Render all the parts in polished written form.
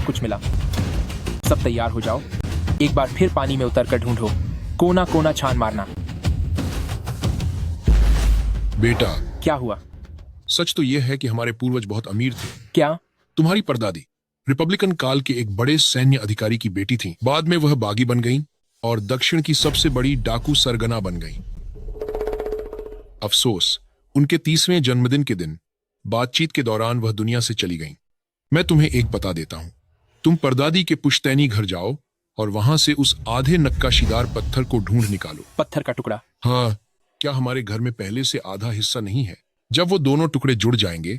कुछ मिला। सब तैयार हो जाओ, एक बार फिर पानी में उतरकर ढूंढो, कोना कोना छान मारना। बेटा, क्या हुआ? सच तो यह है कि हमारे पूर्वज बहुत अमीर थे। क्या? तुम्हारी परदादी रिपब्लिकन काल के एक बड़े सैन्य अधिकारी की बेटी थी। बाद में वह बागी बन गईं और दक्षिण की सबसे बड़ी डाकू सरगना बन गईं। अफसोस, उनके 30वें जन्मदिन के दिन बातचीत के दौरान वह दुनिया से चली गईं। मैं तुम्हें एक बता देता हूं, तुम परदादी के पुश्तैनी घर जाओ और वहां से उस आधे नक्काशीदार पत्थर को ढूंढ निकालो। पत्थर का टुकड़ा? हाँ, क्या हमारे घर में पहले से आधा हिस्सा नहीं है? जब वो दोनों टुकड़े जुड़ जाएंगे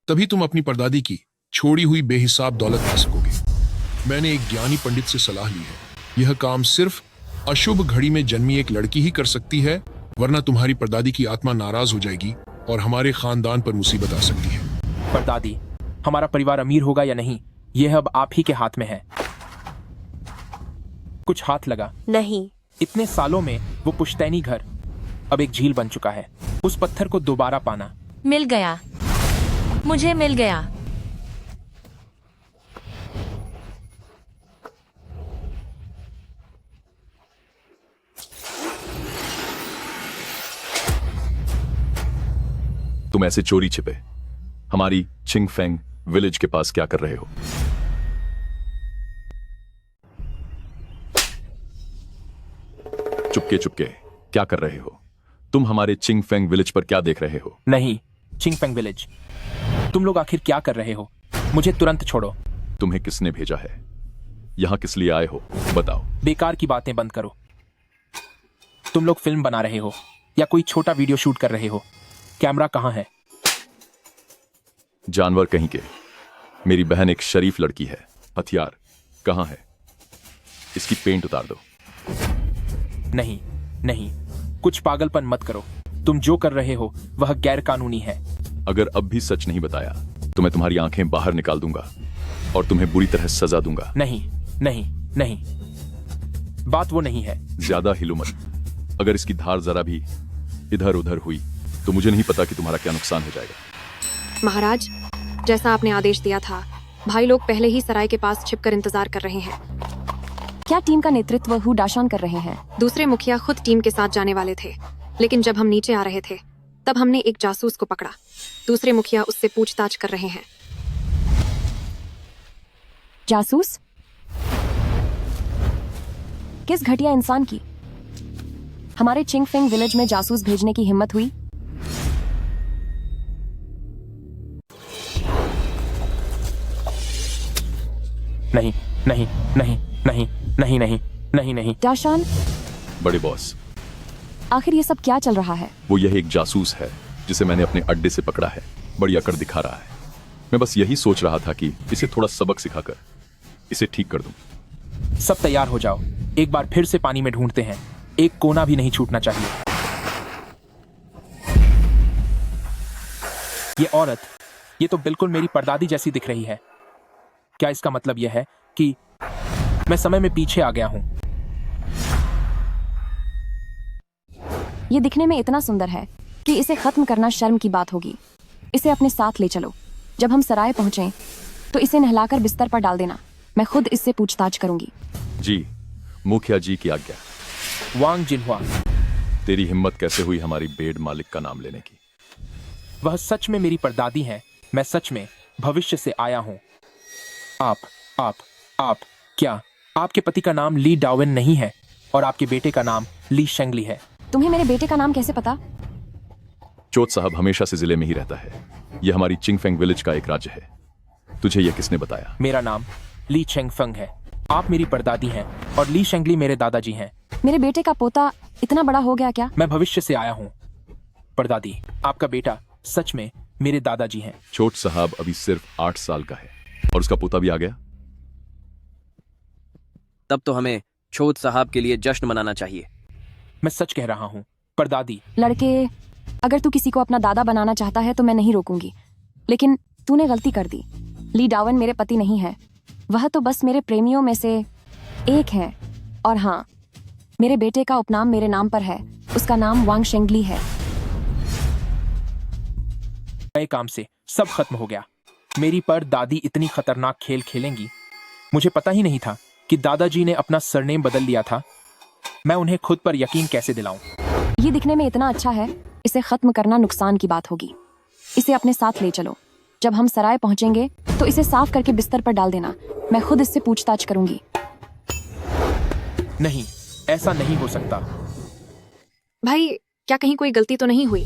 तभी तुम अपनी परदादी की छोड़ी हुई बेहिसाब दौलत पा सकोगे। मैंने एक ज्ञानी पंडित से सलाह ली है। यह काम सिर्फ अशुभ घड़ी में जन्मी एक लड़की ही कर सकती है, वरना तुम्हारी परदादी की आत्मा नाराज हो जाएगी और हमारे खानदान पर मुसीबत आ सकती है। परदादी, हमारा परिवार अमीर होगा या नहीं, यह अब आप ही के हाथ में है। कुछ हाथ लगा? नहीं। इतने सालों में वो पुश्तैनी घर अब एक झील बन चुका है। उस पत्थर को दोबारा पाना। मिल गया, मुझे मिल गया। तुम ऐसे चोरी छिपे हमारी चिंगफेंग विलेज के पास क्या कर रहे हो? चुपके चुपके क्या कर रहे हो? तुम हमारे चिंगफेंग विलेज पर क्या देख रहे हो? नहीं, चिंगफेंग विलेज, तुम लोग आखिर क्या कर रहे हो? मुझे तुरंत छोड़ो। तुम्हें किसने भेजा है? यहां किस लिए आए हो? बताओ। बेकार की बातें बंद करो। तुम लोग फिल्म बना रहे हो या कोई छोटा वीडियो शूट कर रहे हो? कैमरा कहां है? जानवर कहीं के। मेरी बहन एक शरीफ लड़की है। हथियार कहां है? इसकी पेंट उतार दो। नहीं नहीं, कुछ पागलपन मत करो। तुम जो कर रहे हो वह गैर कानूनी है। अगर अब भी सच नहीं बताया तो मैं तुम्हारी आंखें बाहर निकाल दूंगा और तुम्हें बुरी तरह सजा दूंगा। नहीं नहीं नहीं, बात वो नहीं है। ज्यादा हिलो मत। अगर इसकी धार जरा भी इधर उधर हुई तो मुझे नहीं पता कि तुम्हारा क्या नुकसान हो जाएगा। महाराज, जैसा आपने आदेश दिया था, भाई लोग पहले ही सराय के पास छिपकर इंतजार कर रहे हैं। क्या टीम का नेतृत्व हु डाशान कर रहे हैं? दूसरे मुखिया खुद टीम के साथ जाने वाले थे, लेकिन जब हम नीचे आ रहे थे तब हमने एक जासूस को पकड़ा। दूसरे मुखिया उससे पूछताछ कर रहे हैं। जासूस? किस घटिया इंसान की हमारे चिंगफेंग विलेज में जासूस भेजने की हिम्मत हुई? नहीं नहीं नहीं नहीं नहीं नहीं नहीं नहीं। डाशान, बड़े बॉस, आखिर ये सब क्या चल रहा है? वो यह एक जासूस है जिसे मैंने अपने अड्डे से पकड़ा है। बड़ी अकड़ दिखा रहा है। मैं बस यही सोच रहा था कि इसे थोड़ा सबक सिखाकर इसे ठीक कर दूं। सब तैयार हो जाओ, एक बार फिर से पानी में ढूंढते हैं। एक कोना भी नहीं छूटना चाहिए। ये औरत, ये तो बिल्कुल मेरी परदादी जैसी दिख रही है। क्या इसका मतलब यह है कि मैं समय में पीछे आ गया हूं? ये दिखने में इतना सुंदर है कि इसे खत्म करना शर्म की बात होगी। इसे अपने साथ ले चलो। जब हम सराय पहुंचे तो इसे नहलाकर बिस्तर पर डाल देना। मैं खुद इससे पूछताछ करूंगी। जी, मुखिया जी की आज्ञा। वांग जिनहुआ, तेरी हिम्मत कैसे हुई हमारी बेड मालिक का नाम लेने की? वह सच में मेरी परदादी हैं। मैं सच में भविष्य से आया हूं। आप क्या आपके पति का नाम ली डाविन नहीं है और आपके बेटे का नाम ली शेंगली है? तुम्हें मेरे बेटे का नाम कैसे पता? चोट साहब हमेशा से जिले में ही रहता है। यह हमारी चिंगफेंग विलेज का एक राज्य है। तुझे यह किसने बताया? मेरा नाम ली चेंगफेंग है। आप मेरी परदादी हैं और ली शेंगली मेरे दादाजी हैं। मेरे बेटे का पोता इतना बड़ा हो गया क्या? मैं भविष्य से आया हूँ। परदादी, आपका बेटा सच में मेरे दादाजी हैं। चोट साहब अभी सिर्फ 8 साल का है और उसका पोता भी आ गया। तब तो हमें छोट साहब के लिए जश्न मनाना चाहिए। मैं सच कह रहा हूँ परदादी। लड़के, अगर तू किसी को अपना दादा बनाना चाहता है तो मैं नहीं रोकूंगी, लेकिन तूने गलती कर दी। ली डावन मेरे पति नहीं है। वह तो बस मेरे प्रेमियों में से एक है। और हाँ, मेरे बेटे का उपनाम मेरे नाम पर है। उसका नाम वांग शेंगली है। नए काम से सब खत्म हो गया। मेरी पर दादी इतनी खतरनाक खेल खेलेंगी मुझे पता ही नहीं था कि दादाजी ने अपना सरनेम बदल लिया था। मैं उन्हें खुद पर यकीन कैसे दिलाऊं? ये दिखने में इतना अच्छा है, इसे खत्म करना नुकसान की बात होगी। इसे अपने साथ ले चलो। जब हम सराय पहुंचेंगे तो इसे साफ करके बिस्तर पर डाल देना। मैं खुद इससे पूछताछ करूंगी। नहीं, ऐसा नहीं हो सकता। भाई, क्या कहीं कोई गलती तो नहीं हुई?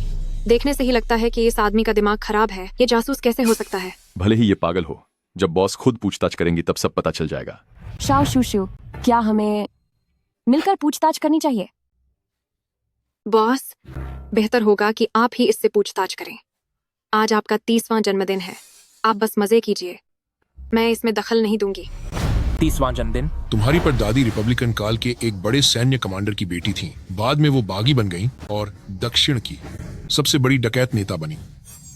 देखने से ही लगता है कि इस आदमी का दिमाग खराब है। ये जासूस कैसे हो सकता है? भले ही ये पागल हो, जब बॉस खुद पूछताछ करेंगी तब सब पता चल जाएगा। शाओ शूशु, क्या हमें मिलकर पूछताछ करनी चाहिए? बॉस, बेहतर होगा कि आप ही इससे पूछताछ करें। आज आपका 30वां जन्मदिन है। आप बस मजे कीजिए, मैं इसमें दखल नहीं दूंगी। 30वां जन्मदिन? तुम्हारी परदादी रिपब्लिकन काल के एक बड़े सैन्य कमांडर की बेटी थी। बाद में वो बागी बन गई और दक्षिण की सबसे बड़ी डकैत नेता बनी।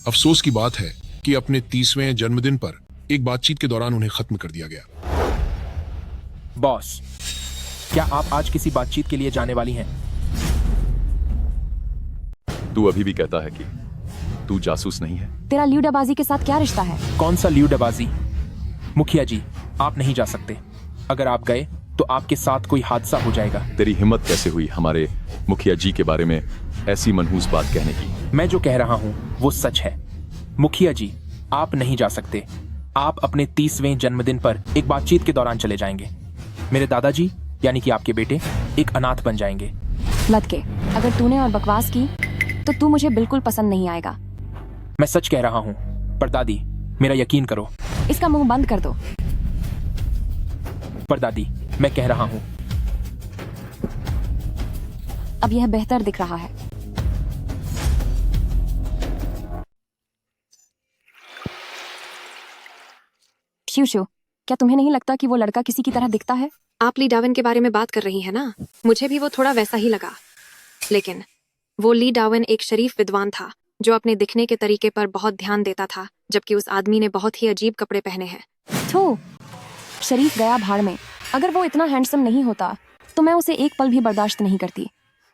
अफसोस की बात है कि अपने 30वें जन्मदिन पर एक बातचीत के दौरान उन्हें खत्म कर दिया गया। बॉस, क्या आप आज किसी बातचीत के लिए जाने वाली हैं? तू अभी भी कहता है कि तू जासूस नहीं है? तेरा ल्यूडाबाजी के साथ क्या रिश्ता है? कौन सा ल्यूडबाजी? मुखिया जी, आप नहीं जा सकते। अगर आप गए तो आपके साथ कोई हादसा हो जाएगा। तेरी हिम्मत कैसे हुई हमारे मुखिया जी के बारे में ऐसी मनहूस बात कहने की? मैं जो कह रहा हूँ वो सच है। मुखिया जी, आप नहीं जा सकते। आप अपने 30वें जन्मदिन पर एक बातचीत के दौरान चले जाएंगे। मेरे दादाजी यानी कि आपके बेटे एक अनाथ बन जाएंगे। लटके, अगर तूने और बकवास की तो तू मुझे बिल्कुल पसंद नहीं आएगा। मैं सच कह रहा हूँ। परदादी, मेरा यकीन करो। इसका मुंह बंद कर दो। परदादी, मैं कह रहा हूँ। अब यह बेहतर दिख रहा है। शिवशु, क्या तुम्हें नहीं लगता कि वो लड़का किसी की तरह दिखता है? आप ली डावन के बारे में बात कर रही हैं ना? मुझे भी वो थोड़ा वैसा ही लगा। लेकिन वो ली डावन एक शरीफ विद्वान था जो अपने दिखने के तरीके पर बहुत ध्यान देता था, जबकि उस आदमी ने बहुत ही अजीब कपड़े पहने हैं। थू, शरीफ गया भाड़ में। अगर वो इतना हैंडसम नहीं होता तो मैं उसे एक पल भी बर्दाश्त नहीं करती।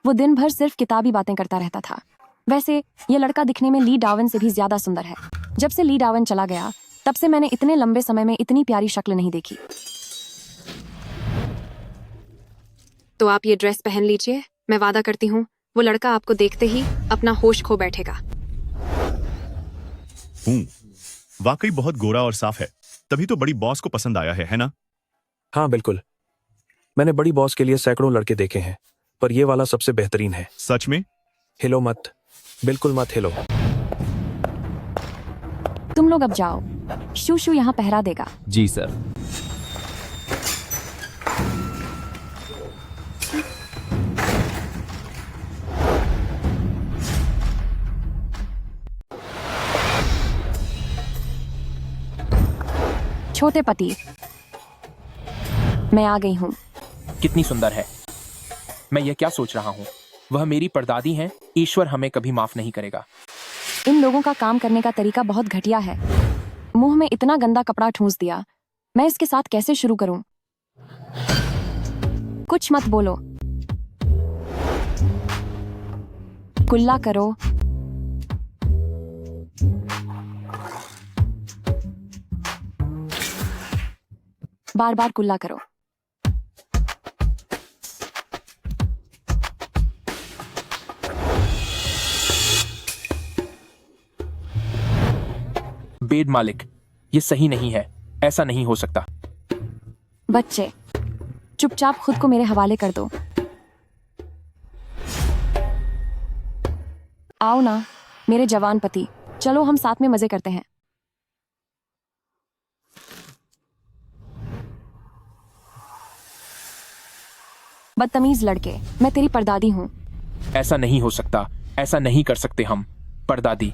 वो दिन भर सिर्फ किताबी बातें करता रहता था। वैसे ये लड़का दिखने में ली डावन से भी ज्यादा सुंदर है। जब से ली डावन चला गया तब से मैंने इतने लंबे समय में इतनी प्यारी शक्ल नहीं देखी। तो आप ये ड्रेस पहन लीजिए। मैं वादा करती हूँ वो लड़का आपको देखते ही अपना होश खो बैठेगा। वाकई बहुत गोरा और साफ है, तभी तो बड़ी बॉस को पसंद आया है ना? हाँ बिल्कुल। मैंने बड़ी बॉस के लिए सैकड़ों लड़के देखे हैं, पर ये वाला सबसे बेहतरीन है। सच में? हिलो मत, बिल्कुल मत हिलो। तुम लोग अब जाओ, शूशु यहाँ पहरा देगा। जी सर। छोटे पति, मैं आ गई हूँ। कितनी सुंदर है। मैं ये क्या सोच रहा हूँ, वह मेरी परदादी हैं। ईश्वर हमें कभी माफ नहीं करेगा। इन लोगों का काम करने का तरीका बहुत घटिया है। मुंह में इतना गंदा कपड़ा ठूंस दिया। मैं इसके साथ कैसे शुरू करूं? कुछ मत बोलो, कुल्ला करो। बार बार कुल्ला करो। बेड मालिक, ये सही नहीं है। ऐसा नहीं हो सकता। बच्चे, चुपचाप खुद को मेरे हवाले कर दो। आओ ना मेरे जवान पति, चलो हम साथ में मजे करते हैं। बदतमीज लड़के, मैं तेरी परदादी हूँ। ऐसा नहीं हो सकता। ऐसा नहीं कर सकते हम। परदादी,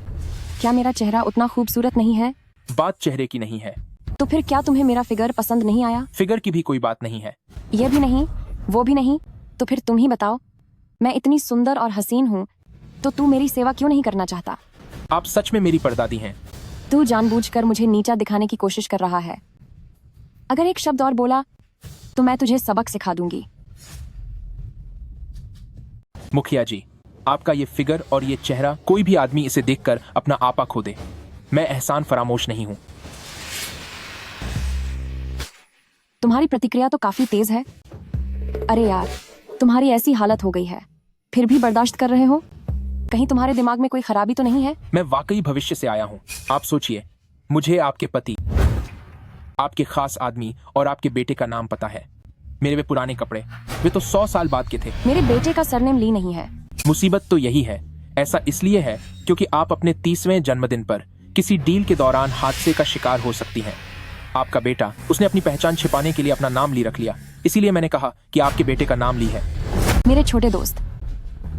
क्या मेरा चेहरा उतना खूबसूरत नहीं है? बात चेहरे की नहीं है। तो फिर क्या तुम्हें मेरा फिगर पसंद नहीं आया? फिगर की भी कोई बात नहीं है। ये भी नहीं, वो भी नहीं, तो फिर तुम ही बताओ। मैं इतनी सुंदर और हसीन हूँ तो तू मेरी सेवा क्यों नहीं करना चाहता? आप सच में मेरी परदादी हैं। तू जानबूझकर मुझे नीचा दिखाने की कोशिश कर रहा है। अगर एक शब्द और बोला तो मैं तुझे सबक सिखा दूंगी। मुखिया जी, आपका ये फिगर और ये चेहरा, कोई भी आदमी इसे देखकर अपना आपा खो दे। मैं एहसान फरामोश नहीं हूं। तुम्हारी प्रतिक्रिया तो काफी तेज है। अरे यार, तुम्हारी ऐसी हालत हो गई है, फिर भी बर्दाश्त कर रहे हो? कहीं तुम्हारे दिमाग में कोई खराबी तो नहीं है? मैं वाकई भविष्य से आया हूँ। आप सोचिए, मुझे आपके पति, आपके खास आदमी और आपके बेटे का नाम पता है। मेरे वे पुराने कपड़े, वे तो 100 साल बाद के थे। मेरे बेटे का सरनेम ली नहीं है। मुसीबत तो यही है। ऐसा इसलिए है क्योंकि आप अपने 30वें जन्मदिन पर किसी डील के दौरान हादसे का शिकार हो सकती हैं। आपका बेटा, उसने अपनी पहचान छिपाने के लिए अपना नाम ली रख लिया, इसीलिए मैंने कहा कि आपके बेटे का नाम ली है। मेरे छोटे दोस्त,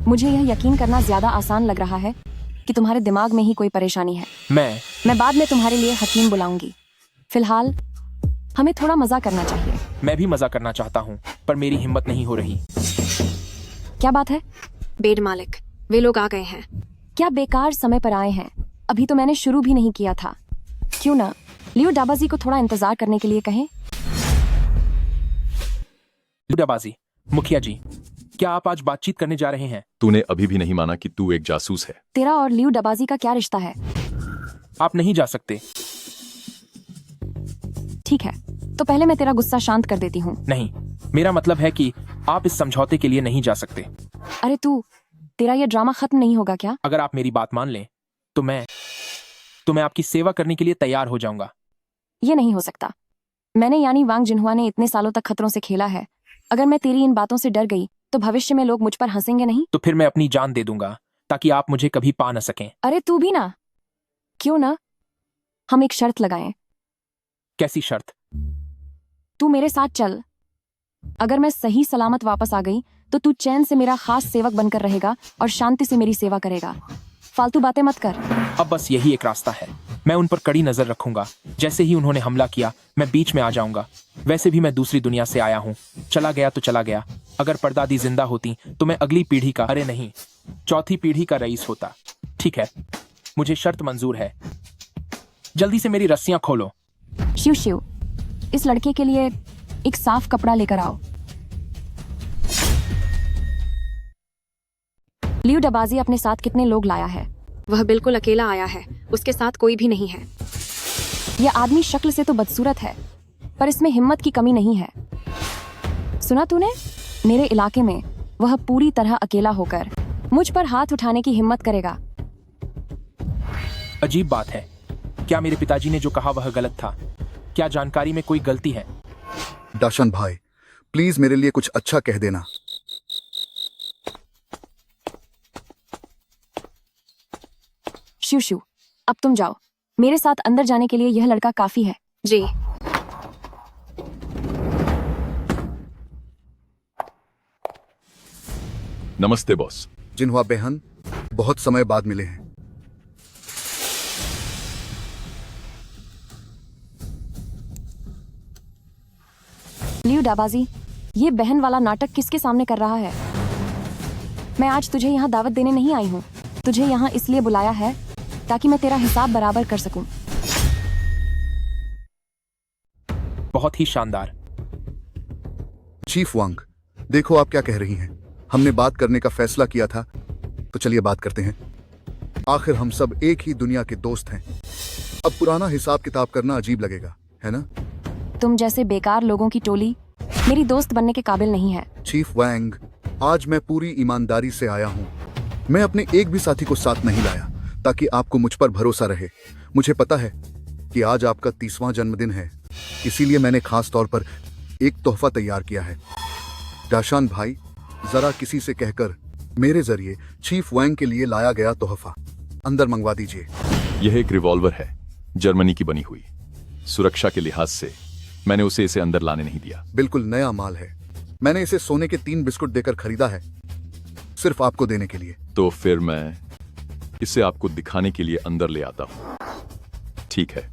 मुझे यह यकीन करना ज्यादा आसान लग रहा है कि तुम्हारे दिमाग में ही कोई परेशानी है। मैं बाद में तुम्हारे लिए हकीम बुलाऊंगी। फिलहाल हमें थोड़ा मजा करना चाहिए। मैं भी मजा करना चाहता हूँ, पर मेरी हिम्मत नहीं हो रही। क्या बात है? बेड मालिक, वे लोग आ गए हैं। क्या बेकार समय पर आए हैं? अभी तो मैंने शुरू भी नहीं किया था। क्यों ना लियो डाबाजी को थोड़ा इंतजार करने के लिए कहें? लूडाबाजी, मुखिया जी, क्या आप आज बातचीत करने जा रहे हैं? तूने अभी भी नहीं माना कि तू एक जासूस है। तेरा और लियो डाबाजी का क्या रिश्ता है? आप नहीं जा सकते। ठीक है, तो पहले मैं तेरा गुस्सा शांत कर देती हूँ। नहीं, मेरा मतलब है कि आप इस समझौते के लिए नहीं जा सकते। अरे तेरा ये ड्रामा खत्म नहीं होगा क्या? अगर आप मेरी बात मान लें तो मैं आपकी सेवा करने के लिए तैयार हो जाऊंगा। ये नहीं हो सकता। मैंने यानी वांग जिन्हुआ ने इतने सालों तक खतरों से खेला है। अगर मैं तेरी इन बातों से डर गई तो भविष्य में लोग मुझ पर हंसेंगे नहीं? तो फिर मैं अपनी जान दे दूंगा ताकि आप मुझे कभी पा न सकें। अरे तू भी ना। क्यों ना हम एक शर्त लगाएं? कैसी शर्त? तू मेरे साथ चल। अगर मैं सही सलामत वापस आ गई तो तू चैन से मेरा खास सेवक बनकर रहेगा और शांति से मेरी सेवा करेगा। फालतू बातें मत कर। अब बस यही एक रास्ता है। मैं उन पर कड़ी नजर रखूंगा। जैसे ही उन्होंने हमला किया, मैं बीच में आ जाऊंगा। वैसे भी मैं दूसरी दुनिया से आया हूँ। चला गया तो चला गया। अगर परदादी जिंदा होती तो मैं अगली पीढ़ी का, अरे नहीं, चौथी पीढ़ी का रईस होता। ठीक है, मुझे शर्त मंजूर है। जल्दी से मेरी रस्सियां खोलो। शिव शिव, इस लड़के के लिए एक साफ कपड़ा लेकर आओ। लियो डबाजी अपने साथ कितने लोग लाया है? वह बिल्कुल अकेला आया है, उसके साथ कोई भी नहीं है। यह आदमी शक्ल से तो बदसूरत है, पर इसमें हिम्मत की कमी नहीं है। सुना तूने? मेरे इलाके में वह पूरी तरह अकेला होकर मुझ पर हाथ उठाने की हिम्मत करेगा। अजीब बात है। क्या मेरे पिताजी ने जो कहा वह गलत था? क्या जानकारी में कोई गलती है? दाशन भाई, प्लीज मेरे लिए कुछ अच्छा कह देना। शिव शिव, अब तुम जाओ। मेरे साथ अंदर जाने के लिए यह लड़का काफी है। जी। नमस्ते बॉस। जिन्हुआ बेहन, बहुत समय बाद मिले हैं। लियो डाबाजी, ये बहन वाला नाटक किसके सामने कर रहा है? मैं आज तुझे यहाँ दावत देने नहीं आई हूँ। तुझे यहाँ इसलिए बुलाया है ताकि मैं तेरा हिसाब बराबर कर सकूं। बहुत ही शानदार। चीफ वांग, देखो आप क्या कह रही हैं। हमने बात करने का फैसला किया था, तो चलिए बात करते हैं। आखिर हम सब एक ही दुनिया के दोस्त हैं। अब पुराना हिसाब किताब करना अजीब लगेगा, है ना? तुम जैसे बेकार लोगों की टोली मेरी दोस्त बनने के काबिल नहीं है। चीफ वांग, आज मैं पूरी ईमानदारी से आया हूँ। मैं अपने एक भी साथी को साथ नहीं लाया ताकि आपको मुझ पर भरोसा रहे। मुझे पता है कि आज आपका 30वां जन्मदिन है, इसीलिए मैंने खास तौर पर एक तोहफा तैयार किया है। दाशान भाई, जरा किसी से कहकर मेरे जरिए चीफ वांग के लिए लाया गया तोहफा अंदर मंगवा दीजिए। यह एक रिवॉल्वर है, जर्मनी की बनी हुई। सुरक्षा के लिहाज से मैंने उसे इसे अंदर लाने नहीं दिया। बिल्कुल नया माल है। मैंने इसे सोने के 3 बिस्कुट देकर खरीदा है, सिर्फ आपको देने के लिए। तो फिर मैं इसे आपको दिखाने के लिए अंदर ले आता हूं। ठीक है।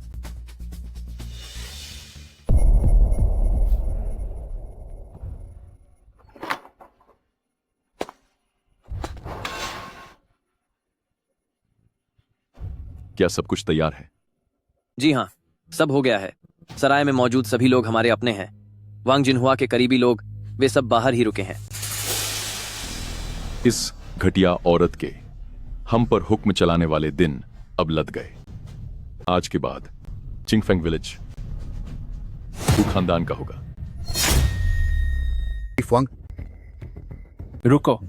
क्या सब कुछ तैयार है? जी हाँ, सब हो गया है। सराय में मौजूद सभी लोग हमारे अपने हैं। वांग जिन्हुआ के करीबी लोग, वे सब बाहर ही रुके हैं। इस घटिया औरत के हम पर हुक्म चलाने वाले दिन अब लद गए। आज के बाद चिंगफेंग विलेज वू खानदान का होगा। चीफ वांग, रुको।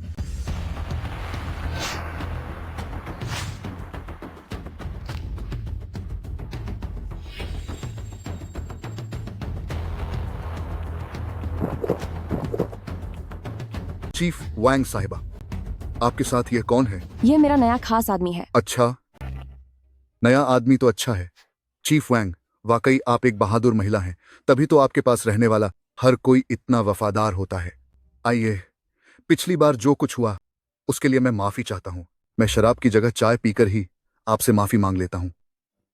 चीफ वांग साहिबा, आपके साथ ये कौन है? ये मेरा नया खास आदमी है। अच्छा, नया आदमी तो अच्छा है। चीफ वांग, वाकई आप एक बहादुर महिला हैं, तभी तो आपके पास रहने वाला हर कोई इतना वफादार होता है। आइए, पिछली बार जो कुछ हुआ उसके लिए मैं माफी चाहता हूँ। मैं शराब की जगह चाय पीकर ही आपसे माफी मांग लेता हूँ।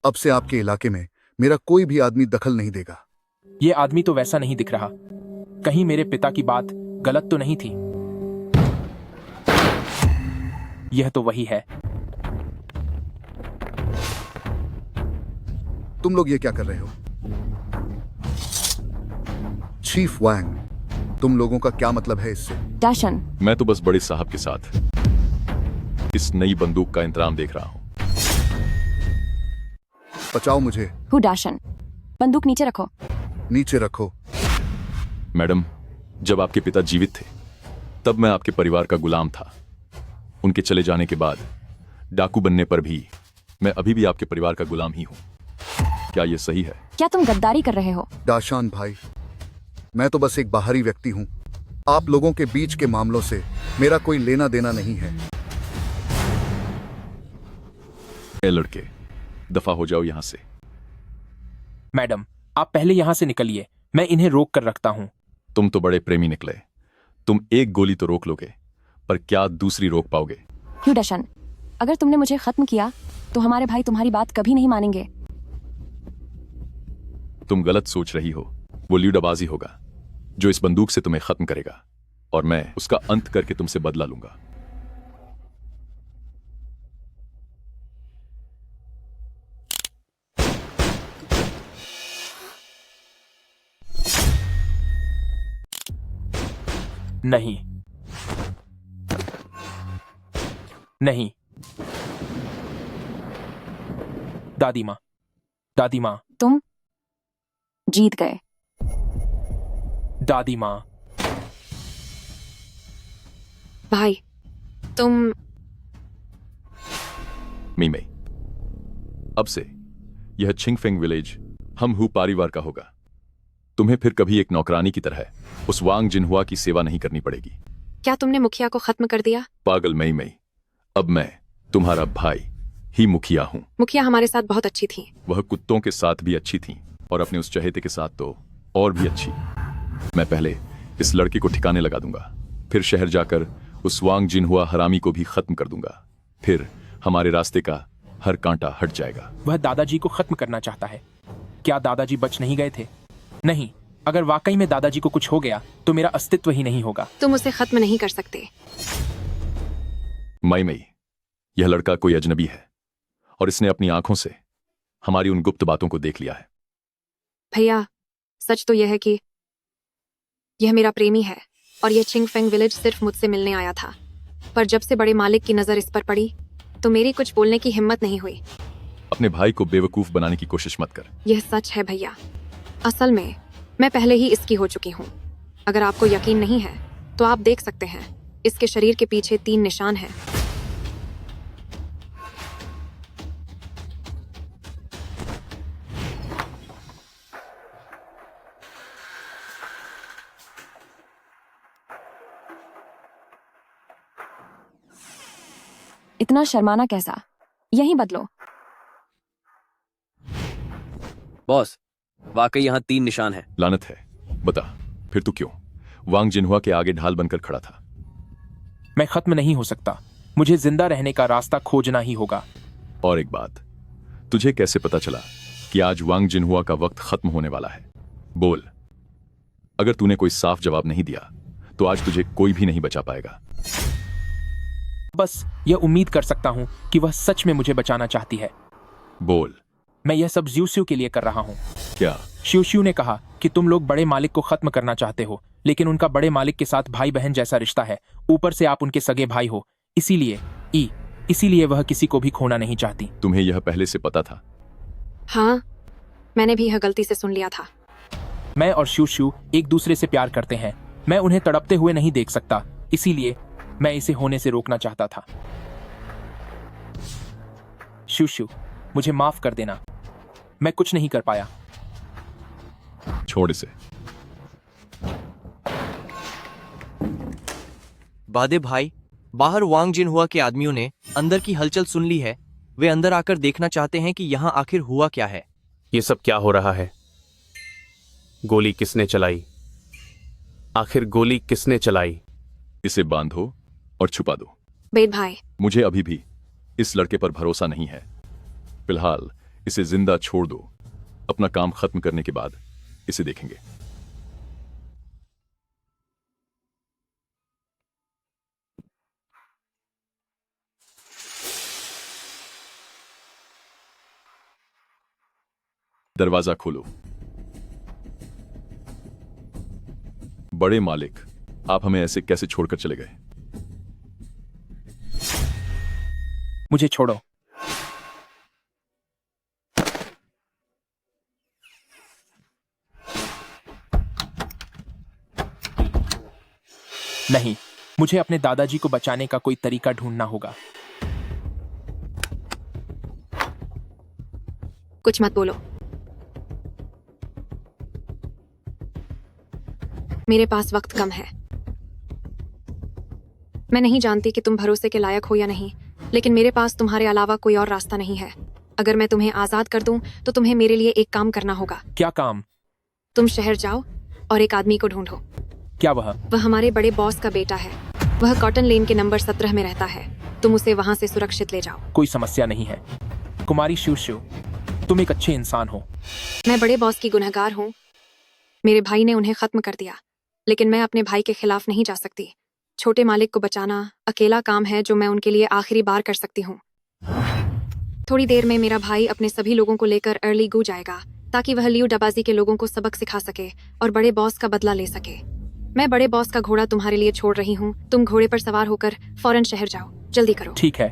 अब से आपके इलाके में मेरा कोई भी आदमी दखल नहीं देगा। ये आदमी तो वैसा नहीं दिख रहा। कहीं मेरे पिता की बात गलत तो नहीं थी? यह तो वही है। तुम लोग ये क्या कर रहे हो? चीफ वांग, तुम लोगों का क्या मतलब है इससे? डैशन, मैं तो बस बड़े साहब के साथ इस नई बंदूक का इंतजाम देख रहा हूं। बचाओ मुझे। हु डैशन? बंदूक नीचे रखो। नीचे रखो। मैडम, जब आपके पिता जीवित थे तब मैं आपके परिवार का गुलाम था। उनके चले जाने के बाद डाकू बनने पर भी मैं अभी भी आपके परिवार का गुलाम ही हूं। क्या यह सही है? क्या तुम गद्दारी कर रहे हो? दाशान भाई, मैं तो बस एक बाहरी व्यक्ति हूं। आप लोगों के बीच के मामलों से मेरा कोई लेना देना नहीं है। ए लड़के, दफा हो जाओ यहां से। मैडम, आप पहले यहां से निकलिए, मैं इन्हें रोक कर रखता हूं। तुम तो बड़े प्रेमी निकले। तुम एक गोली तो रोक लोगे, पर क्या दूसरी रोक पाओगे? क्यों डैशन? अगर तुमने मुझे खत्म किया तो हमारे भाई तुम्हारी बात कभी नहीं मानेंगे। तुम गलत सोच रही हो। वो ल्यूडाबाजी होगा जो इस बंदूक से तुम्हें खत्म करेगा, और मैं उसका अंत करके तुमसे बदला लूंगा। नहीं, नहीं। दादी माँ, दादी माँ, तुम जीत गए। दादी माँ। भाई, तुम मीमई, अब से यह छिंगफेंग विलेज हम हु परिवार का होगा। तुम्हें फिर कभी एक नौकरानी की तरह उस वांग जिनहुआ की सेवा नहीं करनी पड़ेगी। क्या तुमने मुखिया को खत्म कर दिया? पागल मई, अब मैं तुम्हारा भाई ही मुखिया हूं। मुखिया हमारे साथ बहुत अच्छी थी। वह कुत्तों के साथ भी अच्छी थी, और अपने उस चहेते के साथ तो और भी अच्छी। मैं पहले इस लड़के को ठिकाने लगा दूंगा, फिर शहर जाकर उस वांग जिनहुआ हरामी को भी खत्म कर दूंगा। फिर हमारे रास्ते का हर कांटा हट जाएगा। वह दादाजी को खत्म करना चाहता है। क्या दादाजी बच नहीं गए थे? नहीं, अगर वाकई में दादाजी को कुछ हो गया तो मेरा अस्तित्व ही नहीं होगा। तुम उसे खत्म नहीं कर सकते। मई, यह लड़का कोई अजनबी है, और इसने अपनी आंखों से हमारी उन गुप्त बातों को देख लिया है। भैया, सच तो यह है कि यह मेरा प्रेमी है, और यह छिंगफेंग विलेज सिर्फ मुझसे मिलने आया था। पर जब से बड़े मालिक की नजर इस पर पड़ी तो मेरी कुछ बोलने की हिम्मत नहीं हुई। अपने भाई को बेवकूफ बनाने की कोशिश मत कर। यह सच है भैया। असल में मैं पहले ही इसकी हो चुकी हूँ। अगर आपको यकीन नहीं है तो आप देख सकते हैं, इसके शरीर के पीछे 3 निशान हैं। इतना शर्माना कैसा? यहीं बदलो। बॉस, वाकई यहाँ 3 निशान हैं। लानत है। बता, फिर तू क्यों वांग जिनहुआ के आगे ढाल बनकर खड़ा था? मैं खत्म नहीं हो सकता। मुझे जिंदा रहने का रास्ता खोजना ही होगा। और एक बात, तुझे कैसे पता चला कि आज वांग जिनहुआ का वक्त खत्म होने वाला है? बोल। अगर तूने कोई साफ जवाब नहीं दिया तो आज तुझे कोई भी नहीं बचा पाएगा। बस यह उम्मीद कर सकता हूँ कि वह सच में मुझे बचाना चाहती है। बोल। मैं यह सब ज्यूस्यू के लिए कर रहा हूँ। क्या? श्यूश्यू ने कहा कि तुम लोग बड़े मालिक को खत्म करना चाहते हो, लेकिन उनका बड़े मालिक के साथ भाई बहन जैसा रिश्ता है। ऊपर से आप उनके सगे भाई हो, इसीलिए वह किसी को भी खोना नहीं चाहती। तुम्हें यह पहले से पता था? हाँ, मैंने भी यह गलती से सुन लिया था। मैं और श्यूश्यू एक दूसरे से प्यार करते हैं, मैं उन्हें तड़पते हुए नहीं देख सकता, इसीलिए मैं इसे होने से रोकना चाहता था। शूशू, मुझे माफ कर देना, मैं कुछ नहीं कर पाया। छोड़ इसे। बादे भाई, बाहर वांग जिनहुआ के आदमियों ने अंदर की हलचल सुन ली है। वे अंदर आकर देखना चाहते हैं कि यहाँ आखिर हुआ क्या है। ये सब क्या हो रहा है? गोली किसने चलाई? आखिर गोली किसने चलाई? इसे बांधो और छुपा दो। बेद भाई, मुझे अभी भी इस लड़के पर भरोसा नहीं है। फिलहाल इसे जिंदा छोड़ दो। अपना काम खत्म करने के बाद इसे देखेंगे। दरवाजा खोलो। बड़े मालिक, आप हमें ऐसे कैसे छोड़कर चले गए? मुझे छोड़ो। नहीं, मुझे अपने दादाजी को बचाने का कोई तरीका ढूंढना होगा। कुछ मत बोलो। मेरे पास वक्त कम है। मैं नहीं जानती कि तुम भरोसे के लायक हो या नहीं, लेकिन मेरे पास तुम्हारे अलावा कोई और रास्ता नहीं है। अगर मैं तुम्हें आजाद कर दूं, तो तुम्हें मेरे लिए एक काम करना होगा। क्या काम? तुम शहर जाओ और एक आदमी को ढूंढो। क्या वह? वह हमारे बड़े बॉस का बेटा है। वह कॉटन लेन के नंबर 17 में रहता है। तुम उसे वहां से सुरक्षित ले जाओ। कोई समस्या नहीं है। कुमारी शूशू, तुम एक अच्छे इंसान हो। मैं बड़े बॉस की गुनहगार हूँ। मेरे भाई ने उन्हें खत्म कर दिया, लेकिन मैं अपने भाई के खिलाफ नहीं जा सकती। छोटे मालिक को बचाना अकेला काम है जो मैं उनके लिए आखिरी बार कर सकती हूँ। थोड़ी देर में मेरा भाई अपने सभी लोगों को लेकर अर्ली गू जाएगा, ताकि वह लियू डबाजी के लोगों को सबक सिखा सके और बड़े बॉस का बदला ले सके। मैं बड़े बॉस का घोड़ा तुम्हारे लिए छोड़ रही हूँ। तुम घोड़े पर सवार होकर फौरन शहर जाओ। जल्दी करो। ठीक है।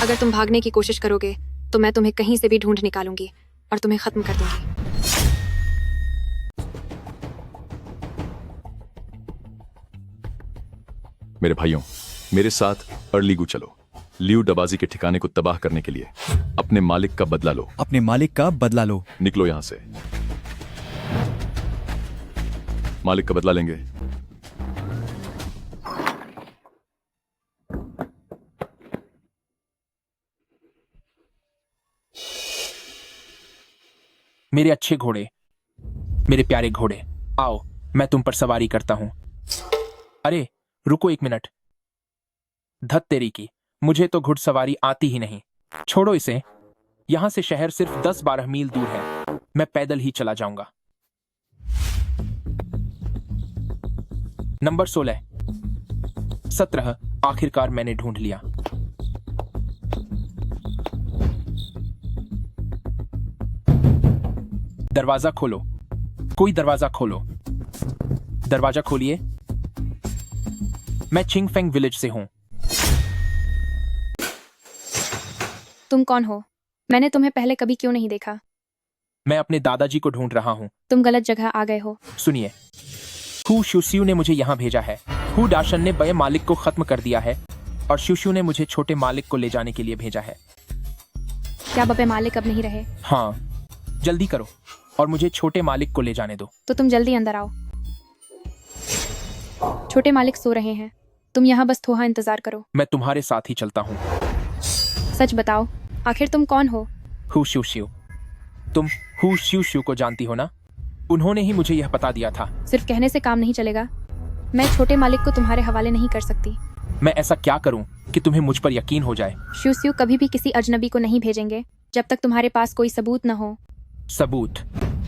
अगर तुम भागने की कोशिश करोगे तो मैं तुम्हें कहीं से भी ढूंढ निकालूंगी और तुम्हें खत्म कर दूंगी। मेरे भाइयों, मेरे साथ अर्लीगू चलो। लियू डबाजी के ठिकाने को तबाह करने के लिए अपने मालिक का बदला लो। अपने मालिक का बदला लो। निकलो यहां से। मालिक का बदला लेंगे। मेरे अच्छे घोड़े, मेरे प्यारे घोड़े, आओ मैं तुम पर सवारी करता हूं। अरे रुको एक मिनट। धत तेरी की, मुझे तो घुड़सवारी आती ही नहीं। छोड़ो इसे। यहां से शहर सिर्फ 10-12 मील दूर है। मैं पैदल ही चला जाऊंगा। नंबर 16, 17 आखिरकार मैंने ढूंढ लिया। दरवाजा खोलो, कोई दरवाजा खोलो। दरवाजा खोलिए। मैं चिंगफेंग विलेज से हूं। तुम कौन हो? मैंने तुम्हें पहले कभी क्यों नहीं देखा? मैं अपने दादाजी को ढूंढ रहा हूं। तुम गलत जगह आ गए हो। सुनिए, हु शुशियू ने मुझे यहाँ भेजा है। हु डाशन ने बड़े मालिक को खत्म कर दिया है और शुशियू ने मुझे छोटे मालिक को ले जाने के लिए भेजा है। क्या बबे मालिक अब नहीं रहे? हाँ, जल्दी करो और मुझे छोटे मालिक को ले जाने दो। तो तुम जल्दी अंदर आओ। छोटे मालिक सो रहे हैं। तुम यहाँ बस थोड़ा इंतजार करो। मैं तुम्हारे साथ ही चलता हूँ। सच बताओ, आखिर तुम कौन हो? हु शुशियू। तुम हु शुशियू को जानती हो ना? उन्होंने ही मुझे यह बता दिया था। सिर्फ कहने से काम नहीं चलेगा। मैं छोटे मालिक को तुम्हारे हवाले नहीं कर सकती। मैं ऐसा क्या करूं कि तुम्हें मुझ पर यकीन हो जाए? शुशियू कभी भी किसी अजनबी को नहीं भेजेंगे जब तक तुम्हारे पास कोई सबूत न हो। सबूत?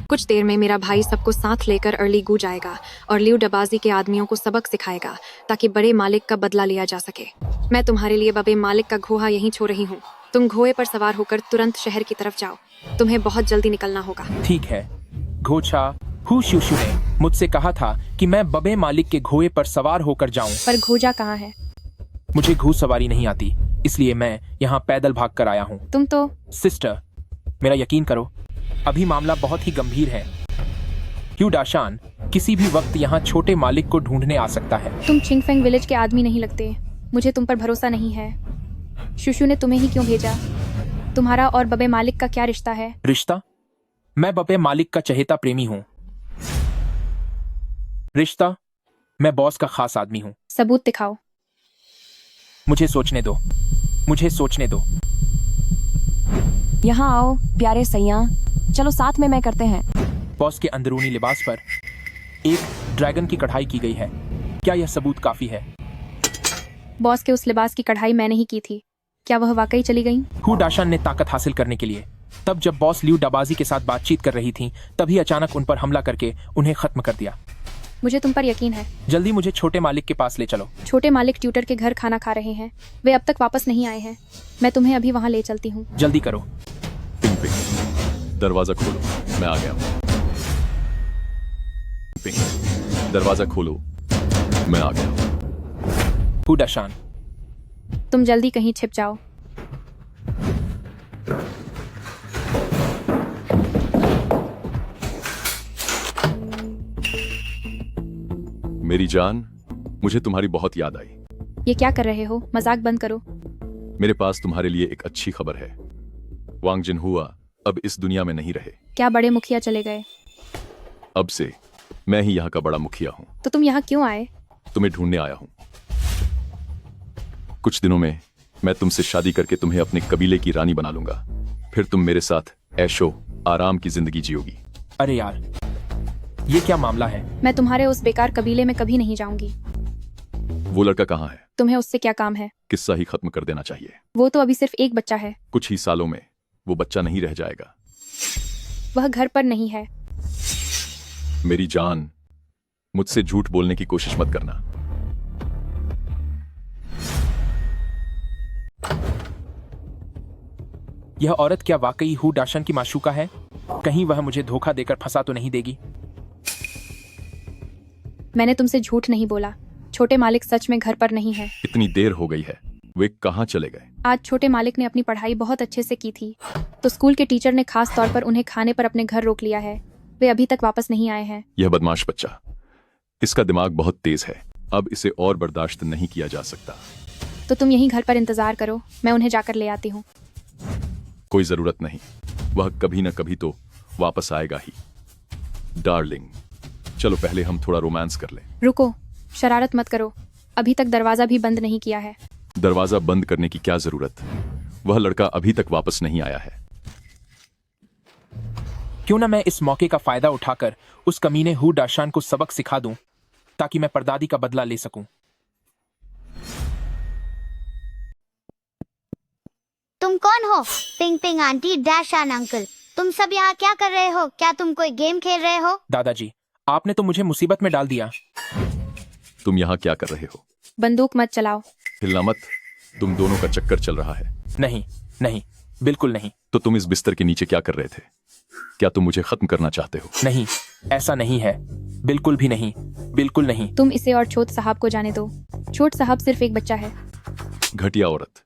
कुछ देर में मेरा भाई सबको साथ लेकर अर्ली गू जाएगा और लियू डबाजी के आदमियों को सबक सिखाएगा, ताकि बड़े मालिक का बदला लिया जा सके। मैं तुम्हारे लिए बबे मालिक का घोड़ा यहीं छोड़ रही हूँ। तुम घोड़े पर सवार होकर तुरंत शहर की तरफ जाओ। तुम्हें बहुत जल्दी निकलना होगा। ठीक है। घोचा हु शुशु ने मुझसे कहा था कि मैं बबे मालिक के घोड़े पर सवार होकर जाऊं। पर घोजा कहाँ है? मुझे घुड़सवारी नहीं आती, इसलिए मैं यहाँ पैदल भाग कर आया हूँ। तुम तो... सिस्टर, मेरा यकीन करो, अभी मामला बहुत ही गंभीर है। ह्यू डाशान किसी भी वक्त यहाँ छोटे मालिक को ढूंढने आ सकता है। तुम चिंगफेंग विलेज के आदमी नहीं लगते। मुझे तुम पर भरोसा नहीं है। शुशु ने तुम्हें ही क्यों भेजा? तुम्हारा और बबे मालिक का क्या रिश्ता है? रिश्ता? मैं बबे मालिक का चहेता प्रेमी हूँ। रिश्ता? मैं बॉस का खास आदमी हूँ। सबूत दिखाओ। मुझे सोचने दो, मुझे सोचने दो। यहाँ आओ प्यारे सैया, चलो साथ में मैं करते हैं। बॉस के अंदरूनी लिबास पर एक ड्रैगन की कढ़ाई की गई है। क्या यह सबूत काफी है? बॉस के उस लिबास की कढ़ाई मैंने ही की थी। क्या वह वाकई चली गई? हू डाशान ने ताकत हासिल करने के लिए तब जब बॉस लियू डाबाजी के साथ बातचीत कर रही थी तभी अचानक उन पर हमला करके उन्हें खत्म कर दिया। मुझे तुम पर यकीन है। जल्दी मुझे छोटे मालिक के पास ले चलो। छोटे मालिक ट्यूटर के घर खाना खा रहे हैं। वे अब तक वापस नहीं आए हैं। मैं तुम्हें अभी वहाँ ले चलती हूँ। जल्दी करो। पिंग पिंग, दरवाजा खोलो, मैं आ गया हूँ। पिंग, दरवाजा खोलो, मैं आ गया हूँ। हू डाशान, तुम जल्दी कहीं छिप जाओ। मेरी जान, मुझे तुम्हारी बहुत याद आई। ये क्या कर रहे हो? मजाक बंद करो। मेरे पास तुम्हारे लिए एक अच्छी खबर है। वांग जिनहुआ अब इस दुनिया में नहीं रहे। क्या बड़े मुखिया चले गए? अब से मैं ही यहाँ का बड़ा मुखिया हूँ। तो तुम यहाँ क्यों आए? तुम्हें ढूंढने आया हूँ। कुछ दिनों में मैं तुमसे शादी करके तुम्हें अपने कबीले की रानी बना लूंगा। फिर तुम मेरे साथ ऐशो आराम की जिंदगी जियोगी। अरे यार, ये क्या मामला है? मैं तुम्हारे उस बेकार कबीले में कभी नहीं जाऊंगी। वो लड़का कहाँ है? तुम्हें उससे क्या काम है? किस्सा ही खत्म कर देना चाहिए। वो तो अभी सिर्फ एक बच्चा है। कुछ ही सालों में वो बच्चा नहीं रह जाएगा। वह घर पर नहीं है। मेरी जान, मुझसे झूठ बोलने की कोशिश मत करना। यह औरत क्या वाकई हू डाशान की माशूका है? कहीं वह मुझे धोखा देकर फंसा तो नहीं देगी? मैंने तुमसे झूठ नहीं बोला। छोटे मालिक सच में घर पर नहीं है। इतनी देर हो गई है, वे कहाँ चले गए? आज छोटे मालिक ने अपनी पढ़ाई बहुत अच्छे से की थी, तो स्कूल के टीचर ने खास तौर पर उन्हें खाने पर अपने घर रोक लिया है। वे अभी तक वापस नहीं आए हैं। यह बदमाश बच्चा, इसका दिमाग बहुत तेज है। अब इसे और बर्दाश्त नहीं किया जा सकता। तो तुम यहीं घर पर इंतजार करो, मैं उन्हें जाकर ले आती हूँ। कोई जरूरत नहीं, वह कभी न कभी तो वापस आएगा ही। डार्लिंग, चलो पहले हम थोड़ा रोमांस कर लें। रुको, शरारत मत करो। अभी तक दरवाजा भी बंद नहीं किया है। दरवाजा बंद करने की क्या जरूरत? वह लड़का अभी तक वापस नहीं आया है। क्यों ना मैं इस मौके का फायदा उठाकर उस कमीने हू डाशान को सबक सिखा दूं, ताकि मैं परदादी का बदला ले सकूं। तुम कौन हो? पिंग पिंग आंटी, डैशान अंकल, तुम सब यहाँ क्या कर रहे हो? क्या तुम कोई गेम खेल रहे हो? दादाजी, आपने तो मुझे मुसीबत में डाल दिया। तुम यहाँ क्या कर रहे हो? बंदूक मत चलाओ। हिलना मत, तुम दोनों का चक्कर चल रहा है। नहीं नहीं, बिल्कुल नहीं। तो तुम इस बिस्तर के नीचे क्या कर रहे थे? क्या तुम मुझे खत्म करना चाहते हो? नहीं, ऐसा नहीं है, बिल्कुल भी नहीं, बिल्कुल नहीं। तुम इसे और छोट साहब को जाने दो। छोट साहब सिर्फ एक बच्चा है। घटिया औरत।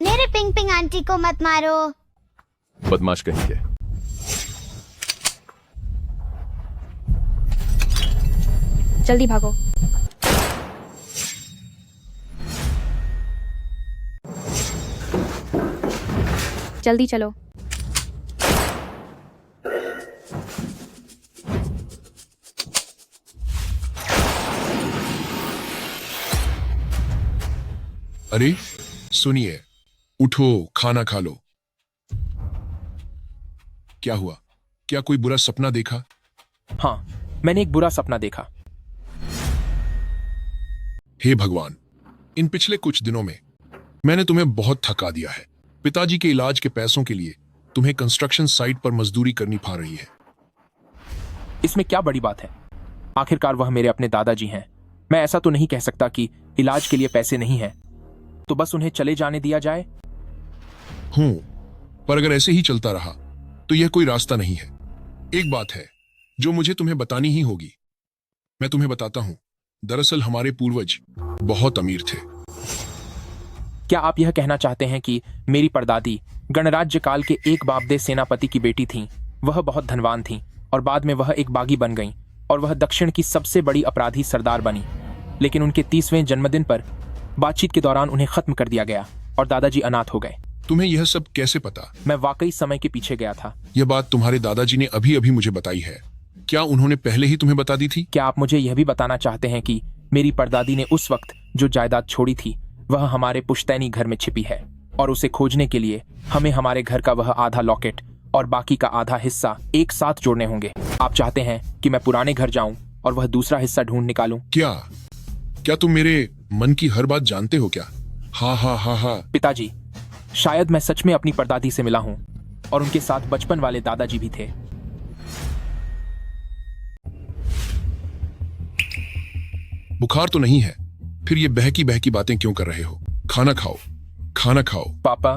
मेरे पिंग पिंग आंटी को मत मारो। बदमाश कहेंगे। जल्दी भागो। जल्दी चलो। अरे सुनिए, उठो, खाना खा लो। क्या हुआ? क्या कोई बुरा सपना देखा? हाँ, मैंने एक बुरा सपना देखा। हे भगवान, इन पिछले कुछ दिनों में मैंने तुम्हें बहुत थका दिया है। पिताजी के इलाज के पैसों के लिए तुम्हें कंस्ट्रक्शन साइट पर मजदूरी करनी पड़ रही है। इसमें क्या बड़ी बात है? आखिरकार वह मेरे अपने दादाजी हैं। मैं ऐसा तो नहीं कह सकता कि इलाज के लिए पैसे नहीं हैं, तो बस उन्हें चले जाने दिया जाए। पर अगर ऐसे ही चलता रहा तो यह कोई रास्ता नहीं है। एक बात है जो मुझे तुम्हें बतानी ही होगी। मैं तुम्हें बताता हूं, दरअसल हमारे पूर्वज बहुत अमीर थे। क्या आप यह कहना चाहते हैं कि मेरी परदादी गणराज्य काल के एक बाबदे सेनापति की बेटी थीं? वह बहुत धनवान थीं और बाद में वह एक बागी बन गईं और वह दक्षिण की सबसे बड़ी अपराधी सरदार बनी। लेकिन उनके 30वें जन्मदिन पर बातचीत के दौरान उन्हें खत्म कर दिया गया और दादाजी अनाथ हो गए। तुम्हें यह सब कैसे पता? मैं वाकई समय के पीछे गया था। यह बात तुम्हारे दादाजी ने अभी अभी मुझे बताई है। क्या उन्होंने पहले ही तुम्हें बता दी थी? क्या आप मुझे यह भी बताना चाहते हैं कि मेरी परदादी ने उस वक्त जो जायदाद छोड़ी थी वह हमारे पुश्तैनी घर में छिपी है और उसे खोजने के लिए हमें हमारे घर का वह आधा लॉकेट और बाकी का आधा हिस्सा एक साथ जोड़ने होंगे। आप चाहते हैं कि मैं पुराने घर जाऊं और वह दूसरा हिस्सा ढूंढ निकालूं? क्या तुम मेरे मन की हर बात जानते हो क्या? हाँ हाँ हाँ हाँ। पिताजी, शायद मैं सच में अपनी परदादी से मिला हूं और उनके साथ बचपन वाले दादाजी भी थे। बुखार तो नहीं है? फिर ये बहकी बहकी बातें क्यों कर रहे हो? खाना खाओ, खाना खाओ। पापा,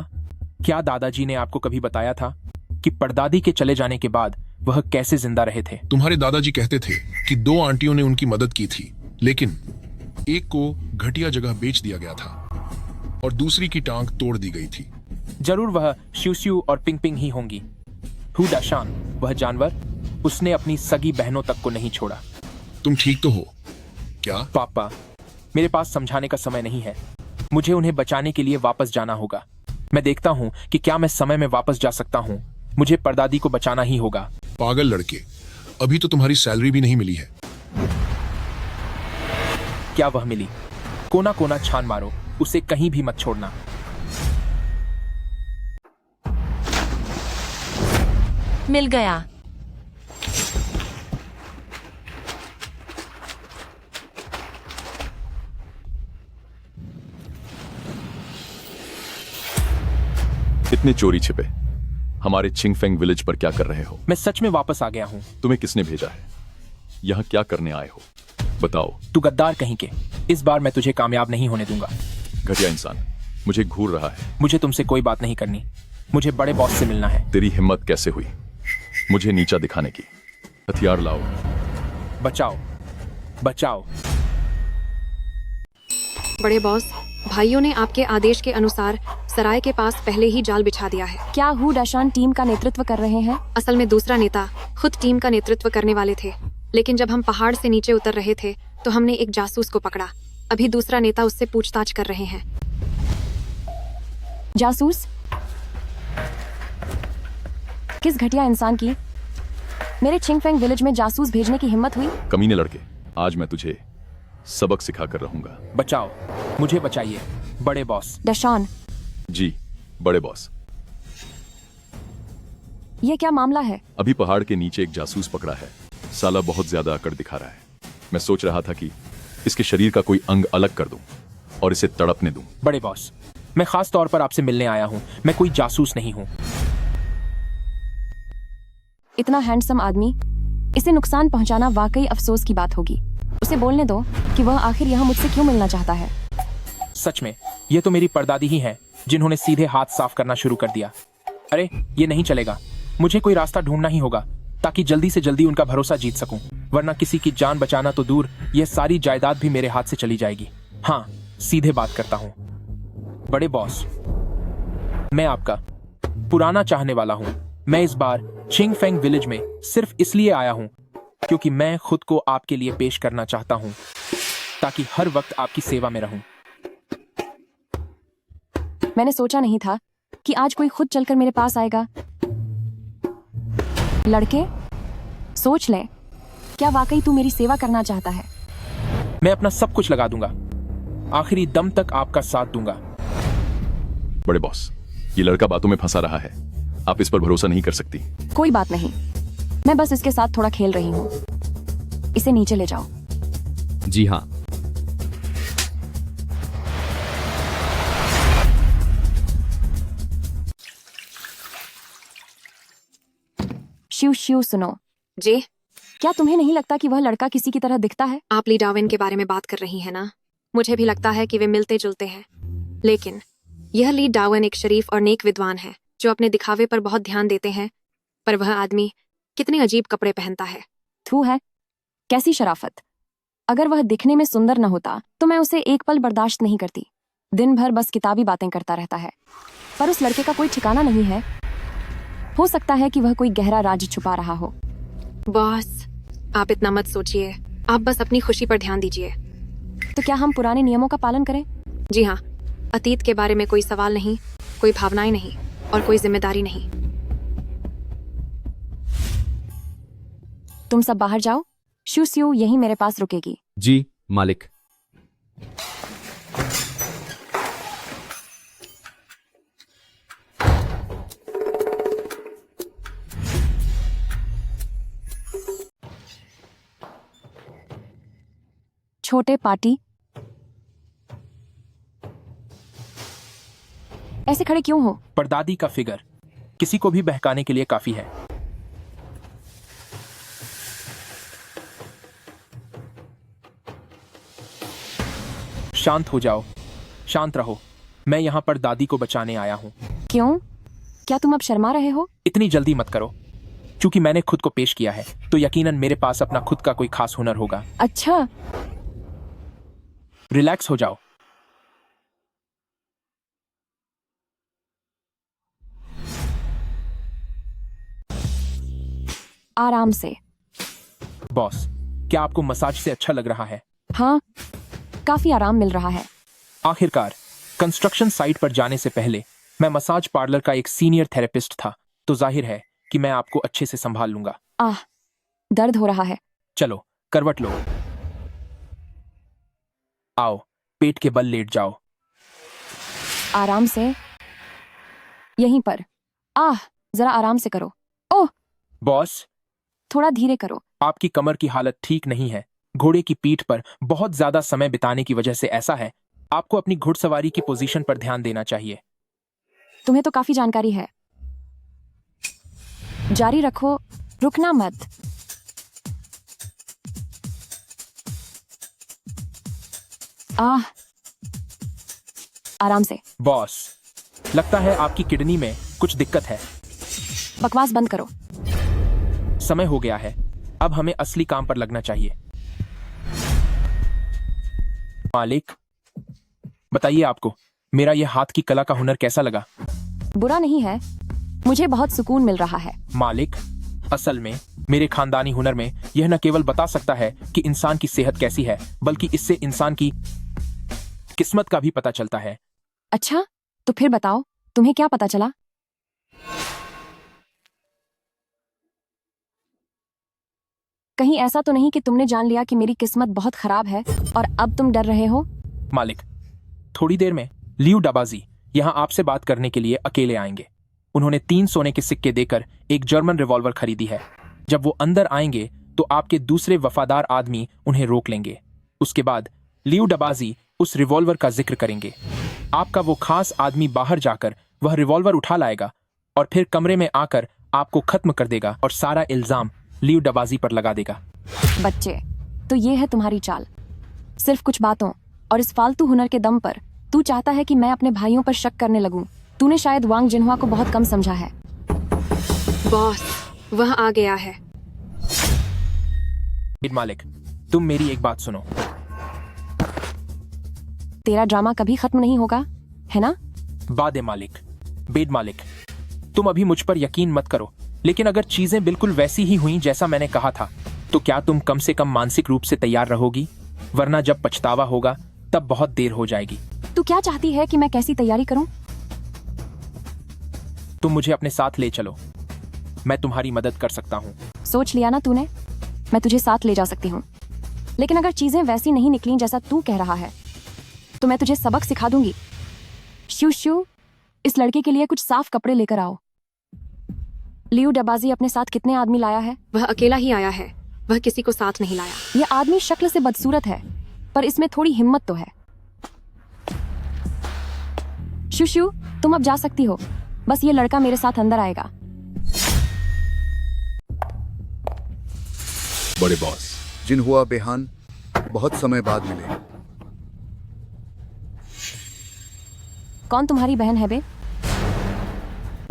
क्या दादाजी ने आपको कभी बताया था कि परदादी के चले जाने के बाद वह कैसे जिंदा रहे थे? तुम्हारे दादाजी कहते थे कि 2 आंटियों ने उनकी मदद की थी, लेकिन एक को घटिया जगह बेच दिया गया था और दूसरी की टांग तोड़ दी गई थी। जरूर वह श्यूश्यू और पिंग पिंग ही होंगी। हु दाशान, वह जानवर, उसने अपनी सगी बहनों तक को नहीं छोड़ा। तुम ठीक तो हो क्या? पापा, मेरे पास समझाने का समय नहीं है। मुझे उन्हें बचाने के लिए वापस जाना होगा। मैं देखता हूँ कि क्या मैं समय में वापस जा सकता हूँ। मुझे परदादी को बचाना ही होगा। पागल लड़के, अभी तो तुम्हारी सैलरी भी नहीं मिली है। क्या वह मिली? कोना कोना छान मारो, उसे कहीं भी मत छोड़ना। मिल गया। इतने चोरी छिपे हमारे चिंगफेंग विलेज पर क्या कर रहे हो? मैं सच में वापस आ गया हूँ। तुम्हें किसने भेजा है? यहाँ क्या करने आए हो? बताओ। तू गद्दार कहीं के, इस बार मैं तुझे कामयाब नहीं होने दूंगा। घटिया इंसान, मुझे घूर रहा है। मुझे तुमसे कोई बात नहीं करनी। मुझे बड़े बॉस से मिलना है। तेरी हिम्मत कैसे हुई मुझे नीचा दिखाने की? हथियार लाओ। बचाओ, बचाओ। बड़े बॉस, भाइयों ने आपके आदेश के अनुसार सराय के पास पहले ही जाल बिछा दिया है। क्या हु दाशान टीम का नेतृत्व कर रहे हैं? असल में दूसरा नेता खुद टीम का नेतृत्व करने वाले थे, लेकिन जब हम पहाड़ से नीचे उतर रहे थे तो हमने एक जासूस को पकड़ा। अभी दूसरा नेता उससे पूछताछ कर रहे हैं। जासूस? किस घटिया इंसान की मेरे चिंगफेंग विलेज में जासूस भेजने की हिम्मत हुई? कमीने लड़के, आज मैं तुझे सबक सिखा कर रहूंगा। बचाओ, मुझे बचाइए बड़े बॉस। दाशान। जी बड़े बॉस। ये क्या मामला है? अभी पहाड़ के नीचे एक जासूस पकड़ा है। साला बहुत ज्यादा अकड़ दिखा रहा है। मैं सोच रहा था कि इसके शरीर का कोई अंग अलग कर दूं और इसे तड़पने दूं। बड़े बॉस, मैं खास तौर पर आपसे मिलने आया हूं। मैं कोई जासूस नहीं हूं। इतना हैंडसम आदमी, इसे नुकसान पहुंचाना वाकई अफसोस की बात होगी। उसे बोलने दो कि वह आखिर यहाँ मुझसे क्यों मिलना चाहता है। सच में ये तो मेरी परदादी ही हैं जिन्होंने सीधे हाथ साफ करना शुरू कर दिया। अरे ये नहीं चलेगा। मुझे कोई रास्ता ढूंढना ही होगा ताकि जल्दी से जल्दी उनका भरोसा जीत सकूं, वरना किसी की जान बचाना तो दूर, यह सारी जायदाद भी मेरे हाथ से चली जाएगी। हाँ, सीधे बात करता हूं। बड़े बॉस, मैं आपका पुराना चाहने वाला हूं। मैं इस बार चिंगफेंग विलेज में सिर्फ इसलिए आया हूं क्योंकि मैं खुद को आपके लिए पेश करना चाहता हूं ताकि हर वक्त आपकी सेवा में रहूं। मैंने सोचा नहीं था कि आज कोई खुद चलकर मेरे पास आएगा। लड़के, सोच ले, क्या वाकई तू मेरी सेवा करना चाहता है? मैं अपना सब कुछ लगा दूंगा, आखिरी दम तक आपका साथ दूंगा। बड़े बॉस, ये लड़का बातों में फंसा रहा है। आप इस पर भरोसा नहीं कर सकती। कोई बात नहीं, मैं बस इसके साथ थोड़ा खेल रही हूँ। इसे नीचे ले जाओ। जी हाँ। शिव शिव सुनो। जी? क्या तुम्हें नहीं लगता कि वह लड़का किसी की तरह दिखता है? आप ली डाविन के बारे में बात कर रही हैं ना? मुझे भी लगता है कि वे मिलते जुलते हैं, लेकिन यह ली डाविन एक शरीफ और नेक विद्वान है जो अपने दिखावे पर बहुत ध्यान देते हैं, पर वह आदमी कितने अजीब कपड़े पहनता है। थू है, कैसी शराफत। अगर वह दिखने में सुंदर न होता तो मैं उसे एक पल बर्दाश्त नहीं करती। दिन भर बस किताबी बातें करता रहता है। पर उस लड़के का कोई ठिकाना नहीं है। हो सकता है कि वह कोई गहरा राज छुपा रहा हो। बॉस, आप इतना मत सोचिए। आप बस अपनी खुशी पर ध्यान दीजिए। तो क्या हम पुराने नियमों का पालन करें? जी हाँ, अतीत के बारे में कोई सवाल नहीं, कोई भावनाएं नहीं और कोई जिम्मेदारी नहीं। तुम सब बाहर जाओ। शू स्यू यहीं मेरे पास रुकेगी। जी मालिक। छोटे पार्टी, ऐसे खड़े क्यों हो? परदादी का फिगर किसी को भी बहकाने के लिए काफी है। शांत हो जाओ, शांत रहो। मैं यहाँ पर दादी को बचाने आया हूँ। क्यों? क्या तुम अब शर्मा रहे हो? इतनी जल्दी मत करो। क्योंकि मैंने खुद को पेश किया है तो यकीनन मेरे पास अपना खुद का कोई खास हुनर होगा। अच्छा, रिलैक्स हो जाओ। आराम से। बॉस, क्या आपको मसाज से अच्छा लग रहा है? हाँ, काफी आराम मिल रहा है। आखिरकार कंस्ट्रक्शन साइट पर जाने से पहले मैं मसाज पार्लर का एक सीनियर थेरेपिस्ट था, तो जाहिर है कि मैं आपको अच्छे से संभाल लूंगा। दर्द हो रहा है। चलो करवट लो। आओ, पेट के बल लेट जाओ। आराम से, यहीं पर। जरा आराम से करो। ओह बॉस, थोड़ा धीरे करो। आपकी कमर की हालत ठीक नहीं है। घोड़े की पीठ पर बहुत ज्यादा समय बिताने की वजह से ऐसा है। आपको अपनी घुड़सवारी की पोजीशन पर ध्यान देना चाहिए। तुम्हें तो काफी जानकारी है। जारी रखो, रुकना मत। आराम से। बॉस, लगता है आपकी किडनी में कुछ दिक्कत है। बकवास बंद करो। समय हो गया है, अब हमें असली काम पर लगना चाहिए। मालिक, बताइए आपको मेरा यह हाथ की कला का हुनर कैसा लगा? बुरा नहीं है, मुझे बहुत सुकून मिल रहा है। मालिक, असल में मेरे खानदानी हुनर में यह न केवल बता सकता है कि इंसान की सेहत कैसी है, बल्कि इससे इंसान की किस्मत का भी पता चलता है। अच्छा, तो फिर बताओ, तुम्हें क्या पता चला? कहीं ऐसा तो नहीं कि तुमने जान लिया कि मेरी किस्मत बहुत खराब है और अब तुम डर रहे हो? मालिक, थोड़ी देर में लियू डबाजी यहाँ आपसे बात करने के लिए अकेले आएंगे। उन्होंने 3 सोने के सिक्के देकर एक जर्मन रिवॉल्वर खरीदी है। जब वो अंदर आएंगे तो आपके दूसरे वफादार आदमी उन्हें रोक लेंगे। उसके बाद लियू डबाजी उस रिवॉल्वर का जिक्र करेंगे। आपका वो खास आदमी बाहर जाकर वह रिवॉल्वर उठा लाएगा और फिर कमरे में आकर आपको खत्म कर देगा और सारा इल्जाम लियू डबाजी पर लगा देगा। बच्चे, तो ये है तुम्हारी चाल। सिर्फ कुछ बातों और इस फालतू हुनर के दम पर तू चाहता है कि मैं अपने भाइयों पर शक करने लगूं। तूने शायद वांग जिनहुआ को बहुत कम समझा है। बॉस, वह आ गया है। मालिक, तुम मेरी एक बात सुनो। तेरा ड्रामा कभी खत्म नहीं होगा, है ना? बादे मालिक, बेद मालिक, तुम अभी मुझ पर यकीन मत करो, लेकिन अगर चीजें बिल्कुल वैसी ही हुई जैसा मैंने कहा था, तो क्या तुम कम से कम मानसिक रूप से तैयार रहोगी? वरना जब पछतावा होगा तब बहुत देर हो जाएगी। तू क्या चाहती है कि मैं कैसी तैयारी करूं? तुम मुझे अपने साथ ले चलो, मैं तुम्हारी मदद कर सकता हूँ। सोच लिया ना तूने? मैं तुझे साथ ले जा सकती हूँ, लेकिन अगर चीजें वैसी नहीं निकली जैसा तू कह रहा है तो मैं तुझे सबक सिखा दूंगी। शू शू, इस लड़के के लिए कुछ साफ कपड़े लेकर आओ। लियू डबाजी अपने साथ कितने आदमी लाया है? वह अकेला ही आया है, वह किसी को साथ नहीं लाया। यह आदमी शक्ल से बदसूरत है, पर इसमें थोड़ी हिम्मत तो है। शू शू, तुम अब जा सकती हो, बस ये लड़का मेरे साथ अंदर आएगा। बड़े बॉस, जिनहुआ बेहान, बहुत समय बाद मिले। कौन तुम्हारी बहन है बे?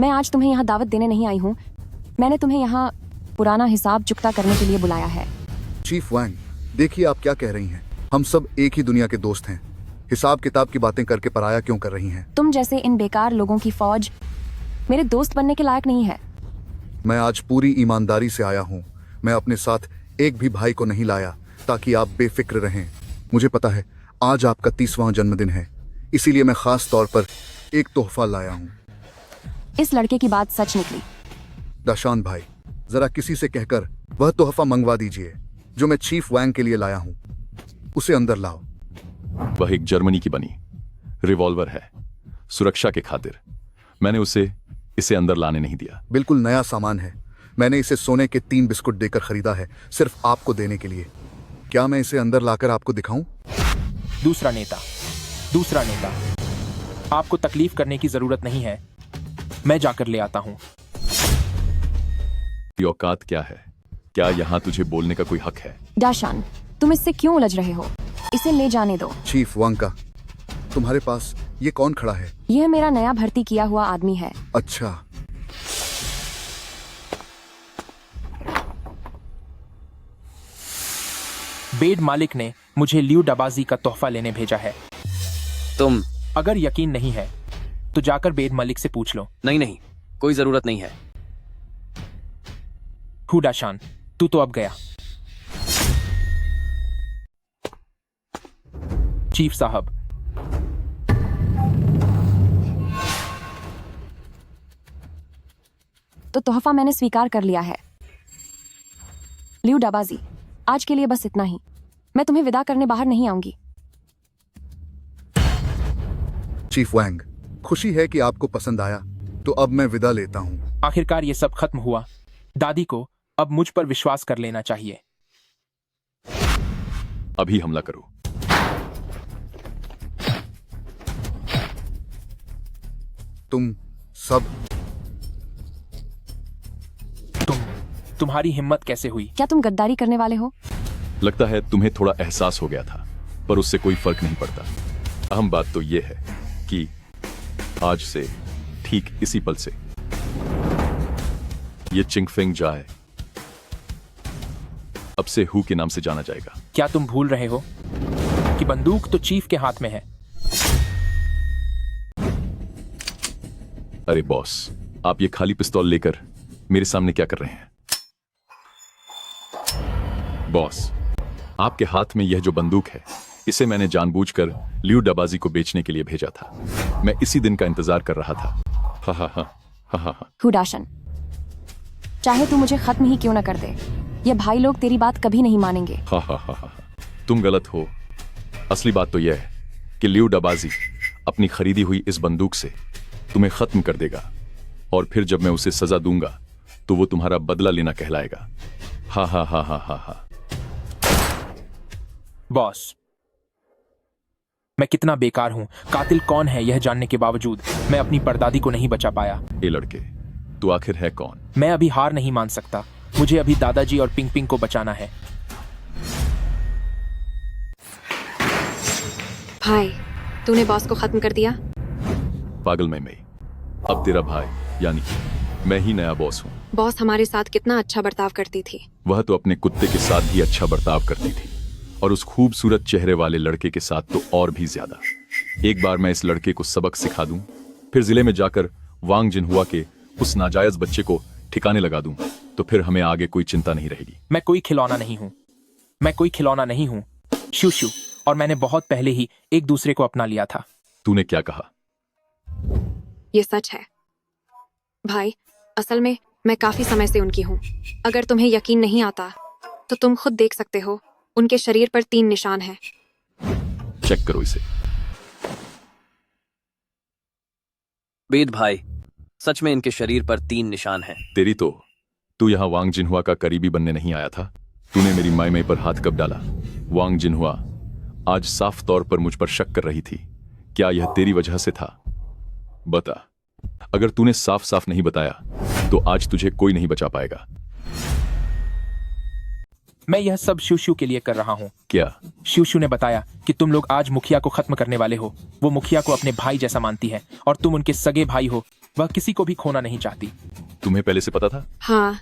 मैं आज तुम्हें यहाँ दावत देने नहीं आई हूँ। मैंने तुम्हें यहाँ पुराना हिसाब चुकता करने के लिए बुलाया है। चीफ वांग, देखिए आप क्या कह रही हैं। हम सब एक ही दुनिया के दोस्त हैं। हिसाब किताब की बातें करके पराया क्यों कर रही हैं? तुम जैसे इन बेकार लोगों की फौज मेरे दोस्त बनने के लायक नहीं है। मैं आज पूरी ईमानदारी से आया हूँ। मैं अपने साथ एक भी भाई को नहीं लाया ताकि आप बेफिक्र रहें। मुझे पता है आज आपका 30वां जन्मदिन है, इसीलिए मैं खास तौर पर एक तोहफा लाया हूँ। इस लड़के की बात सच निकली। दाशान भाई, जरा किसी से कहकर वह तोहफा मंगवा दीजिए जो मैं चीफ वैंग के लिए लाया हूँ। उसे अंदर लाओ। वह एक जर्मनी की बनी रिवॉल्वर है, सुरक्षा के खातिर। मैंने इसे अंदर लाने नहीं दिया। बिल्कुल नया सामान है। मैंने इसे सोने के 3 बिस्कुट देकर खरीदा है, सिर्फ आपको देने के लिए। क्या मैं इसे अंदर लाकर आपको दिखाऊं? दूसरा नेता, आपको तकलीफ करने की जरूरत नहीं है, मैं जाकर ले आता हूँ। ये औकात क्या है? क्या यहाँ तुझे बोलने का कोई हक है? दाशान, तुम इससे क्यों उलझ रहे हो? इसे ले जाने दो। चीफ वंग का, तुम्हारे पास ये कौन खड़ा है? यह मेरा नया भर्ती किया हुआ आदमी है। अच्छा, बेड मालिक ने मुझे लियू डबाजी का तोहफा लेने भेजा है। तुम अगर यकीन नहीं है तो जाकर बेड मालिक से पूछ लो। नहीं, कोई जरूरत नहीं है। हुडाशान, तू तो अब गया। चीफ साहब, तो तोहफा मैंने स्वीकार कर लिया है। लियू डबाजी, आज के लिए बस इतना ही। मैं तुम्हें विदा करने बाहर नहीं आऊंगी। चीफ वैंग, खुशी है कि आपको पसंद आया, तो अब मैं विदा लेता हूँ। आखिरकार ये सब खत्म हुआ। दादी को अब मुझ पर विश्वास कर लेना चाहिए। अभी हमला करो। तुम सब, तुम्हारी हिम्मत कैसे हुई? क्या तुम गद्दारी करने वाले हो? लगता है तुम्हें थोड़ा एहसास हो गया था, पर उससे कोई फर्क नहीं पड़ता। अहम बात तो यह है कि आज से, ठीक इसी पल से, ये चिंगफिंग जाए अब से हु के नाम से जाना जाएगा। क्या तुम भूल रहे हो कि बंदूक तो चीफ के हाथ में है? अरे बॉस, आप ये खाली पिस्तौल लेकर मेरे सामने क्या कर रहे हैं? बॉस, आपके हाथ में यह जो बंदूक है, इसे मैंने जानबूझकर लियू डबाजी को बेचने के लिए भेजा था। मैं इसी दिन का इंतजार कर रहा था। हा हा हा हा हा हा। हुडाशन, चाहे तू मुझे खत्म ही क्यों न कर दे, ये भाई लोग तेरी बात कभी नहीं मानेंगे। हा हा हा हा। तुम गलत हो। असली बात तो यह है कि लियू डबाजी अपनी खरीदी हुई इस बंदूक से तुम्हें खत्म कर देगा, और फिर जब मैं उसे सजा दूंगा तो वो तुम्हारा बदला लेना कहलाएगा। हा हा हा हा हा हा। बॉस, मैं कितना बेकार हूं। कातिल कौन है यह जानने के बावजूद मैं अपनी परदादी को नहीं बचा पाया। ए लड़के, तू आखिर है कौन? मैं अभी हार नहीं मान सकता। मुझे अभी दादाजी और पिंग पिंग को बचाना है। भाई, तूने बॉस को खत्म कर दिया? पागल मैं अब तेरा भाई यानी मैं ही नया बॉस हूँ। बॉस हमारे साथ कितना अच्छा बर्ताव करती थी। वह तो अपने कुत्ते के साथ भी अच्छा बर्ताव करती थी, और उस खूबसूरत चेहरे वाले लड़के के साथ तो और भी ज्यादा। एक बार मैं इस लड़के को सबक सिखा दूं, फिर जिले में जाकर वांग जिनहुआ के उस नाजायज बच्चे को ठिकाने लगा दूं, तो फिर हमें आगे कोई चिंता नहीं रहेगी। मैं कोई खिलौना नहीं हूँ। शू शू और मैंने बहुत पहले ही एक दूसरे को अपना लिया था। तूने क्या कहा? ये सच है भाई। असल में मैं काफी समय से उनकी हूँ। अगर तुम्हें यकीन नहीं आता तो तुम खुद देख सकते हो, उनके शरीर पर 3 निशान हैं। चेक करो इसे। बेद भाई, सच में इनके शरीर पर 3 निशान हैं। तेरी तो, तू यहाँ वांग जिनहुआ का करीबी बनने नहीं आया था। तूने मेरी माई पर हाथ कब डाला? वांग जिनहुआ आज साफ तौर पर मुझ पर शक कर रही थी। क्या यह तेरी वजह से था? बता। अगर तूने साफ साफ नहीं बताया तो आज तुझे कोई नहीं बचा पाएगा। मैं यह सब शूशू के लिए कर रहा हूँ। क्या? शूशू ने बताया कि तुम लोग आज मुखिया को खत्म करने वाले हो। वो मुखिया को अपने भाई जैसा मानती है और तुम उनके सगे भाई हो। वह किसी को भी खोना नहीं चाहती। तुम्हें पहले से पता था? हाँ,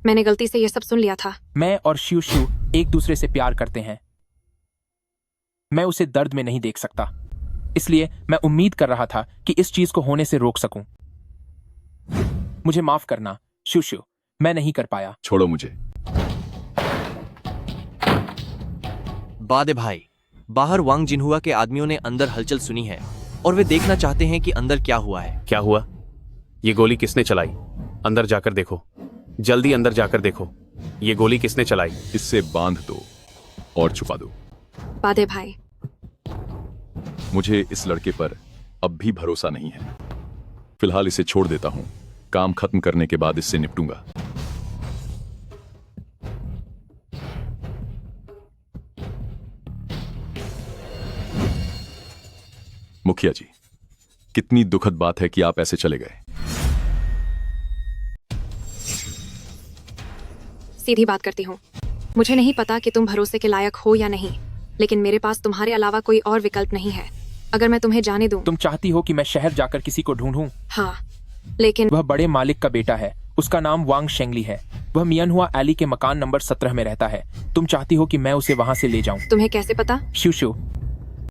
मैंने गलती से ये सब सुन लिया था। मैं और शूशू एक दूसरे से प्यार करते हैं। मैं उसे दर्द में नहीं देख सकता, इसलिए मैं उम्मीद कर रहा था कि इस चीज को होने से रोक सकूं। मुझे माफ करना शूशू, मैं नहीं कर पाया। छोड़ो मुझे। बादे भाई, बाहर वांग जिनहुआ के आदमियों ने अंदर हलचल सुनी है और वे देखना चाहते हैं कि अंदर क्या हुआ है। क्या हुआ? ये गोली किसने चलाई? अंदर जाकर देखो, जल्दी अंदर जाकर देखो। ये गोली किसने चलाई? इससे बांध दो और छुपा दो। बादे भाई, मुझे इस लड़के पर अब भी भरोसा नहीं है। फिलहाल इसे छोड़ देता हूं, काम खत्म करने के बाद इससे निपटूंगा। मुखिया जी, कितनी दुखद बात है कि आप ऐसे चले गए। सीधी बात करती हूँ, मुझे नहीं पता कि तुम भरोसे के लायक हो या नहीं, लेकिन मेरे पास तुम्हारे अलावा कोई और विकल्प नहीं है। अगर मैं तुम्हें जाने दूं। तुम चाहती हो कि मैं शहर जाकर किसी को ढूंढूं? हाँ, लेकिन वह बड़े मालिक का बेटा है, उसका नाम वांग शेंगली है। वह मियनहुआ एली के मकान नंबर 17 में रहता है। तुम चाहती हो कि मैं उसे वहां से ले जाऊं? तुम्हें कैसे पता? शिव,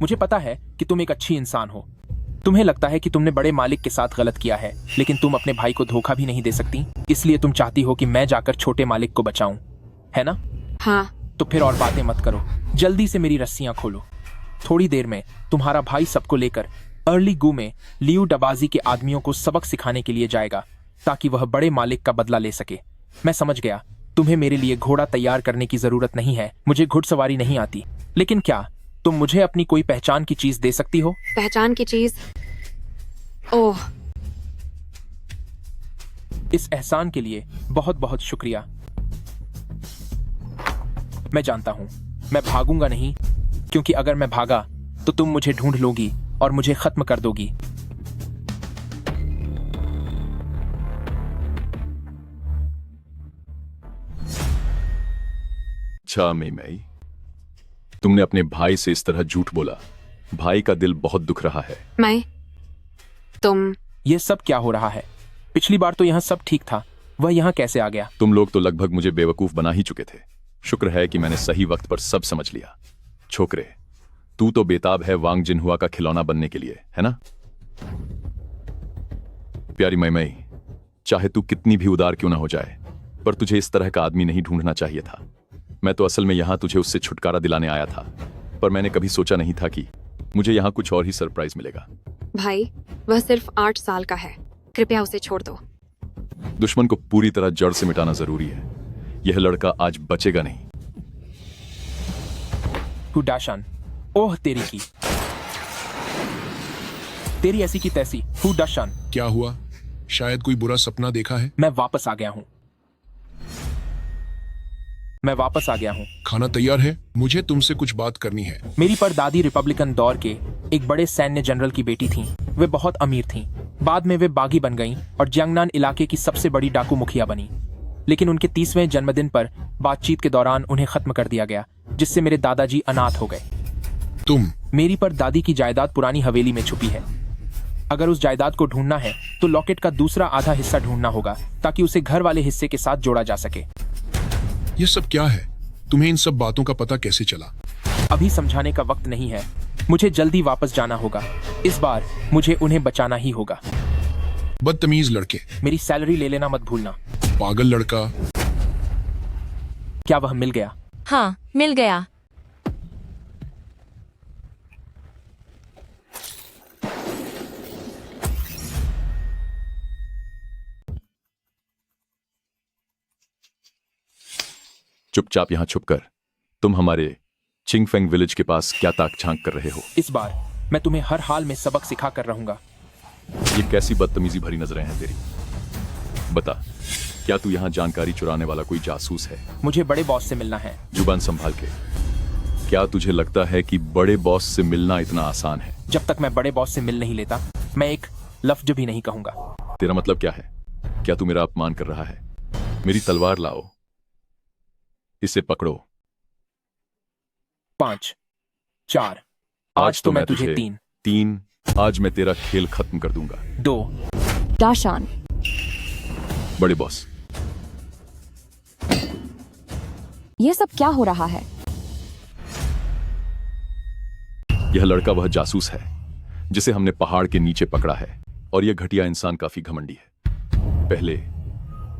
मुझे पता है कि तुम एक अच्छी इंसान हो। तुम्हें लगता है कि तुमने बड़े मालिक के साथ गलत किया है, लेकिन तुम अपने भाई को धोखा भी नहीं दे सकती, इसलिए तुम चाहती हो कि मैं जाकर छोटे मालिक को बचाऊं, है ना? हाँ। तो फिर और बातें मत करो, जल्दी से मेरी रस्सियां खोलो। थोड़ी देर में तुम्हारा भाई सबको लेकर अर्ली गू में लियू डबाजी के आदमियों को सबक सिखाने के लिए जाएगा, ताकि वह बड़े मालिक का बदला ले सके। मैं समझ गया, तुम्हें मेरे लिए घोड़ा तैयार करने की जरूरत नहीं है, मुझे घुड़सवारी नहीं आती। लेकिन क्या तुम मुझे अपनी कोई पहचान की चीज दे सकती हो? पहचान की चीज? ओह, इस एहसान के लिए बहुत बहुत शुक्रिया। मैं जानता हूं, मैं भागूंगा नहीं, क्योंकि अगर मैं भागा तो तुम मुझे ढूंढ लोगी और मुझे खत्म कर दोगी। अच्छा मई, तुमने अपने भाई से इस तरह झूठ बोला। भाई का दिल बहुत दुख रहा है। तुम ये सब क्या हो रहा है? पिछली बार तो यहाँ सब ठीक था, वह यहाँ कैसे आ गया? तुम लोग तो लगभग मुझे बेवकूफ बना ही चुके थे। शुक्र है कि मैंने सही वक्त पर सब समझ लिया। छोकरे, तू तो बेताब है वांग जिनहुआ का खिलौना बनने के लिए, है ना? प्यारी मई, चाहे तू कितनी भी उदार क्यों ना हो जाए, पर तुझे इस तरह का आदमी नहीं ढूंढना चाहिए था। मैं तो असल में यहाँ तुझे उससे छुटकारा दिलाने आया था, पर मैंने कभी सोचा नहीं था कि मुझे यहाँ कुछ और ही सरप्राइज मिलेगा। भाई, वह सिर्फ 8 साल का है, कृपया उसे छोड़ दो। दुश्मन को पूरी तरह जड़ से मिटाना जरूरी है। यह लड़का आज बचेगा नहीं। हुडाशान, ओह तेरी की, तेरी ऐसी की तैसी। हुडाशान, क्या हुआ? शायद कोई बुरा सपना देखा है। मैं वापस आ गया हूँ। खाना तैयार है, मुझे तुमसे कुछ बात करनी है। मेरी परदादी रिपब्लिकन दौर के एक बड़े सैन्य जनरल की बेटी थीं। वे बहुत अमीर थीं। बाद में वे बागी बन गईं और जियांगनान इलाके की सबसे बड़ी डाकू मुखिया बनी। लेकिन उनके 30वें जन्मदिन पर बातचीत के दौरान उन्हें खत्म कर दिया गया, जिससे मेरे दादाजी अनाथ हो गए। मेरी परदादी की जायदाद पुरानी हवेली में छुपी है। अगर उस जायदाद को ढूंढना है तो लॉकेट का दूसरा आधा हिस्सा ढूंढना होगा, ताकि उसे घर वाले हिस्से के साथ जोड़ा जा सके। ये सब क्या है? तुम्हें इन सब बातों का पता कैसे चला? अभी समझाने का वक्त नहीं है, मुझे जल्दी वापस जाना होगा। इस बार मुझे उन्हें बचाना ही होगा। बदतमीज लड़के, मेरी सैलरी ले लेना मत भूलना। पागल लड़का। क्या वह मिल गया? हाँ, मिल गया। चुपचाप यहाँ छुपकर तुम हमारे चिंगफेंग विलेज के पास क्या ताक झांक कर रहे हो? इस बार मैं तुम्हें हर हाल में सबक सिखा कर रहूंगा। ये कैसी बदतमीजी भरी नजरें हैं तेरी? बता, क्या तू यहाँ जानकारी चुराने वाला कोई जासूस है? मुझे बड़े बॉस से मिलना है। जुबान संभाल के। क्या तुझे लगता है कि बड़े बॉस से मिलना इतना आसान है? जब तक मैं बड़े बॉस से मिल नहीं लेता, मैं एक लफ्ज भी नहीं कहूंगा। तेरा मतलब क्या है? क्या तू मेरा अपमान कर रहा है? मेरी तलवार लाओ, इसे पकड़ो। 5, 4। आज तो मैं तुझे 3। आज मैं तेरा खेल खत्म कर दूंगा। 2। दाशान, बड़े बॉस, ये सब क्या हो रहा है? यह लड़का वह जासूस है जिसे हमने पहाड़ के नीचे पकड़ा है, और यह घटिया इंसान काफी घमंडी है। पहले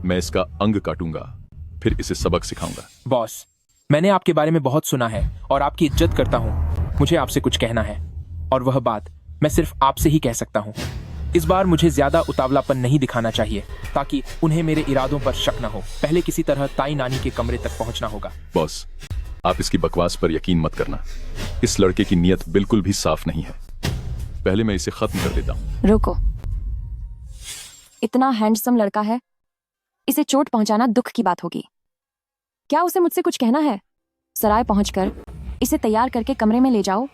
मैं इसका अंग काटूंगा, फिर इसे सबक सिखाऊंगा। बॉस, मैंने आपके बारे में बहुत सुना है और आपकी इज्जत करता हूँ। मुझे आपसे कुछ कहना है और वह बात मैं सिर्फ आपसे ही कह सकता हूँ। इस बार मुझे ज्यादा उतावलापन नहीं दिखाना चाहिए ताकि उन्हें मेरे इरादों पर शक न हो। पहले किसी तरह ताई नानी के कमरे तक पहुंचना होगा। बॉस, आप इसकी बकवास पर यकीन मत करना। इस लड़के की नीयत बिल्कुल भी साफ नहीं है। पहले मैं इसे खत्म कर देता हूँ। रुको, इतना हैंडसम लड़का है, इसे चोट पहुंचाना दुख की बात होगी। क्या उसे मुझसे कुछ कहना है? सराय पहुंचकर इसे तैयार करके कमरे में ले जाओ,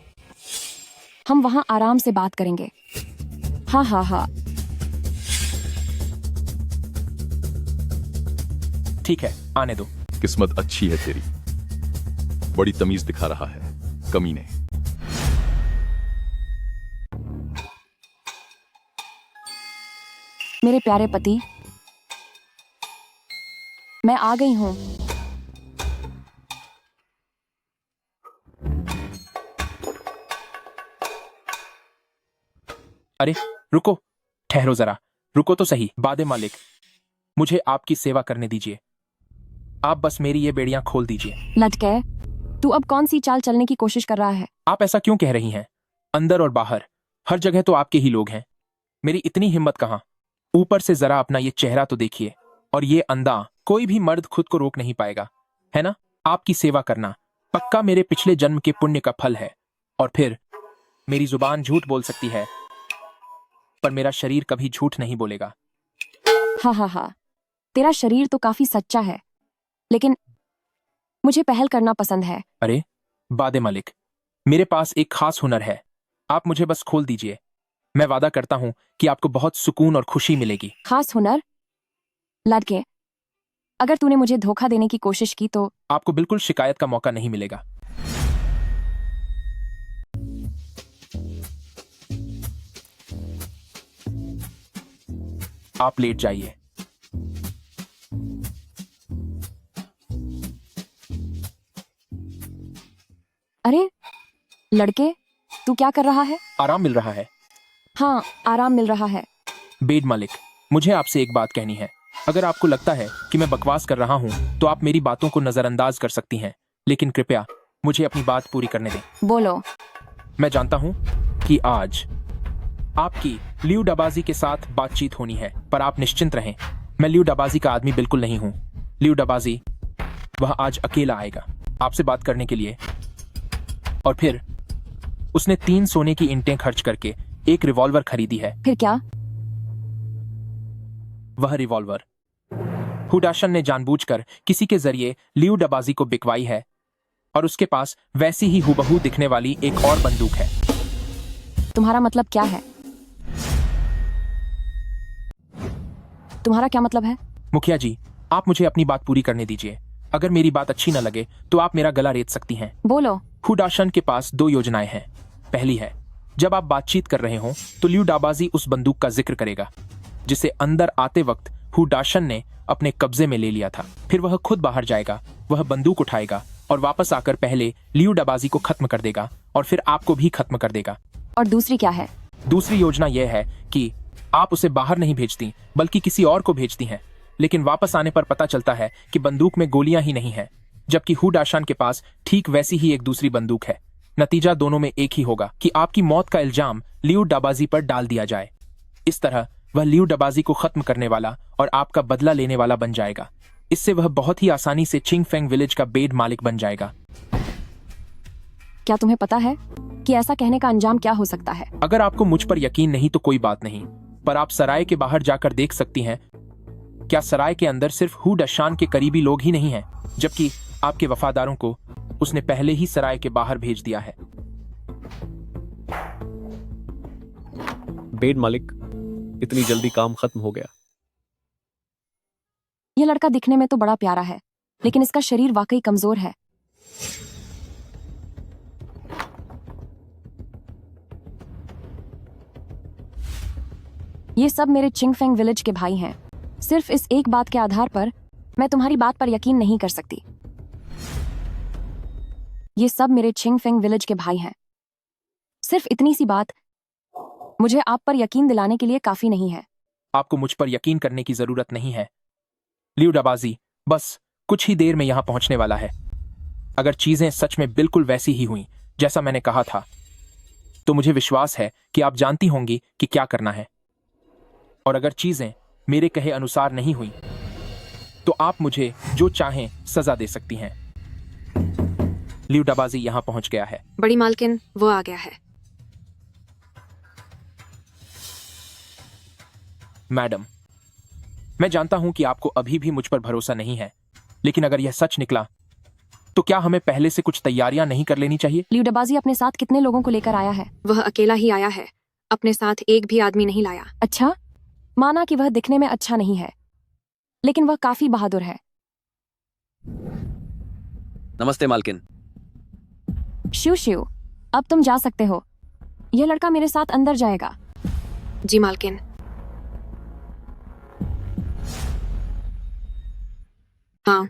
हम वहां आराम से बात करेंगे। हाँ हाँ हाँ, ठीक है, आने दो। किस्मत अच्छी है तेरी, बड़ी तमीज दिखा रहा है कमीने। मेरे प्यारे पति, मैं आ गई हूं। अरे रुको, ठहरो जरा, रुको तो सही। बादे मालिक, मुझे आपकी सेवा करने दीजिए। आप बस मेरी ये बेड़ियां खोल दीजिए। लटके, तू अब कौन सी चाल चलने की कोशिश कर रहा है? आप ऐसा क्यों कह रही हैं? अंदर और बाहर हर जगह तो आपके ही लोग हैं। मेरी इतनी हिम्मत कहाँ? ऊपर से जरा अपना ये चेहरा तो देखिए, और ये अंदा। कोई भी मर्द खुद को रोक नहीं पाएगा, है ना? आपकी सेवा करना पक्का मेरे पिछले जन्म के पुण्य का फल है। और फिर मेरी जुबान झूठ बोल सकती है, पर मेरा शरीर कभी झूठ नहीं बोलेगा। हाँ हाँ हाँ, तेरा शरीर तो काफी सच्चा है, लेकिन मुझे पहल करना पसंद है। अरे बादे मालिक, मेरे पास एक खास हुनर है। आप मुझे बस खोल दीजिए। मैं वादा करता हूं कि आपको बहुत सुकून और खुशी मिलेगी। खास हुनर? लड़के, अगर तूने मुझे धोखा देने की कोशिश की तो आपको बिल्कुल शिकायत का मौका नहीं मिलेगा। आप लेट जाइए। अरे लड़के, तू क्या कर रहा है? आराम मिल रहा है। हाँ, आराम मिल रहा है। बेड मालिक, मुझे आपसे एक बात कहनी है। अगर आपको लगता है कि मैं बकवास कर रहा हूं, तो आप मेरी बातों को नजरअंदाज कर सकती हैं, लेकिन कृपया मुझे अपनी बात पूरी करने दें। बोलो। मैं जानता हूं कि आज आपकी लियू डबाजी के साथ बातचीत होनी है, पर आप निश्चिंत रहें, मैं लियू डबाजी का आदमी बिल्कुल नहीं हूं। लियू डबाजी वह आज अकेला आएगा आपसे बात करने के लिए, और फिर उसने 3 सोने की ईंटें खर्च करके एक रिवॉल्वर खरीदी है। फिर क्या? वह रिवॉल्वर हुडाशन ने जानबूझकर किसी के जरिए लियू डबाजी को बिकवाई है, और उसके पास वैसी ही हुबहू दिखने वाली एक और बंदूक है। तुम्हारा मतलब क्या है? तुम्हारा क्या मतलब है? मुखिया जी, आप मुझे अपनी बात पूरी करने दीजिए। अगर मेरी बात अच्छी न लगे तो आप मेरा गला रेत सकती हैं। बोलो। हुडाशन के पास 2 योजनाएं हैं। पहली है, जब आप बातचीत कर रहे हो तो लियू डबाजी उस बंदूक का जिक्र करेगा जिसे अंदर आते वक्त हुडाशन ने अपने कब्जे में ले लिया था। फिर वह खुद बाहर जाएगा, वह बंदूक उठाएगा और वापस आकर पहले लियू डबाजी को खत्म कर देगा और फिर आपको भी खत्म कर देगा। और दूसरी क्या है? दूसरी योजना यह है कि आप उसे बाहर नहीं भेजती बल्कि किसी और को भेजती हैं, लेकिन वापस आने पर पता चलता है कि बंदूक में गोलियां ही नहीं हैं, जबकि हुडाशन के पास ठीक वैसी ही एक दूसरी बंदूक है। नतीजा दोनों में एक ही होगा कि आपकी मौत का इल्जाम लियू डबाजी पर डाल दिया जाए। इस तरह वह लियू डबाजी को खत्म करने वाला और आपका बदला लेने वाला बन जाएगा। इससे वह बहुत ही आसानी से चिंगफेंग विलेज का बेड मालिक बन जाएगा। क्या तुम्हें पता है कि ऐसा कहने का अंजाम क्या हो सकता है? अगर आपको मुझ पर यकीन नहीं तो कोई बात नहीं, पर आप सराय के बाहर जाकर देख सकती हैं। क्या सराय के अंदर सिर्फ हुडाशन के करीबी लोग ही नहीं हैं, जबकि आपके वफादारों को उसने पहले ही सराय के बाहर भेज दिया है। बेड मालिक, इतनी जल्दी काम खत्म हो गया। यह लड़का दिखने में तो बड़ा प्यारा है, लेकिन इसका शरीर वाकई कमजोर है। ये सब मेरे चिंगफेंग विलेज के भाई हैं। सिर्फ इस एक बात के आधार पर मैं तुम्हारी बात पर यकीन नहीं कर सकती। ये सब मेरे चिंगफेंग विलेज के भाई हैं। सिर्फ इतनी सी बात मुझे आप पर यकीन दिलाने के लिए काफी नहीं है। आपको मुझ पर यकीन करने की जरूरत नहीं है। लियू डबाजी बस कुछ ही देर में यहां पहुंचने वाला है। अगर चीजें सच में बिल्कुल वैसी ही हुई जैसा मैंने कहा था, तो मुझे विश्वास है कि आप जानती होंगी कि क्या करना है। और अगर चीजें मेरे कहे अनुसार नहीं हुई, तो आप मुझे जो चाहें सजा दे सकती हैं। लियू डबाजी यहां पहुंच गया है। बड़ी मालकिन, वो आ गया है। मैडम, मैं जानता हूं कि आपको अभी भी मुझ पर भरोसा नहीं है, लेकिन अगर यह सच निकला तो क्या हमें पहले से कुछ तैयारियां नहीं कर लेनी चाहिए? लियू डबाजी अपने साथ कितने लोगों को लेकर आया है? वह अकेला ही आया है, अपने साथ एक भी आदमी नहीं लाया। अच्छा, माना कि वह दिखने में अच्छा नहीं है, लेकिन वह काफी बहादुर है। नमस्ते मालकिन। शिव शिव, अब तुम जा सकते हो। यह लड़का मेरे साथ अंदर जाएगा। जी मालकिन। हाँ।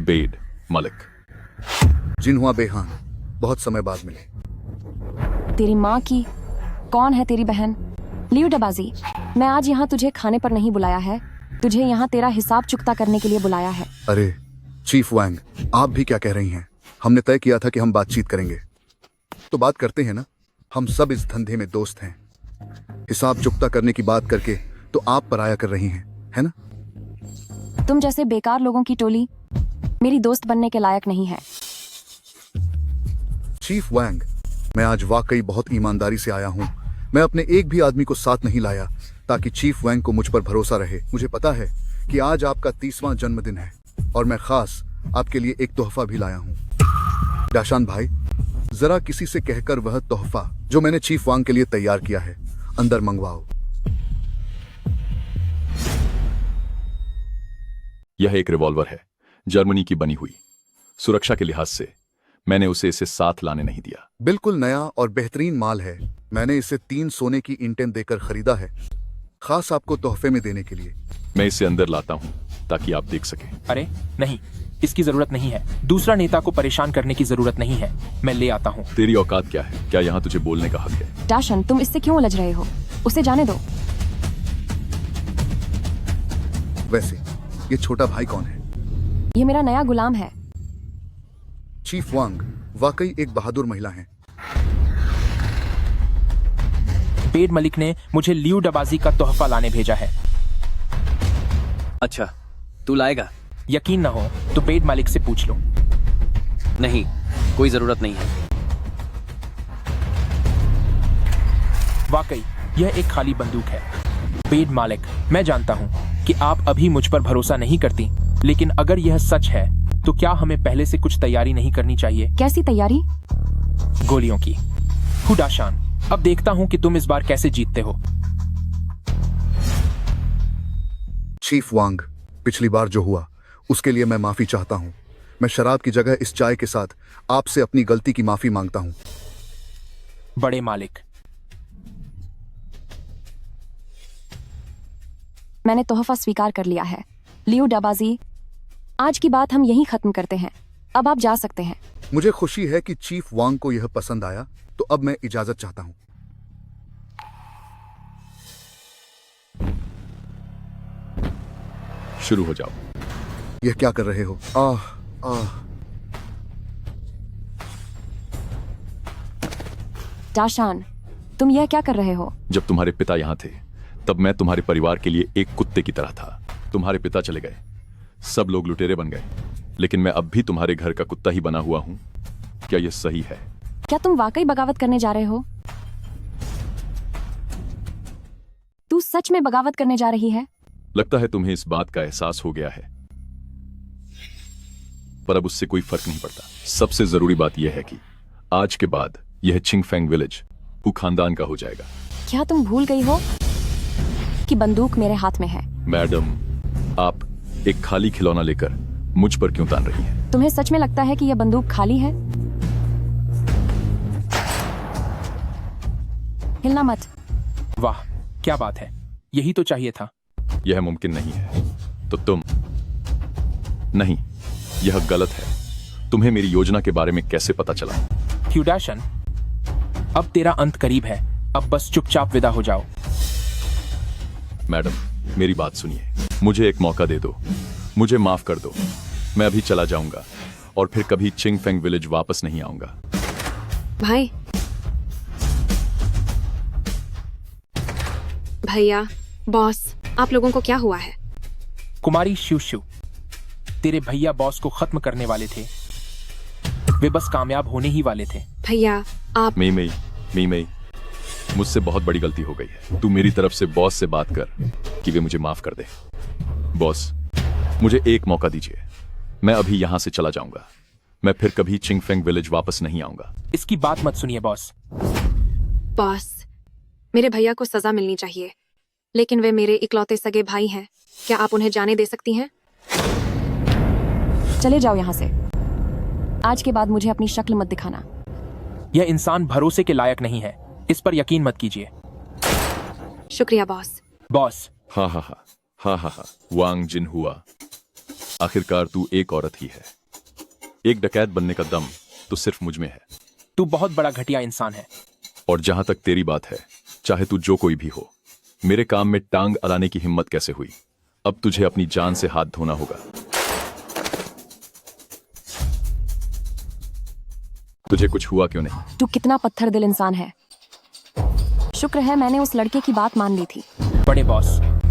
बेड मलिक। जिनहुआ बेहान, बहुत समय बाद मिले। तेरी माँ की कौन है तेरी बहन? लियू डबाजी, मैं आज यहाँ तुझे खाने पर नहीं बुलाया है, तुझे यहाँ तेरा हिसाब चुकता करने के लिए बुलाया है। अरे चीफ वांग, आप भी क्या कह रही हैं? हमने तय किया था कि हम बातचीत करेंगे, तो बात करते हैं ना। हम सब इस धंधे में दोस्त हैं। हिसाब चुकता करने की बात करके तो आप पराया कर रही हैं, है ना? तुम जैसे बेकार लोगों की टोली मेरी दोस्त बनने के लायक नहीं है। चीफ वांग, मैं आज वाकई बहुत ईमानदारी से आया हूँ। मैं अपने एक भी आदमी को साथ नहीं लाया ताकि चीफ वांग को मुझ पर भरोसा रहे। मुझे पता है कि आज आपका 30वां जन्मदिन है और मैं खास आपके लिए एक तोहफा भी लाया हूँ। डाशान भाई, जरा किसी से कहकर वह तोहफा जो मैंने चीफ वांग के लिए तैयार किया है अंदर मंगवाओ। यह एक रिवॉल्वर है, जर्मनी की बनी हुई। सुरक्षा के लिहाज से मैंने उसे इसे साथ लाने नहीं दिया। बिल्कुल नया और बेहतरीन माल है। मैंने इसे 3 सोने की ईंटें देकर खरीदा है, खास आपको तोहफे में देने के लिए। मैं इसे अंदर लाता हूँ ताकि आप देख सकें। अरे नहीं, इसकी जरूरत नहीं है। दूसरा नेता को परेशान करने की जरूरत नहीं है, मैं ले आता हूँ। तेरी औकात क्या है? क्या यहाँ तुझे बोलने का हक है? डाशन, तुम इससे क्यों उलझ रहे हो? उसे जाने दो। वैसे ये छोटा भाई कौन है? ये मेरा नया गुलाम है। चीफ वांग वाकई एक बहादुर महिला हैं। बेड मलिक ने मुझे लियू डबाजी का तोहफा लाने भेजा है। अच्छा, तू लाएगा? यकीन न हो तो बेड मालिक से पूछ लो। नहीं, कोई जरूरत नहीं है। वाकई यह एक खाली बंदूक है। बेड मालिक, मैं जानता हूँ कि आप अभी मुझ पर भरोसा नहीं करती, लेकिन अगर यह सच है तो क्या हमें पहले से कुछ तैयारी नहीं करनी चाहिए? कैसी तैयारी? गोलियों की। हुडाशान, अब देखता हूँ कि तुम इस बार कैसे जीतते हो। चीफ वांग, पिछली बार जो हुआ उसके लिए मैं माफी चाहता हूँ। मैं शराब की जगह इस चाय के साथ आपसे अपनी गलती की माफी मांगता हूँ। बड़े मालिक, मैंने तोहफा स्वीकार कर लिया है। लियू डबाजी, आज की बात हम यहीं खत्म करते हैं। अब आप जा सकते हैं। मुझे खुशी है कि चीफ वांग को यह पसंद आया, तो अब मैं इजाजत चाहता हूँ। शुरू हो जाओ। यह क्या कर रहे हो? आह आह। डाशान, तुम यह क्या कर रहे हो? जब तुम्हारे पिता यहाँ थे तब मैं तुम्हारे परिवार के लिए एक कुत्ते की तरह था। तुम्हारे पिता चले गए, सब लोग लुटेरे बन गए, लेकिन मैं अब भी तुम्हारे घर का कुत्ता ही बना हुआ हूँ। क्या यह सही है? क्या तुम वाकई बगावत करने जा रहे हो? तू सच में बगावत करने जा रही है? लगता है तुम्हें इस बात का एहसास हो गया है, पर अब उससे कोई फर्क नहीं पड़ता। सबसे जरूरी बात यह है कि आज के बाद यह चिंगफेंग विलेज हु खानदान का हो जाएगा। क्या तुम भूल गई हो कि बंदूक मेरे हाथ में है? मैडम, आप एक खाली खिलौना लेकर मुझ पर क्यों तान रही हैं? तुम्हें सच में लगता है कि यह बंदूक खाली है? हिलना मत। वाह, क्या बात है, यही तो चाहिए था। यह मुमकिन नहीं है। तो तुम नहीं, यह गलत है। तुम्हें मेरी योजना के बारे में कैसे पता चला? ह्यूडाशन, अब तेरा अंत करीब है। अब बस चुपचाप विदा हो जाओ। मैडम, मेरी बात सुनिए, मुझे एक मौका दे दो, मुझे माफ कर दो। मैं अभी चला जाऊंगा और फिर कभी चिंगफेंग विलेज वापस नहीं आऊंगा। भाई, भैया, बॉस, आप लोगों को क्या हुआ है? कुमारी शिवशु, तेरे भैया बॉस को खत्म करने वाले थे। वे बस कामयाब होने ही वाले थे। भैया, आप मई, मुझसे बहुत बड़ी गलती हो गई है। तू मेरी तरफ से बॉस से बात कर कि वे मुझे माफ कर दे। बॉस, मुझे एक मौका दीजिए, मैं अभी यहाँ से चला जाऊंगा। मैं फिर कभी चिंगफेंग विलेज वापस नहीं आऊंगा। इसकी बात मत सुनिए बॉस। बॉस, मेरे भैया को सजा मिलनी चाहिए, लेकिन वे मेरे इकलौते सगे भाई हैं। क्या आप उन्हें जाने दे सकती हैं? चले जाओ यहाँ से। आज के बाद मुझे अपनी शक्ल मत दिखाना। यह इंसान भरोसे के लायक नहीं है, इस पर यकीन मत कीजिए। शुक्रिया बॉस। बॉस, हाँ, वांग जिनहुआ, आखिरकार तू एक औरत ही है। एक डकैत बनने का दम तो सिर्फ मुझ में है। तू बहुत बड़ा घटिया इंसान है। और जहां तक तेरी बात है, चाहे तू जो कोई भी हो, मेरे काम में टांग अड़ाने की हिम्मत कैसे हुई? अब तुझे अपनी जान से हाथ धोना होगा। तुझे कुछ हुआ क्यों नहीं? तू कितना पत्थर दिल इंसान है। शुक्र है मैंने उस लड़के की बात मान ली थी। बड़े बॉस,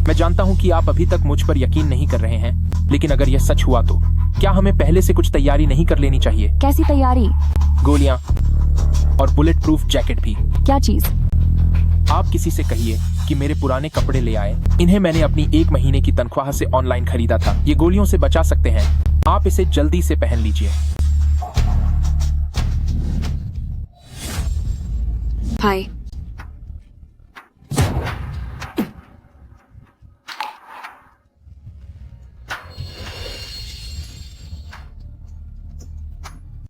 मैं जानता हूँ कि आप अभी तक मुझ पर यकीन नहीं कर रहे हैं, लेकिन अगर यह सच हुआ तो क्या हमें पहले से कुछ तैयारी नहीं कर लेनी चाहिए? कैसी तैयारी? गोलियां और बुलेट प्रूफ जैकेट भी। क्या चीज? आप किसी से कहिए कि मेरे पुराने कपड़े ले आए। इन्हें मैंने अपनी 1 महीने की तनख्वाह से ऑनलाइन खरीदा था। ये गोलियों से बचा सकते हैं। आप इसे जल्दी से पहन लीजिए। भाई,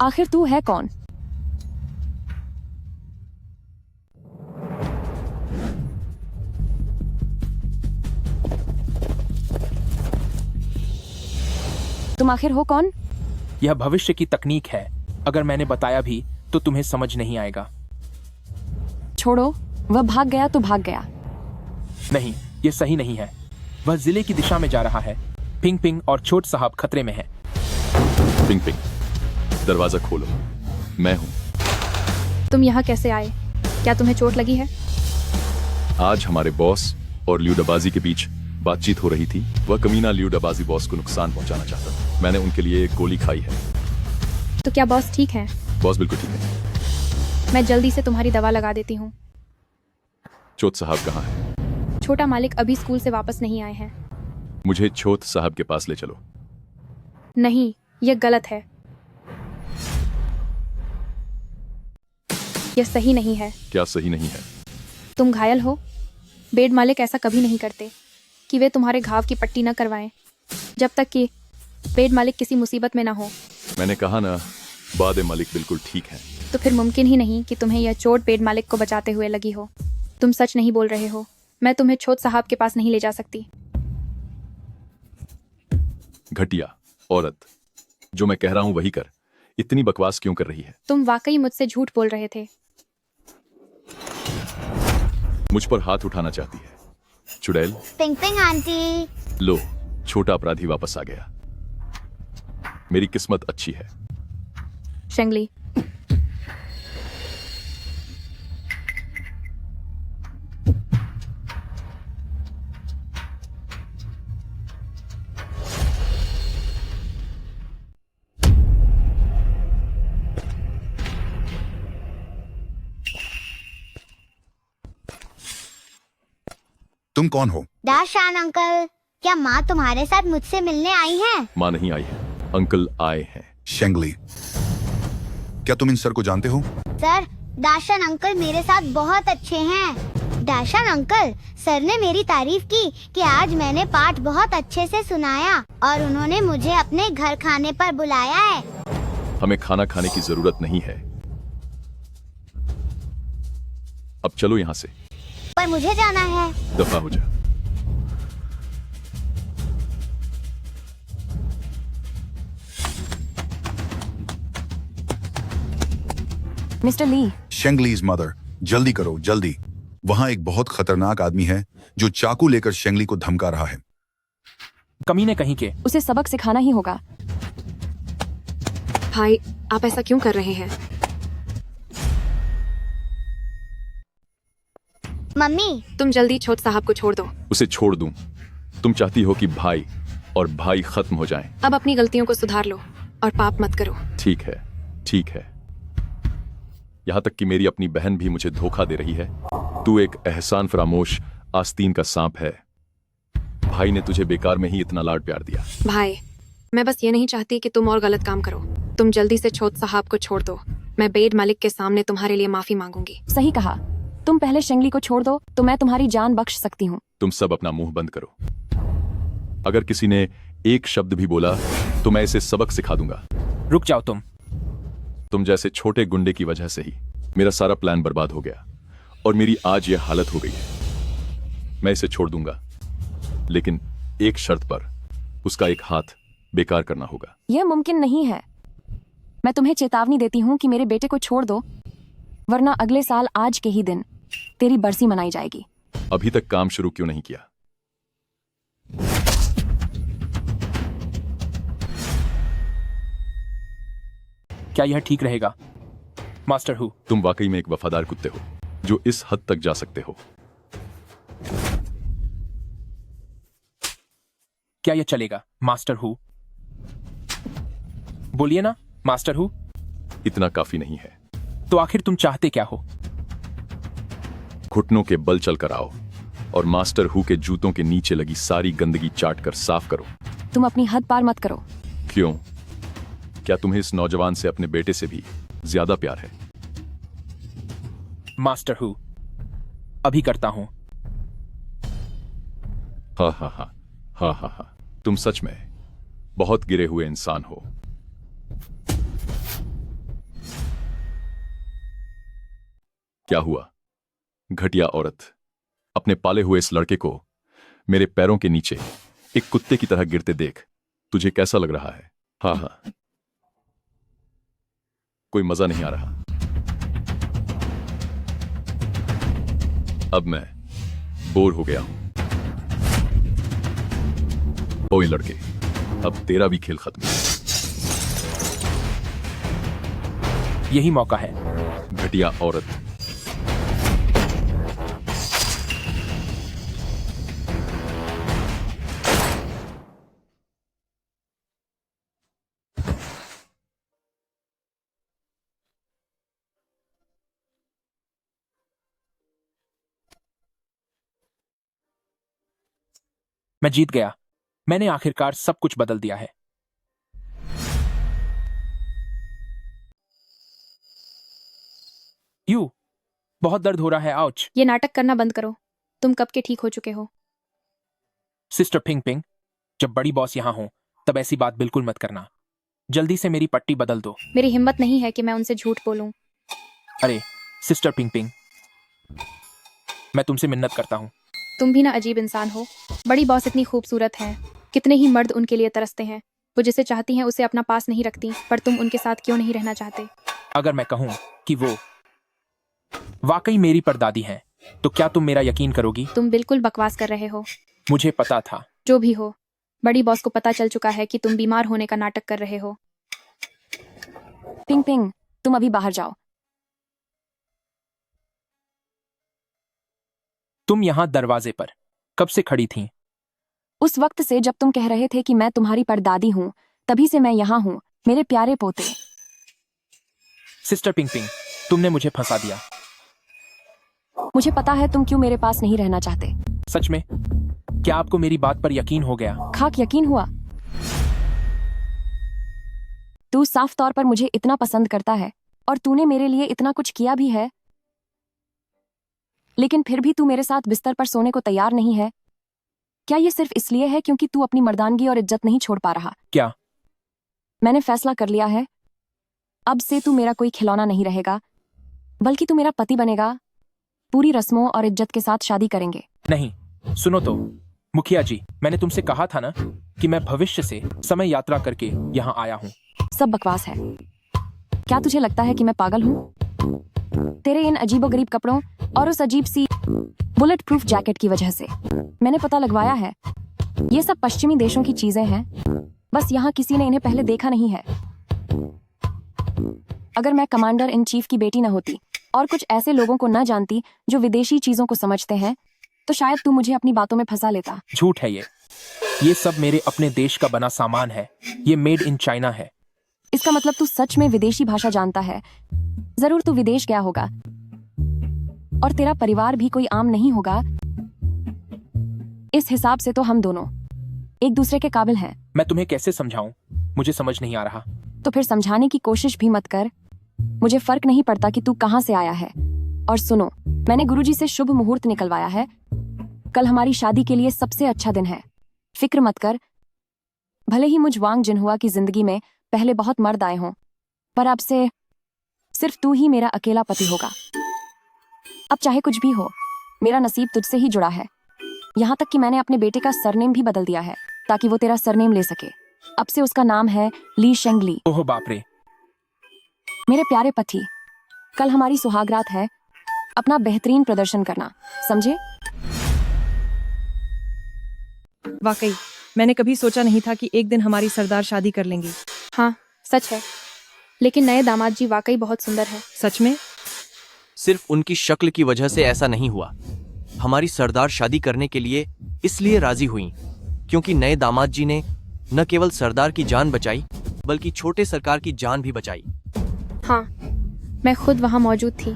आखिर तू है कौन? तुम आखिर हो कौन? यह भविष्य की तकनीक है। अगर मैंने बताया भी तो तुम्हें समझ नहीं आएगा। छोड़ो, वह भाग गया तो भाग गया। नहीं, यह सही नहीं है। वह जिले की दिशा में जा रहा है। पिंग पिंग और छोट साहब खतरे में हैं। पिंग पिंग, दरवाजा खोलो, मैं हूं। तुम यहाँ कैसे आए? क्या तुम्हें चोट लगी है? आज हमारे बॉस और ल्यूडाबाजी के बीच बातचीत हो रही थी। वह कमीना ल्यूडाबाजी बॉस को नुकसान पहुंचाना चाहता था। मैंने उनके लिए एक गोली खाई है। तो क्या बॉस ठीक है? बॉस बिल्कुल ठीक है। मैं जल्दी से तुम्हारी दवा लगा देती हूँ। चोत साहब कहाँ है? छोटा मालिक अभी स्कूल से वापस नहीं आए हैं। मुझे चोत साहब के पास ले चलो। नहीं, यह गलत है। यह सही नहीं है। क्या सही नहीं है? तुम घायल हो। बेड मालिक ऐसा कभी नहीं करते कि वे तुम्हारे घाव की पट्टी न करवाएं जब तक कि बेड मालिक किसी मुसीबत में ना हो। मैंने कहा ना, बादे मालिक बिल्कुल ठीक है। तो फिर मुमकिन ही नहीं कि तुम्हें यह चोट बेड मालिक को बचाते हुए लगी हो। तुम सच नहीं बोल रहे हो। मैं तुम्हें छोट साहब के पास नहीं ले जा सकती। घटिया औरत, जो मैं कह रहा हूं वही कर। इतनी बकवास क्यों कर रही है? तुम वाकई मुझसे झूठ बोल रहे थे। मुझ पर हाथ उठाना चाहती है चुड़ैल? Ping ping aunty. लो, छोटा अपराधी वापस आ गया। मेरी किस्मत अच्छी है। शेंगली, तुम कौन हो? दाशान अंकल, क्या माँ तुम्हारे साथ मुझसे मिलने आई है? माँ नहीं आई है, अंकल आए हैं। शेंगली, क्या तुम इन सर को जानते हो? सर, दाशान अंकल मेरे साथ बहुत अच्छे हैं। दाशान अंकल, सर ने मेरी तारीफ की कि आज मैंने पाठ बहुत अच्छे से सुनाया और उन्होंने मुझे अपने घर खाने पर बुलाया है। हमें खाना खाने की जरूरत नहीं है। अब चलो यहाँ से। पर मुझे जाना है। दफा हो जा। मिस्टर ली। शेंगलीज मदर, जल्दी करो, जल्दी। वहां एक बहुत खतरनाक आदमी है जो चाकू लेकर शेंगली को धमका रहा है। कमीने कहीं के। उसे सबक सिखाना ही होगा। भाई, आप ऐसा क्यों कर रहे हैं? मम्मी, तुम जल्दी छोट साहब को छोड़ दो। उसे छोड़ दूं? तुम चाहती हो कि भाई और भाई खत्म हो जाएं। अब अपनी गलतियों को सुधार लो और पाप मत करो। ठीक है, ठीक है। यहां तक कि मेरी अपनी बहन भी मुझे धोखा दे रही है। तू एक एहसान फरामोश आस्तीन का सांप है। भाई ने तुझे बेकार में ही इतना लाड प्यार दिया। भाई, मैं बस ये नहीं चाहती कि तुम और गलत काम करो। तुम जल्दी से छोट साहब को छोड़ दो। मैं बेड मालिक के सामने तुम्हारे लिए माफी मांगूंगी। सही कहा। तुम पहले शेंगली को छोड़ दो तो मैं तुम्हारी जान बख्श सकती हूँ। तुम सब अपना मुंह बंद करो। अगर किसी ने एक शब्द भी बोला तो मैं इसे सबक सिखा दूंगा। रुक जाओ तुम जैसे छोटे गुंडे की वजह से ही मेरा सारा प्लान बर्बाद हो गया और मेरी आज ये हालत हो गई है। मैं इसे छोड़ दूंगा, लेकिन एक शर्त पर। उसका एक हाथ बेकार करना होगा। यह मुमकिन नहीं है। मैं तुम्हें चेतावनी देती हूँ कि मेरे बेटे को छोड़ दो, वरना अगले साल आज के ही दिन तेरी बरसी मनाई जाएगी। अभी तक काम शुरू क्यों नहीं किया? क्या यह ठीक रहेगा मास्टर हु? तुम वाकई में एक वफादार कुत्ते हो जो इस हद तक जा सकते हो। क्या यह चलेगा मास्टर हु? बोलिए ना मास्टर हु। इतना काफी नहीं है। तो आखिर तुम चाहते क्या हो? घुटनों के बल चल कर आओ और मास्टर हु के जूतों के नीचे लगी सारी गंदगी चाट कर साफ करो। तुम अपनी हद पार मत करो। क्यों? क्या तुम्हें इस नौजवान से अपने बेटे से भी ज्यादा प्यार है? मास्टर हु, अभी करता हूं। हा हा हा हा हा हा। तुम सच में बहुत गिरे हुए इंसान हो। क्या हुआ? घटिया औरत, अपने पाले हुए इस लड़के को मेरे पैरों के नीचे एक कुत्ते की तरह गिरते देख तुझे कैसा लग रहा है? हाँ हाँ, कोई मजा नहीं आ रहा। अब मैं बोर हो गया हूं। ओए लड़के, अब तेरा भी खेल खत्म। यही मौका है। घटिया औरत। मैं जीत गया। मैंने आखिरकार सब कुछ बदल दिया है। यू, बहुत दर्द हो रहा है। आउच। ये नाटक करना बंद करो। तुम कब के ठीक हो चुके हो। सिस्टर पिंग पिंग, जब बड़ी बॉस यहां हो तब ऐसी बात बिल्कुल मत करना। जल्दी से मेरी पट्टी बदल दो। मेरी हिम्मत नहीं है कि मैं उनसे झूठ बोलूं। अरे सिस्टर पिंग पिंग, मैं तुमसे मिन्नत करता हूं। तुम भी ना अजीब इंसान हो। बड़ी बॉस इतनी खूबसूरत है, कितने ही मर्द उनके लिए तरसते हैं। वो जिसे चाहती हैं उसे अपना पास नहीं रखती, पर तुम उनके साथ क्यों नहीं रहना चाहते? अगर मैं कहूं कि वो वाकई मेरी परदादी हैं, तो क्या तुम मेरा यकीन करोगी? तुम बिल्कुल बकवास कर रहे हो। मुझे पता था। जो भी हो, बड़ी बॉस को पता चल चुका है कि तुम बीमार होने का नाटक कर रहे हो। पिंग पिंग, तुम अभी बाहर जाओ। तुम यहां दरवाजे पर कब से खड़ी थीं? उस वक्त से जब तुम कह रहे थे कि मैं तुम्हारी परदादी हूं, तभी से मैं यहाँ हूं, मेरे प्यारे पोते। सिस्टर पिंग पिंग, तुमने मुझे फंसा दिया। मुझे पता है तुम क्यों मेरे पास नहीं रहना चाहते। सच में? क्या आपको मेरी बात पर यकीन हो गया? खाक यकीन हुआ। तू साफ तौर पर मुझे इतना पसंद करता है और तूने मेरे लिए इतना कुछ किया भी है, लेकिन फिर भी तू मेरे साथ बिस्तर पर सोने को तैयार नहीं है। क्या ये सिर्फ इसलिए है क्योंकि तू अपनी मर्दानगी और इज्जत नहीं छोड़ पा रहा? क्या? मैंने फैसला कर लिया है। अब से तू मेरा कोई खिलौना नहीं रहेगा, बल्कि तू मेरा पति बनेगा। पूरी रस्मों और इज्जत के साथ शादी करेंगे। नहीं, सुनो तो मुखिया जी, मैंने तुमसे कहा था ना कि मैं भविष्य से समय यात्रा करके यहाँ आया हूँ। सब बकवास है। क्या तुझे लगता है कि मैं पागल हूँ? तेरे इन अजीबोगरीब कपड़ों और उस अजीब सी बुलेट प्रूफ जैकेट की वजह से। मैंने पता लगवाया है, ये सब पश्चिमी देशों की चीजें हैं, बस यहाँ किसी ने इन्हें पहले देखा नहीं है। अगर मैं कमांडर इन चीफ की बेटी न होती और कुछ ऐसे लोगों को न जानती जो विदेशी चीजों को समझते हैं, तो शायद तू मुझे अपनी बातों में फंसा लेता। झूठ है ये सब मेरे अपने देश का बना सामान है। ये मेड इन चाइना है। इसका मतलब तू सच में विदेशी भाषा जानता है। जरूर तू विदेश गया होगा, और तेरा परिवार भी कोई आम नहीं होगा। इस हिसाब से तो हम दोनों एक दूसरे के काबिल हैं। मैं तुम्हें कैसे समझाऊं? मुझे समझ नहीं आ रहा। तो फिर समझाने की कोशिश भी मत कर। मुझे फर्क नहीं पड़ता कि तू कहाँ से आया है। और सुनो, मैंने गुरुजी से शुभ मुहूर्त निकलवाया है। कल हमारी शादी के लिए सबसे अच्छा दिन है। फिक्र मत कर। भले ही मुझ वांग जिनहुआ की जिंदगी में पहले बहुत मर्द आए हों, पर अब से सिर्फ तू ही मेरा अकेला पति होगा। अब चाहे कुछ भी हो, मेरा नसीब तुझसे ही जुड़ा है। यहाँ तक कि मैंने अपने बेटे का सरनेम भी बदल दिया है ताकि वो तेरा सरनेम ले सके। अब से उसका नाम है ली शेंगली। ओह बाप रे। मेरे प्यारे पति, कल हमारी सुहागरात है। अपना बेहतरीन प्रदर्शन करना, समझे? वाकई मैंने कभी सोचा नहीं था कि एक दिन हमारी सरदार शादी कर लेंगी। हाँ, सच है। लेकिन नए दामाद जी वाकई बहुत सुंदर है। सच में? सिर्फ उनकी शक्ल की वजह से ऐसा नहीं हुआ। हमारी सरदार शादी करने के लिए इसलिए राजी हुई क्योंकि नए दामाद जी ने न केवल सरदार की जान बचाई बल्कि छोटे सरकार की जान भी बचाई। हाँ, मैं खुद वहाँ मौजूद थी।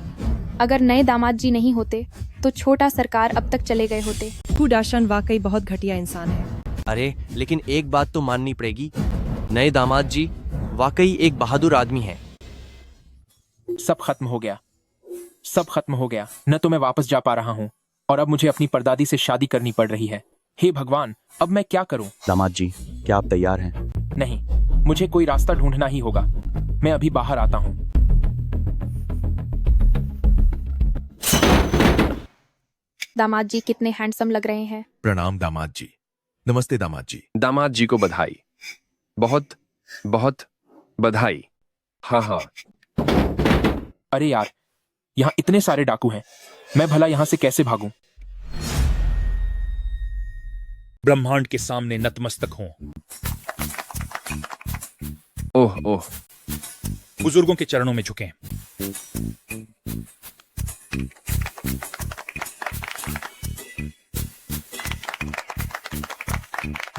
अगर नए दामाद जी नहीं होते तो छोटा सरकार अब तक चले गए होते। हु डाशन वाकई बहुत घटिया इंसान है। अरे लेकिन एक बात तो माननी पड़ेगी, नए दामाद जी वाकई एक बहादुर आदमी है। सब खत्म हो गया, सब खत्म हो गया। न तो मैं वापस जा पा रहा हूँ और अब मुझे अपनी परदादी से शादी करनी पड़ रही है। हे भगवान, अब मैं क्या करूं? दामाद जी, क्या आप तैयार हैं? नहीं, मुझे कोई रास्ता ढूंढना ही होगा। मैं अभी बाहर आता हूँ। दामाद जी कितने हैंडसम लग रहे हैं। प्रणाम दामाद जी। नमस्ते दामाद जी। दामाद जी को बधाई, बहुत बहुत बधाई। हाँ हाँ। अरे यार, यहाँ इतने सारे डाकू हैं, मैं भला यहाँ से कैसे भागूं? ब्रह्मांड के सामने नतमस्तक हों। ओह ओह। बुजुर्गों के चरणों में झुकें।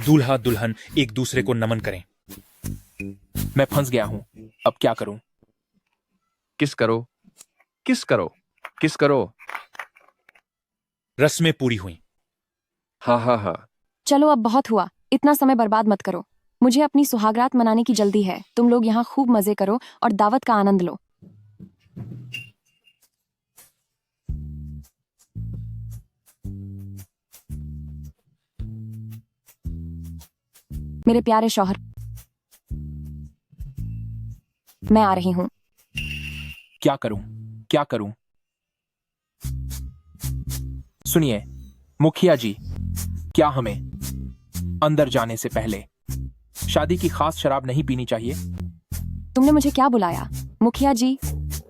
दूल्हा दुल्हन एक दूसरे को नमन करें। मैं फंस गया हूं, अब क्या करूं? किस करो, किस करो, किस करो? रस्में पूरी हुई। हाँ हाँ हाँ। चलो अब बहुत हुआ, इतना समय बर्बाद मत करो। मुझे अपनी सुहागरात मनाने की जल्दी है। तुम लोग यहाँ खूब मजे करो और दावत का आनंद लो। मेरे प्यारे शौहर, मैं आ रही हूँ। क्या करूं, क्या करूं? सुनिए मुखिया जी, क्या हमें अंदर जाने से पहले शादी की खास शराब नहीं पीनी चाहिए? तुमने मुझे क्या बुलाया? मुखिया जी,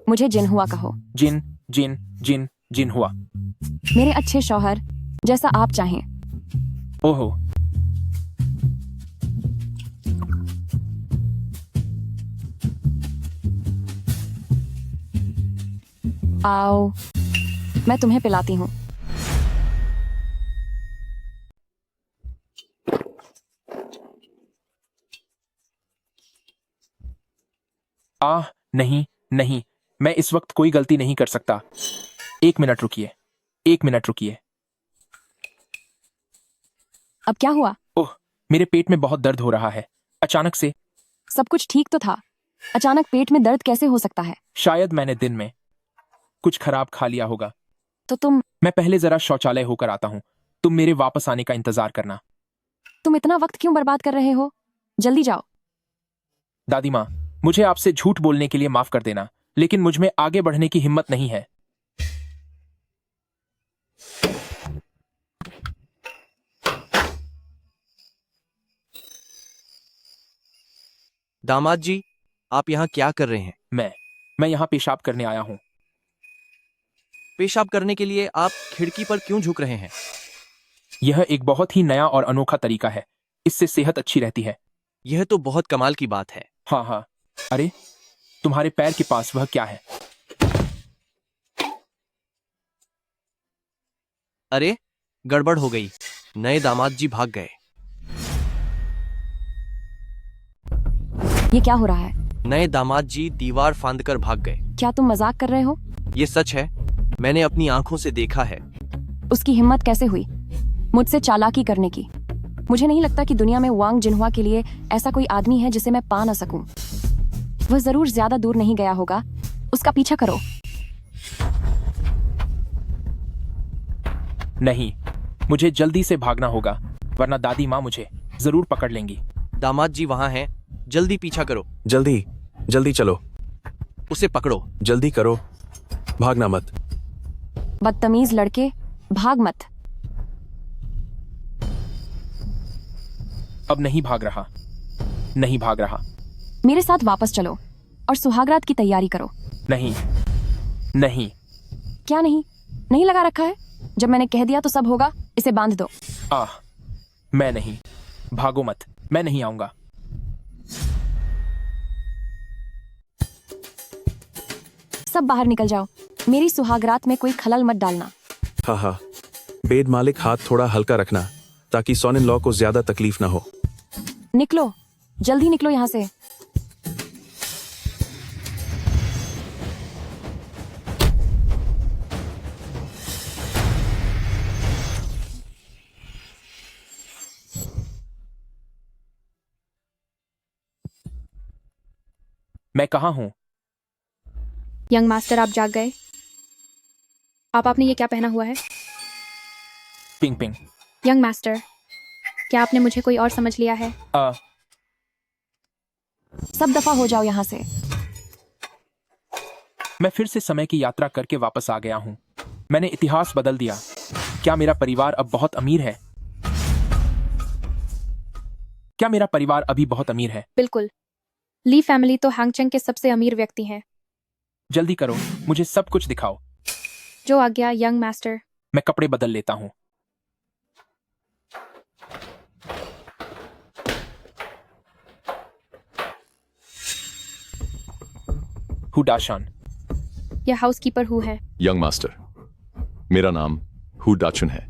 मुझे जिनहुआ कहो। जिन जिन जिन जिनहुआ। मेरे अच्छे शौहर, जैसा आप चाहें। ओहो। आओ, मैं तुम्हें पिलाती हूँ। नहीं नहीं, मैं इस वक्त कोई गलती नहीं कर सकता। एक मिनट रुकिए, एक मिनट रुकिए। अब क्या हुआ? ओह, मेरे पेट में बहुत दर्द हो रहा है अचानक से। सब कुछ ठीक तो था, अचानक पेट में दर्द कैसे हो सकता है? शायद मैंने दिन में कुछ खराब खा लिया होगा। तो मैं पहले जरा शौचालय होकर आता हूँ, तुम मेरे वापस आने का इंतजार करना। तुम इतना वक्त क्यों बर्बाद कर रहे हो? जल्दी जाओ। दादी माँ, मुझे आपसे झूठ बोलने के लिए माफ कर देना, लेकिन मुझ में आगे बढ़ने की हिम्मत नहीं है। दामाद जी, आप यहाँ क्या कर रहे हैं? मैं यहाँ पेशाब करने आया हूँ। पेशाब करने के लिए आप खिड़की पर क्यों झुक रहे हैं? यह एक बहुत ही नया और अनोखा तरीका है। इससे सेहत अच्छी रहती है। यह तो बहुत कमाल की बात है। हाँ हाँ। अरे, तुम्हारे पैर के पास वह क्या है? अरे, गड़बड़ हो गई। नए दामाद जी भाग गए। ये क्या हो रहा है? नए दामाद जी दीवार फांद कर भाग गए। क्या तुम मजाक कर रहे हो? ये सच है, मैंने अपनी आंखों से देखा है। उसकी हिम्मत कैसे हुई मुझसे चालाकी करने की? मुझे नहीं लगता कि दुनिया में वांग जिनहुआ के लिए ऐसा कोई आदमी है जिसे मैं पा न सकूं। वह जरूर ज्यादा दूर नहीं गया होगा। उसका पीछा करो। नहीं, मुझे जल्दी से भागना होगा, वरना दादी माँ मुझे जरूर पकड़ लेंगी। दामाद जी वहां हैं, जल्दी पीछा करो। जल्दी जल्दी चलो। उसे पकड़ो। जल्दी करो, भागना मत। बदतमीज लड़के, भाग मत। अब नहीं भाग रहा, नहीं भाग रहा। मेरे साथ वापस चलो और सुहागरात की तैयारी करो। नहीं नहीं। क्या नहीं? नहीं लगा रखा है? जब मैंने कह दिया तो सब होगा। इसे बांध दो। मैं नहीं। भागो मत, मैं नहीं आऊंगा। सब बाहर निकल जाओ। मेरी सुहागरात में कोई खलल मत डालना। हाँ हाँ, बेड मालिक हाथ थोड़ा हल्का रखना ताकि सॉन इन लॉ को ज्यादा तकलीफ ना हो। निकलो, जल्दी निकलो यहाँ से। मैं कहाँ हूँ? यंग मास्टर, आप जाग गए? आपने ये क्या पहना हुआ है? Ping ping. यंग मास्टर, क्या आपने मुझे कोई और समझ लिया है? सब दफा हो जाओ यहाँ से। मैं फिर से समय की यात्रा करके वापस आ गया हूँ। मैंने इतिहास बदल दिया। क्या मेरा परिवार अब बहुत अमीर है? क्या मेरा परिवार अभी बहुत अमीर है? बिल्कुल। ली फैमिली तो हैंगचेंग के सबसे अमीर व्यक्ति हैं। जल्दी करो, मुझे सब कुछ दिखाओ। जो आज्ञा यंग मास्टर। मैं कपड़े बदल लेता हूँ। हु डाशान। यह हाउसकीपर हु है। यंग मास्टर, मेरा नाम हु डाचुन है।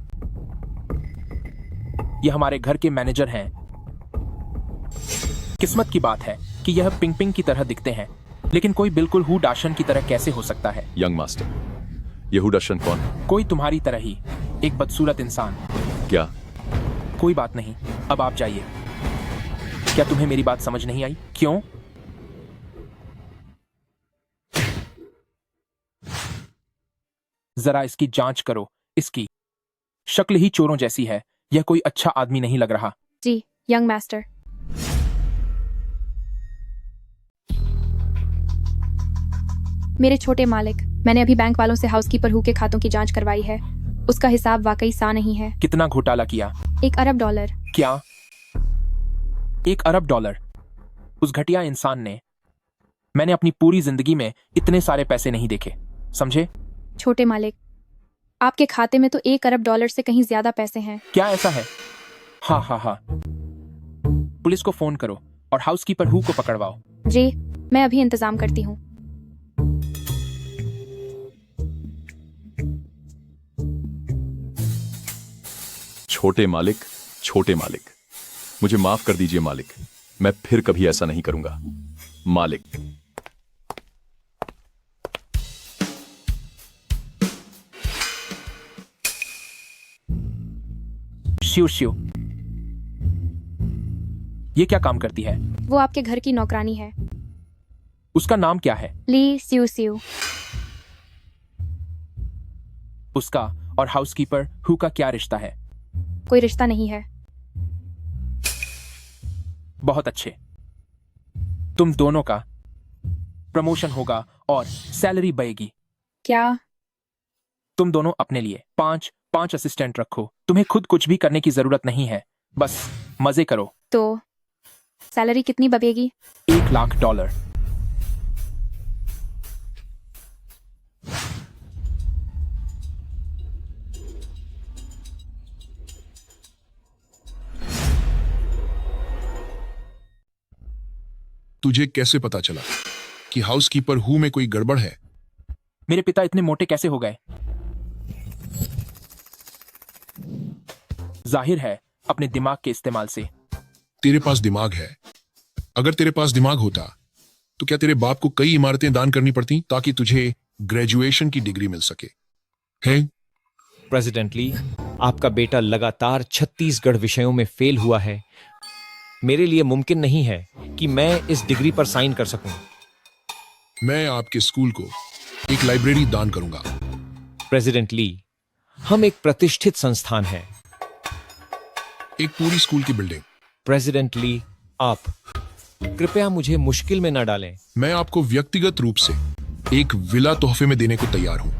यह हमारे घर के मैनेजर हैं। किस्मत की बात है कि यह पिंग पिंग की तरह दिखते हैं, लेकिन कोई बिल्कुल हु डाशन की तरह कैसे हो सकता है? यंग मास्टर, यह हु डाशन कौन? कोई तुम्हारी तरह ही, एक बदसूरत इंसान। क्या? कोई बात नहीं, अब आप जाइए। क्या तुम्हें मेरी बात समझ नहीं आई? क्यों? जरा इसकी जांच करो। इसकी शक्ल ही चोरों जैसी है। यह कोई अच्छा आदमी नहीं लग रहा। जी यंग मास्टर। मेरे छोटे मालिक, मैंने अभी बैंक वालों से हाउसकीपर हु के खातों की जांच करवाई है। उसका हिसाब वाकई सा नहीं है। कितना घोटाला किया? $1 अरब। क्या? $1 अरब? उस घटिया इंसान ने। मैंने अपनी पूरी जिंदगी में इतने सारे पैसे नहीं देखे, समझे? छोटे मालिक, आपके खाते में तो $1 अरब से कहीं ज्यादा पैसे हैं। क्या ऐसा है? हाँ हाँ हाँ। पुलिस को फोन करो और हाउसकीपर हु को पकड़वाओ। जी, मैं अभी इंतजाम करती हूँ। छोटे मालिक, छोटे मालिक, मुझे माफ कर दीजिए मालिक। मैं फिर कभी ऐसा नहीं करूंगा मालिक। शिव शिव, ये क्या काम करती है? वो आपके घर की नौकरानी है। उसका नाम क्या है? ली सिउ सिउ। उसका और हाउसकीपर हु का क्या रिश्ता है? कोई रिश्ता नहीं है। बहुत अच्छे। तुम दोनों का प्रमोशन होगा और सैलरी बढ़ेगी। क्या? तुम दोनों अपने लिए 5 असिस्टेंट रखो। तुम्हें खुद कुछ भी करने की जरूरत नहीं है, बस मजे करो। तो सैलरी कितनी बढ़ेगी? $1 लाख। तुझे कैसे पता चला कि हाउसकीपर हु में कोई गड़बड़ है? मेरे पिता इतने मोटे कैसे हो गए? जाहिर है अपने दिमाग के इस्तेमाल से। तेरे पास दिमाग है। अगर तेरे पास दिमाग होता तो क्या तेरे बाप को कई इमारतें दान करनी पड़ती ताकि तुझे ग्रेजुएशन की डिग्री मिल सके? है प्रेसिडेंट ली, आपका बेटा लगातार छत्तीसगढ़ विषयों में फेल हुआ है। मेरे लिए मुमकिन नहीं है कि मैं इस डिग्री पर साइन कर सकूं। मैं आपके स्कूल को एक लाइब्रेरी दान करूंगा। प्रेसिडेंट ली, हम एक प्रतिष्ठित संस्थान है। एक पूरी स्कूल की बिल्डिंग। प्रेसिडेंट ली, आप कृपया मुझे मुश्किल में न डालें। मैं आपको व्यक्तिगत रूप से एक विला तोहफे में देने को तैयार हूं।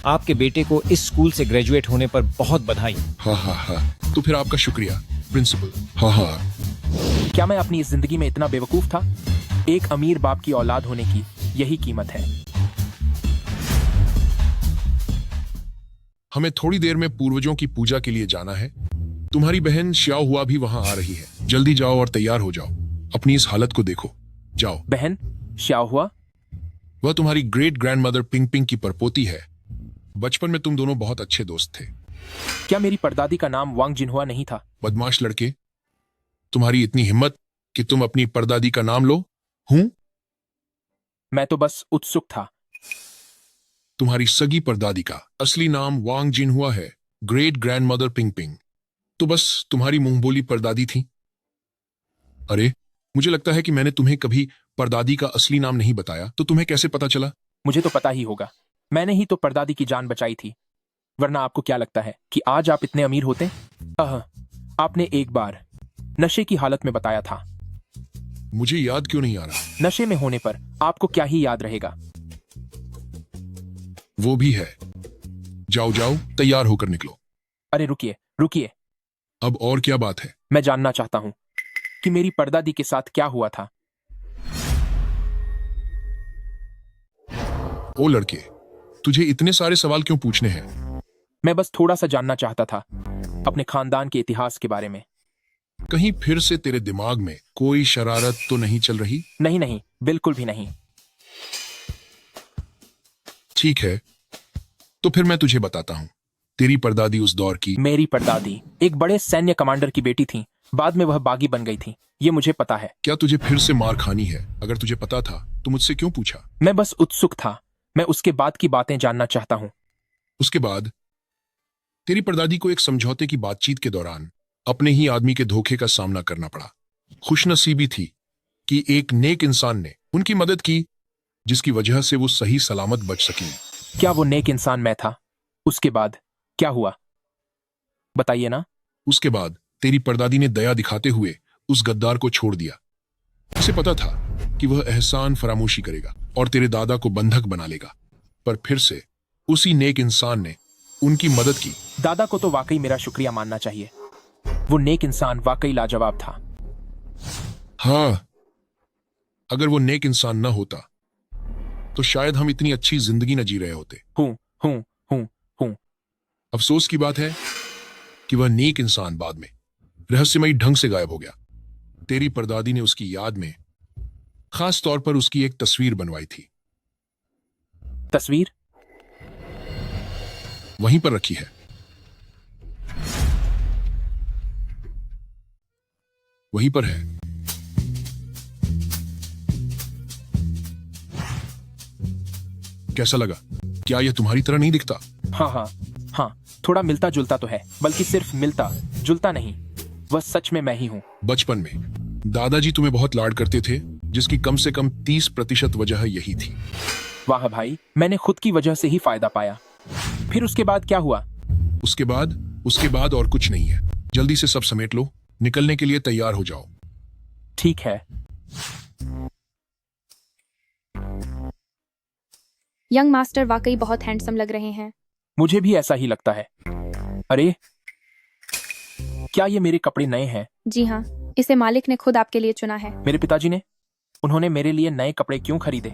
आपके बेटे को इस स्कूल से ग्रेजुएट होने पर बहुत बधाई। हाँ हाँ हाँ, तो फिर आपका शुक्रिया प्रिंसिपल। हाँ हाँ। क्या मैं अपनी इस जिंदगी में इतना बेवकूफ था? एक अमीर बाप की औलाद होने की यही कीमत है। हमें थोड़ी देर में पूर्वजों की पूजा के लिए जाना है। तुम्हारी बहन श्याओ हुआ भी वहां आ रही है। जल्दी जाओ और तैयार हो जाओ। अपनी इस हालत को देखो। जाओ। बहन श्याओ हुआ? वह तुम्हारी ग्रेट ग्रैंडमदर पिंग पिंग की परपोती है। बचपन में तुम दोनों बहुत अच्छे दोस्त थे। क्या मेरी परदादी का नाम वांग जिनहुआ नहीं था? बदमाश लड़के, तुम्हारी इतनी हिम्मत कि तुम अपनी परदादी का नाम लो। हूं? मैं तो बस उत्सुक था। तुम्हारी सगी परदादी का असली नाम वांग जिनहुआ है, ग्रेट ग्रैंडमदर पिंग पिंग। तो बस तुम्हारी मुंहबोली परदादी थी। अरे, मुझे लगता है कि मैंने तुम्हें कभी परदादी का असली नाम नहीं बताया, तो तुम्हें कैसे पता चला? मुझे तो पता ही होगा। मैंने ही तो परदादी की जान बचाई थी। वरना आपको क्या लगता है कि आज आप इतने अमीर होते? आपने एक बार नशे की हालत में बताया था। मुझे याद क्यों नहीं आ रहा? नशे में होने पर आपको क्या ही याद रहेगा? वो भी है। जाओ जाओ, तैयार होकर निकलो। अरे रुकिए रुकिए। अब और क्या बात है? मैं जानना चाहता हूं कि मेरी परदादी के साथ क्या हुआ था। ओ लड़के, तुझे इतने सारे सवाल क्यों पूछने हैं? मैं बस थोड़ा सा जानना चाहता था अपने खानदान के इतिहास के बारे में। कहीं फिर से तेरे दिमाग में कोई शरारत तो नहीं चल रही? नहीं नहीं, बिल्कुल भी नहीं। ठीक है, तो फिर मैं तुझे बताता हूं। तेरी परदादी उस दौर की। मेरी परदादी एक बड़े सैन्य कमांडर की बेटी थी। बाद में वह बागी बन गई थी, ये मुझे पता है। क्या तुझे फिर से मार खानी है? अगर तुझे पता था तो मुझसे क्यों पूछा? मैं बस उत्सुक था। मैं उसके बाद की बातें जानना चाहता हूं। उसके बाद तेरी परदादी को एक समझौते की बातचीत के दौरान अपने ही आदमी के धोखे का सामना करना पड़ा। खुशनसीबी थी कि एक नेक इंसान ने उनकी मदद की, जिसकी वजह से वो सही सलामत बच सकी। क्या वो नेक इंसान मैं था? उसके बाद क्या हुआ, बताइए ना। उसके बाद तेरी परदादी ने दया दिखाते हुए उस गद्दार को छोड़ दिया। उसे पता था कि वह एहसान फरामोशी करेगा और तेरे दादा को बंधक बना लेगा, पर फिर से उसी नेक इंसान ने उनकी मदद की। दादा को तो वाकई मेरा शुक्रिया मानना चाहिए। वो नेक इंसान वाकई लाजवाब था। हाँ, अगर वो नेक इंसान न होता तो शायद हम इतनी अच्छी जिंदगी न जी रहे होते। हूं। अफसोस की बात है कि वह नेक इंसान बाद में रहस्यमयी ढंग से गायब हो गया। तेरी परदादी ने उसकी याद में खास तौर पर उसकी एक तस्वीर बनवाई थी। तस्वीर वहीं पर रखी है। वहीं पर है। कैसा लगा? क्या यह तुम्हारी तरह नहीं दिखता? हाँ, थोड़ा मिलता जुलता तो है, बल्कि सिर्फ मिलता जुलता नहीं, वह सच में मैं ही हूं। बचपन में दादाजी तुम्हें बहुत लाड करते थे, जिसकी कम से कम 30% वजह यही थी। वाह भाई, मैंने खुद की वजह से ही फायदा पाया। फिर उसके बाद क्या हुआ? उसके बाद और कुछ नहीं है। जल्दी से सब समेट लो, निकलने के लिए तैयार हो जाओ। ठीक है। यंग मास्टर वाकई बहुत हैंडसम लग रहे हैं। मुझे भी ऐसा ही लगता है। अरे, क्या ये मेरे कपड़े नए हैं? जी हाँ, इसे मालिक ने खुद आपके लिए चुना है। मेरे पिताजी ने? उन्होंने मेरे लिए नए कपड़े क्यों खरीदे?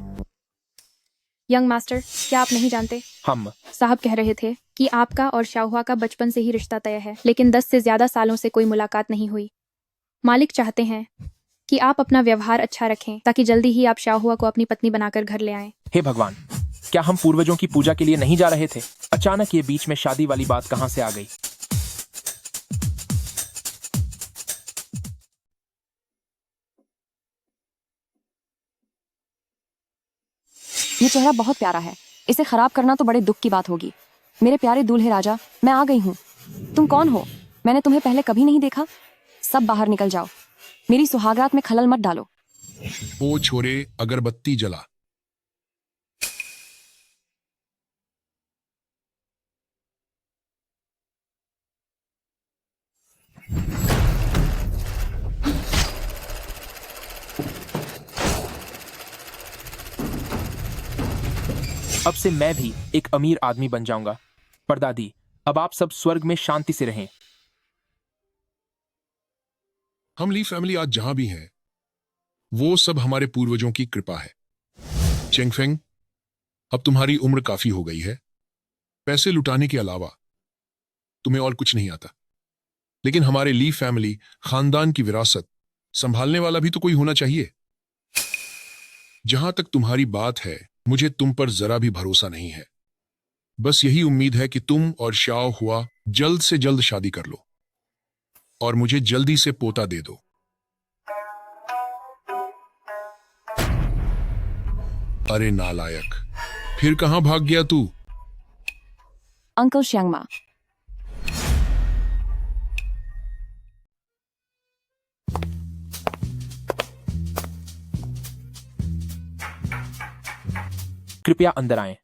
यंग मास्टर, क्या आप नहीं जानते? हम साहब कह रहे थे कि आपका और शाहुआ का बचपन से ही रिश्ता तय है, लेकिन 10 से ज्यादा सालों से कोई मुलाकात नहीं हुई। मालिक चाहते हैं कि आप अपना व्यवहार अच्छा रखें ताकि जल्दी ही आप शाहुआ को अपनी पत्नी बनाकर घर ले आएं। हे भगवान, क्या हम पूर्वजों की पूजा के लिए नहीं जा रहे थे? अचानक ये बीच में शादी वाली बात कहां से आ गई? ये चेहरा बहुत प्यारा है, इसे खराब करना तो बड़े दुख की बात होगी। मेरे प्यारे दूल्हे राजा, मैं आ गई हूँ। तुम कौन हो? मैंने तुम्हें पहले कभी नहीं देखा। सब बाहर निकल जाओ, मेरी सुहागरात में खलल मत डालो। ओ छोरे, अगरबत्ती जला। अब से मैं भी एक अमीर आदमी बन जाऊंगा। परदादी, अब आप सब स्वर्ग में शांति से रहें। हम ली फैमिली आज जहां भी हैं, वो सब हमारे पूर्वजों की कृपा है। चेंगफेंग, अब तुम्हारी उम्र काफी हो गई है। पैसे लुटाने के अलावा तुम्हें और कुछ नहीं आता। लेकिन हमारे ली फैमिली खानदान की विरासत संभालने वाला भी तो कोई होना चाहिए। जहां तक तुम्हारी बात है, मुझे तुम पर जरा भी भरोसा नहीं है। बस यही उम्मीद है कि तुम और शाओ हुआ जल्द से जल्द शादी कर लो और मुझे जल्दी से पोता दे दो। अरे नालायक, फिर कहां भाग गया तू? अंकल श्यांगमा, कृपया अंदर आएं।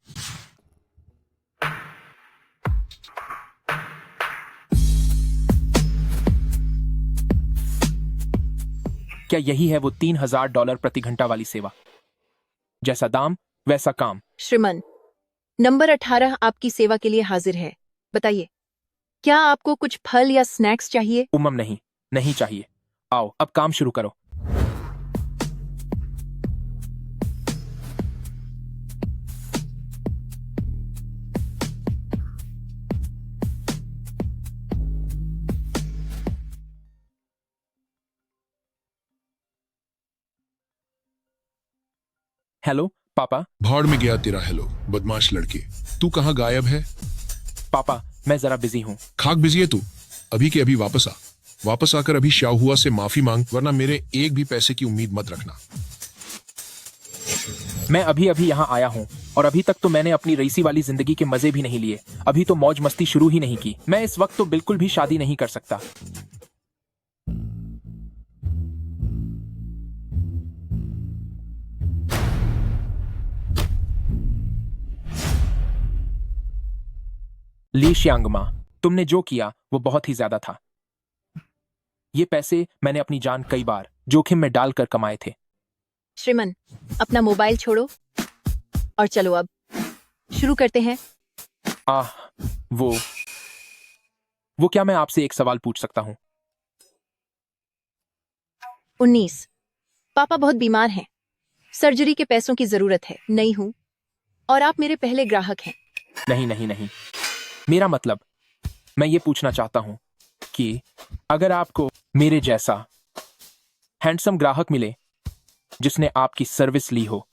क्या यही है वो $3000 प्रति घंटा वाली सेवा? जैसा दाम वैसा काम। श्रीमान, नंबर 18 आपकी सेवा के लिए हाजिर है। बताइए, क्या आपको कुछ फल या स्नैक्स चाहिए? नहीं, नहीं चाहिए। आओ, अब काम शुरू करो। हेलो पापा। भाड़ में गया तेरा हेलो, बदमाश लड़के। तू कहां गायब है? पापा, मैं जरा बिजी हूँ। खाक बिजी है तू? अभी के अभी वापस आ। वापस आकर अभी शाहुआ से माफी मांग, वरना मेरे एक भी पैसे की उम्मीद मत रखना। मैं अभी अभी यहाँ आया हूँ और अभी तक तो मैंने अपनी रईसी वाली जिंदगी के मजे भी नहीं लिए। अभी तो मौज मस्ती शुरू ही नहीं की। मैं इस वक्त तो बिल्कुल भी शादी नहीं कर सकता। ली श्यांगमा, तुमने जो किया वो बहुत ही ज्यादा था। ये पैसे मैंने अपनी जान कई बार जोखिम में डालकर कमाए थे। श्रीमान, अपना मोबाइल छोड़ो और चलो अब शुरू करते हैं। वो क्या मैं आपसे एक सवाल पूछ सकता हूँ? 19। पापा बहुत बीमार हैं। सर्जरी के पैसों की जरूरत है। नहीं हूं और आप मेरे पहले ग्राहक हैं। नहीं नहीं नहीं, मेरा मतलब, मैं ये पूछना चाहता हूं कि अगर आपको मेरे जैसा हैंडसम ग्राहक मिले जिसने आपकी सर्विस ली हो,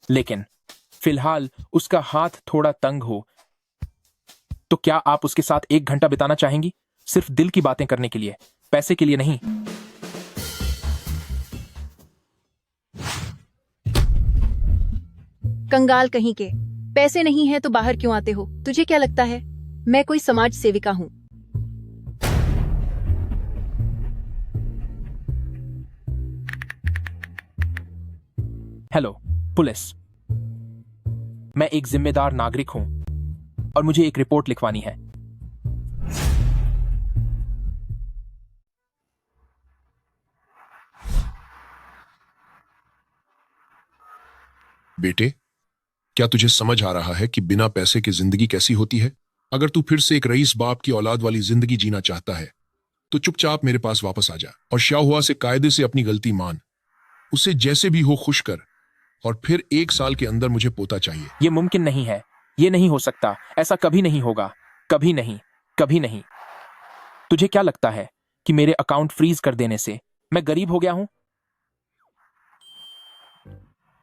लेकिन फिलहाल उसका हाथ थोड़ा तंग हो, तो क्या आप उसके साथ 1 घंटा बिताना चाहेंगी? सिर्फ दिल की बातें करने के लिए, पैसे के लिए नहीं। कंगाल कहीं के, पैसे नहीं है तो बाहर क्यों आते हो? तुझे क्या लगता है मैं कोई समाज सेविका हूं? हेलो पुलिस, मैं एक जिम्मेदार नागरिक हूं और मुझे एक रिपोर्ट लिखवानी है। बेटे, क्या तुझे समझ आ रहा है कि बिना पैसे की जिंदगी कैसी होती है? अगर तू फिर से एक रईस बाप की औलाद वाली जिंदगी जीना चाहता है तो चुपचाप मेरे पास वापस आ जा और शाहुआ से कायदे से अपनी गलती मान, उसे जैसे भी हो खुश कर, और फिर 1 साल के अंदर मुझे पोता चाहिए। ये मुमकिन नहीं है, ये नहीं हो सकता, ऐसा कभी नहीं होगा, कभी नहीं, कभी नहीं। तुझे क्या लगता है कि मेरे अकाउंट फ्रीज कर देने से मैं गरीब हो गया हूं?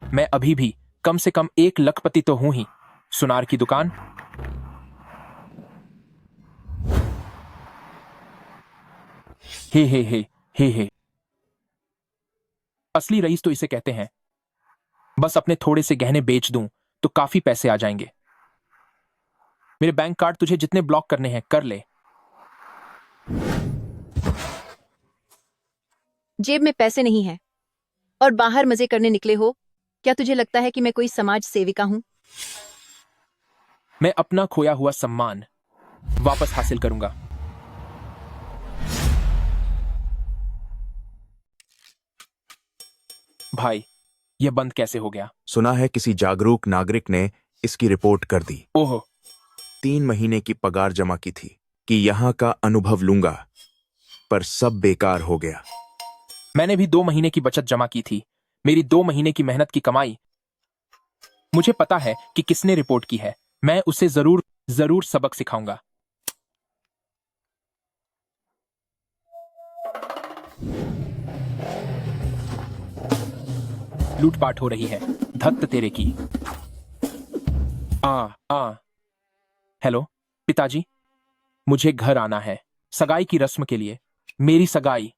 मैं अभी भी कम से कम 1 लखपति तो हूं ही। सुनार की दुकान। हे। असली रईस तो इसे कहते हैं। बस अपने थोड़े से गहने बेच दूं तो काफी पैसे आ जाएंगे। मेरे बैंक कार्ड तुझे जितने ब्लॉक करने हैं कर ले। जेब में पैसे नहीं है और बाहर मजे करने निकले हो। क्या तुझे लगता है कि मैं कोई समाज सेविका हूं? मैं अपना खोया हुआ सम्मान वापस हासिल करूंगा। भाई, यह बंद कैसे हो गया? सुना है किसी जागरूक नागरिक ने इसकी रिपोर्ट कर दी। ओहो। 3 महीने की पगार जमा की थी कि यहाँ का अनुभव लूंगा, पर सब बेकार हो गया। मैंने भी 2 महीने की बचत जमा की थी। मेरी 2 महीने की मेहनत की कमाई। मुझे पता है कि किसने रिपोर्ट की है। मैं उसे जरूर सबक सिखाऊंगा। लूटपाट हो रही है। धत्त तेरे की। हेलो पिताजी, मुझे घर आना है सगाई की रस्म के लिए। मेरी सगाई।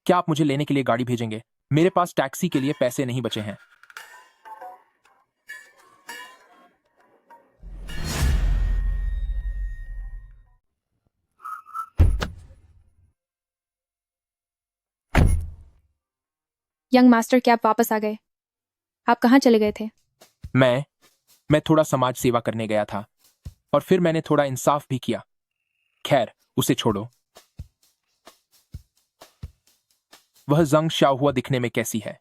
क्या आप मुझे लेने के लिए गाड़ी भेजेंगे? मेरे पास टैक्सी के लिए पैसे नहीं बचे हैं। यंग मास्टर, क्या आप वापस आ गए? आप कहाँ चले गए थे? मैं थोड़ा समाज सेवा करने गया था और फिर मैंने थोड़ा इंसाफ भी किया। खैर, उसे छोड़ो। वह जंग शाओहुआ दिखने में कैसी है?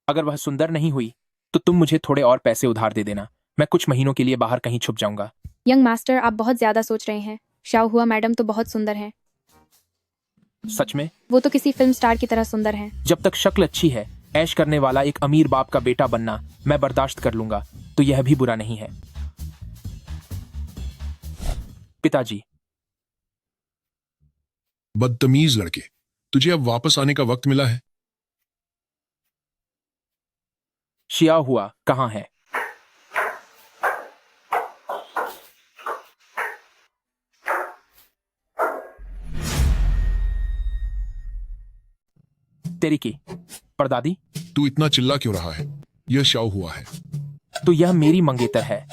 अगर वह सुंदर नहीं हुई तो तुम मुझे थोड़े और पैसे उधार दे देना। मैं कुछ महीनों के लिए बाहर कहीं छुप जाऊंगा। यंग मास्टर, आप बहुत ज्यादा सोच रहे हैं। शाओहुआ मैडम तो बहुत सुंदर हैं। सच में? वो तो किसी फिल्म स्टार की तरह सुंदर हैं। जब तक शक्ल अच्छी है, ऐश करने वाला एक अमीर बाप का बेटा बनना मैं बर्दाश्त कर लूंगा, तो यह भी बुरा नहीं है। पिताजी। बदतमीज लड़के, तुझे अब वापस आने का वक्त मिला है। शाओहुआ कहाँ है? तेरी की परदादी। तू इतना चिल्ला क्यों रहा है? यह शाओहुआ है। तो यह मेरी मंगेतर है।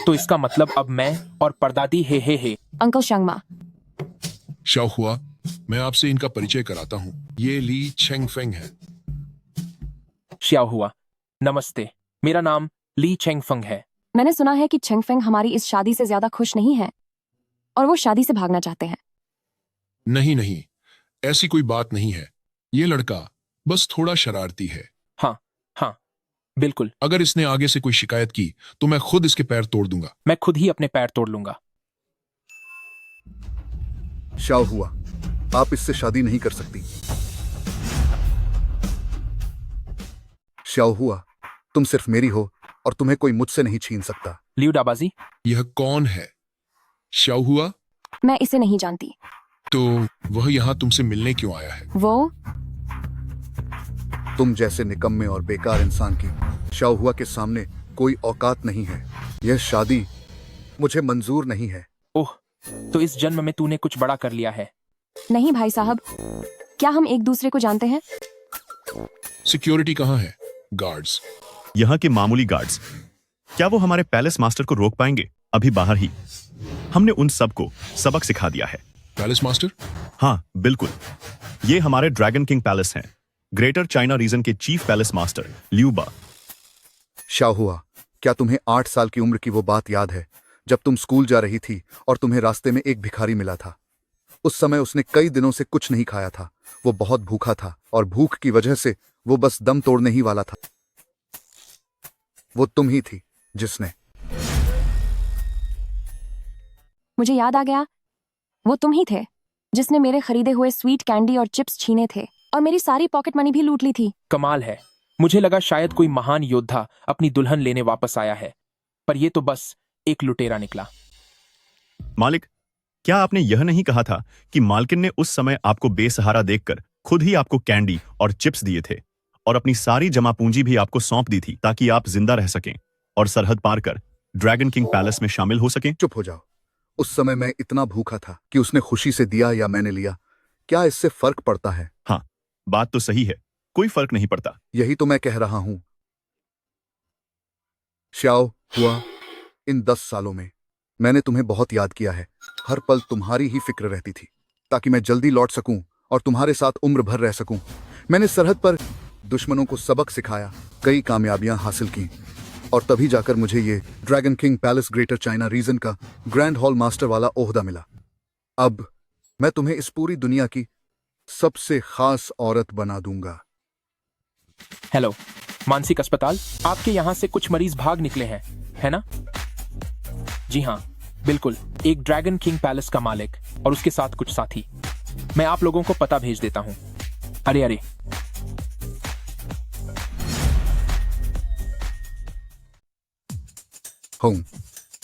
तो इसका मतलब अब मैं और परदादी हे। अंकल शंगमा। शाओहुआ, मैं आपसे इनका परिचय कराता हूँ। ये ली चेंगफेंग है। शाओहुआ, नमस्ते। मेरा नाम ली चेंगफेंग है। मैंने सुना है कि चेंगफेंग हमारी इस शादी से ज्यादा खुश नहीं है और वो शादी से भागना चाहते हैं। नहीं, ऐसी कोई बात नहीं है। ये लड़का बस थोड़ा शरारती है। हाँ, बिल्कुल। अगर इसने आगे से कोई शिकायत की तो मैं खुद इसके पैर तोड़ दूंगा। मैं खुद ही अपने पैर तोड़ लूंगा। शाओहुआ, आप इससे शादी नहीं कर सकती। शाओहुआ, तुम सिर्फ मेरी हो और तुम्हें कोई मुझसे नहीं छीन सकता। लियू डाबाजी। यह कौन है? शाओहुआ? मैं इसे नहीं जानती। तो वह यहाँ तुमसे मिलने क्यों आया है? वो तुम जैसे निकम्मे और बेकार इंसान की शाओहुआ के सामने कोई औकात नहीं है। यह शादी मुझे मंजूर नहीं है। ओह, तो इस जन्म में तूने कुछ बड़ा कर लिया है। नहीं भाई साहब, क्या हम एक दूसरे को जानते हैं? सिक्योरिटी कहाँ है? गार्ड्स। यहाँ के मामूली गार्ड्स। क्या वो हमारे पैलेस मास्टर को रोक पाएंगे? अभी बाहर ही हमने उन सबको सबक सिखा दिया है। Palace master? हाँ बिल्कुल, ये हमारे ड्रैगन किंग पैलेस हैं। ग्रेटर चाइना रीजन के चीफ पैलेस मास्टर ल्यूबा। शाओहुआ, क्या तुम्हें 8 साल की उम्र की वो बात याद है जब तुम स्कूल जा रही थी और तुम्हें रास्ते में एक भिखारी मिला था? उस समय उसने कई दिनों से कुछ नहीं खाया था। वो बहुत भूखा था और भूख की वजह से वो बस दम तोड़ने ही वाला था। वो तुम ही थी जिसने। मुझे याद आ गया, वो तुम ही थे जिसने मेरे खरीदे हुए स्वीट कैंडी और चिप्स छीने थे और मेरी सारी पॉकेट मनी भी लूट ली थी। कमाल है। मुझे लगा शायद कोई महान योद्धा अपनी दुल्हन लेने वापस आया है, पर यह तो बस एक लुटेरा निकला। मालिक, क्या आपने यह नहीं कहा था कि मालकिन ने उस समय आपको बेसहारा देखकर खुद ही आपको कैंडी और चिप्स दिए थे और अपनी सारी जमा पूंजी भी आपको सौंप दी थी ताकि आप जिंदा रह सकें और सरहद पार कर ड्रैगन किंग पैलेस में शामिल हो सकें? चुप हो जाओ। उस समय मैं इतना भूखा था कि उसने खुशी से दिया या मैंने लिया, क्या इससे फर्क पड़ता है? हाँ, बात तो सही है, कोई फर्क नहीं पड़ता। यही तो मैं कह रहा हूं। श्याओ हुआ, इन 10 सालों में मैंने तुम्हें बहुत याद किया है। हर पल तुम्हारी ही फिक्र रहती थी ताकि मैं जल्दी लौट सकूं और तुम्हारे साथ उम्र भर रह सकूं। मैंने सरहद पर दुश्मनों को सबक सिखाया, कई कामयाबियां हासिल की और तभी जाकर मुझे ये dragon king palace greater China region का ग्रैंड हॉल मास्टर वाला ओहदा मिला। अब मैं तुम्हें इस पूरी दुनिया की सबसे खास औरत बना दूंगा। हेलो, मानसिक अस्पताल, आपके यहाँ से कुछ मरीज भाग निकले हैं, है ना? जी हाँ, बिल्कुल, एक ड्रैगन किंग पैलेस का मालिक और उसके साथ कुछ साथी। मैं आप लोगों को पता भेज देता हूँ। अरे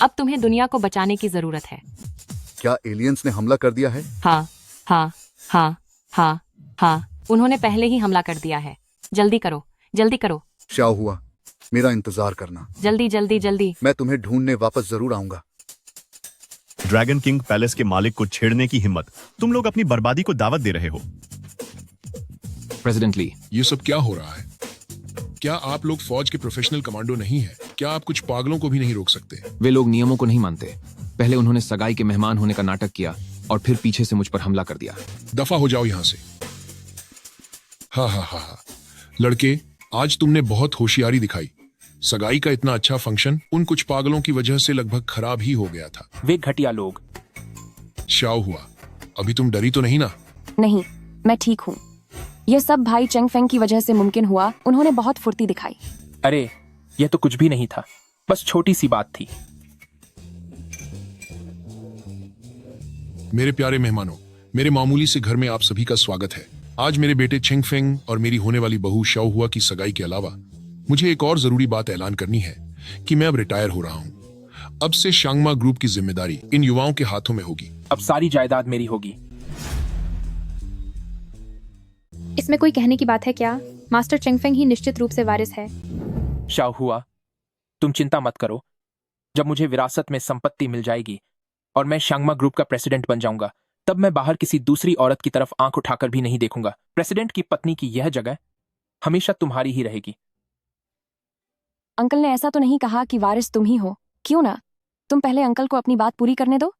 अब तुम्हें दुनिया को बचाने की जरूरत है। क्या एलियंस ने हमला कर दिया है? हाँ हाँ हाँ हाँ हाँ, उन्होंने पहले ही हमला कर दिया है। जल्दी करो, जल्दी करो। श्याओ हुआ, मेरा इंतजार करना। जल्दी जल्दी जल्दी। मैं तुम्हें ढूंढने वापस जरूर आऊंगा। ड्रैगन किंग पैलेस के मालिक को छेड़ने की हिम्मत, तुम लोग अपनी बर्बादी को दावत दे रहे हो। प्रेसिडेंट ली, ये सब क्या हो रहा है? क्या आप लोग फौज के प्रोफेशनल कमांडो नहीं है? क्या आप कुछ पागलों को भी नहीं रोक सकते? वे लोग नियमों को नहीं मानते। पहले उन्होंने सगाई के मेहमान होने का नाटक किया और फिर पीछे से मुझ पर हमला कर दिया। दफा हो जाओ यहाँ से। हाँ हाँ हाँ हाँ, लड़के, आज तुमने बहुत होशियारी दिखाई। सगाई का इतना अच्छा फंक्शन उन कुछ पागलों की वजह से लगभग खराब ही हो गया था। वे घटिया लोग। श्याओ हुआ, अभी तुम डरी तो नहीं ना? नहीं, मैं ठीक हूँ। यह सब भाई चेंग फेंग की वजह से मुमकिन हुआ। उन्होंने बहुत फुर्ती दिखाई। अरे, यह तो कुछ भी नहीं था, बस छोटी सी बात थी। मेरे प्यारे मेहमानों, मेरे मामूली से घर में आप सभी का स्वागत है। आज मेरे बेटे चेंग फेंग और मेरी होने वाली बहू शाओ हुआ की सगाई के अलावा मुझे एक और जरूरी बात ऐलान करनी है कि मैं अब रिटायर हो रहा हूँ। अब से शांगमा ग्रुप की जिम्मेदारी इन युवाओं के हाथों में होगी। अब सारी जायदाद मेरी होगी। इसमें कोई कहने की बात है क्या? मास्टर चेंगफेंग ही निश्चित रूप से वारिस है। शाओ हुआ, तुम चिंता मत करो। जब मुझे विरासत में संपत्ति मिल जाएगी और मैं शांगमा ग्रुप का प्रेसिडेंट बन जाऊंगा, तब मैं बाहर किसी दूसरी औरत की तरफ आंख उठाकर भी नहीं देखूंगा। प्रेसिडेंट की पत्नी की यह जगह हमेशा तुम्हारी ही रहेगी। अंकल ने ऐसा तो नहीं कहा कि वारिस तुम ही हो? क्यों ना तुम पहले अंकल को अपनी बात पूरी करने दो।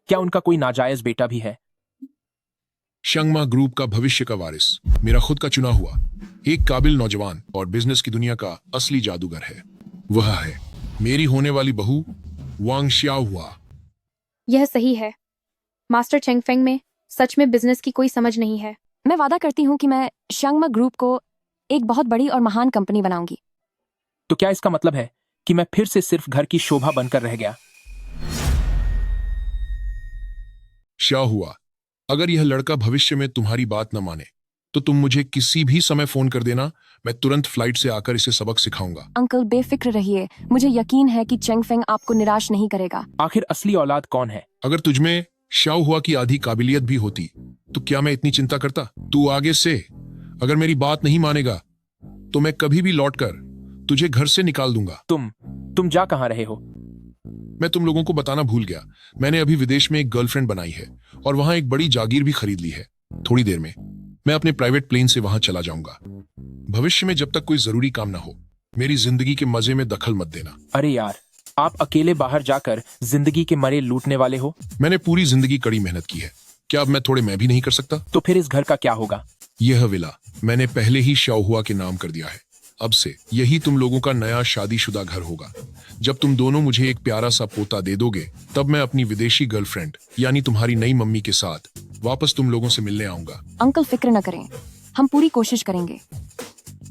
क्या उनका कोई नाजायज बेटा भी है? शांगमा ग्रुप का भविष्य का वारिस मेरा खुद का चुना हुआ एक काबिल नौजवान और बिजनेस की दुनिया का असली जादूगर है। वह है मेरी होने वाली बहू वांग श्याओ हुआ। यह सही है। मास्टर चेंगफेंग में सच में बिजनेस की कोई समझ नहीं है। मैं वादा करती हूँ कि मैं शांगमा ग्रुप को एक बहुत बड़ी और महान कंपनी बनाऊंगी। तो क्या इसका मतलब है कि मैं फिर से सिर्फ घर की शोभा बनकर रह गया? श्याओ हुआ, अगर यह लड़का भविष्य में तुम्हारी बात न माने तो तुम मुझे किसी भी समय फोन कर देना। मैं तुरंत फ्लाइट से आकर इसे सबक सिखाऊंगा। अंकल बेफिक्र रहिए, मुझे यकीन है कि चेंगफेंग आपको निराश नहीं करेगा। आखिर असली औलाद कौन है? अगर तुझमें शाओ हुआ की आधी काबिलियत भी होती तो क्या मैं इतनी चिंता करता? तू आगे से अगर मेरी बात नहीं मानेगा तो मैं कभी भी लौटकर तुझे घर से निकाल दूंगा। तुम जा कहां रहे हो? मैं तुम लोगों को बताना भूल गया, मैंने अभी विदेश में एक गर्लफ्रेंड बनाई है और वहां एक बड़ी जागीर भी खरीद ली है। थोड़ी देर में मैं अपने प्राइवेट प्लेन से वहां चला जाऊंगा। भविष्य में जब तक कोई जरूरी काम ना हो, मेरी जिंदगी के मजे में दखल मत देना। अरे यार, आप अकेले बाहर जाकर जिंदगी के मरे लूटने वाले हो। मैंने पूरी जिंदगी कड़ी मेहनत की है, क्या अब मैं थोड़े मैं भी नहीं कर सकता? तो फिर इस घर का क्या होगा? यह विला मैंने पहले ही शाओ हुआ के नाम कर दिया है। अब से यही तुम लोगों का नया शादीशुदा घर होगा। जब तुम दोनों मुझे एक प्यारा सा पोता दे दोगे, तब मैं अपनी विदेशी गर्लफ्रेंड यानी तुम्हारी नई मम्मी के साथ वापस तुम लोगों से मिलने आऊंगा। अंकल फिक्र न करें, हम पूरी कोशिश करेंगे।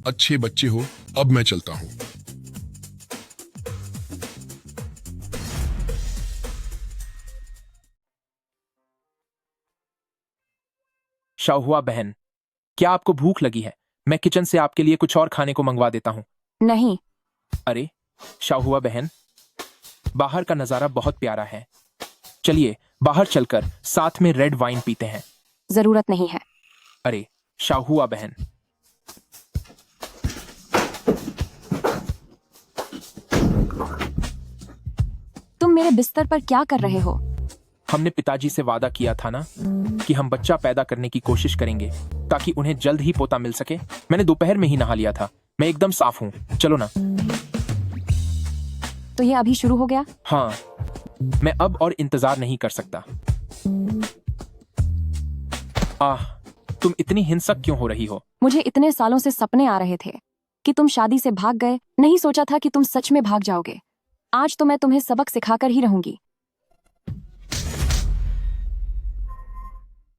अच्छे बच्चे हो, अब मैं चलता हूँ। शाओ हुआ बहन, क्या आपको भूख लगी है? मैं किचन से आपके लिए कुछ और खाने को मंगवा देता हूँ। नहीं। अरे शाओ हुआ बहन, बाहर का नजारा बहुत प्यारा है। चलिए बाहर चलकर साथ में रेड वाइन पीते हैं। जरूरत नहीं है। अरे शाहुआ बहन, तुम मेरे बिस्तर पर क्या कर रहे हो? हमने पिताजी से वादा किया था ना कि हम बच्चा पैदा करने की कोशिश करेंगे ताकि उन्हें जल्द ही पोता मिल सके। मैंने दोपहर में ही नहा लिया था, मैं एकदम साफ हूँ। चलो ना। तो ये अभी शुरू हो गया? हाँ, मैं अब और इंतजार नहीं कर सकता। आह, तुम इतनी हिंसक क्यों हो रही हो? मुझे इतने सालों से सपने आ रहे थे कि तुम शादी से भाग गए। नहीं सोचा था कि तुम सच में भाग जाओगे। आज तो मैं तुम्हें सबक सिखाकर ही रहूंगी।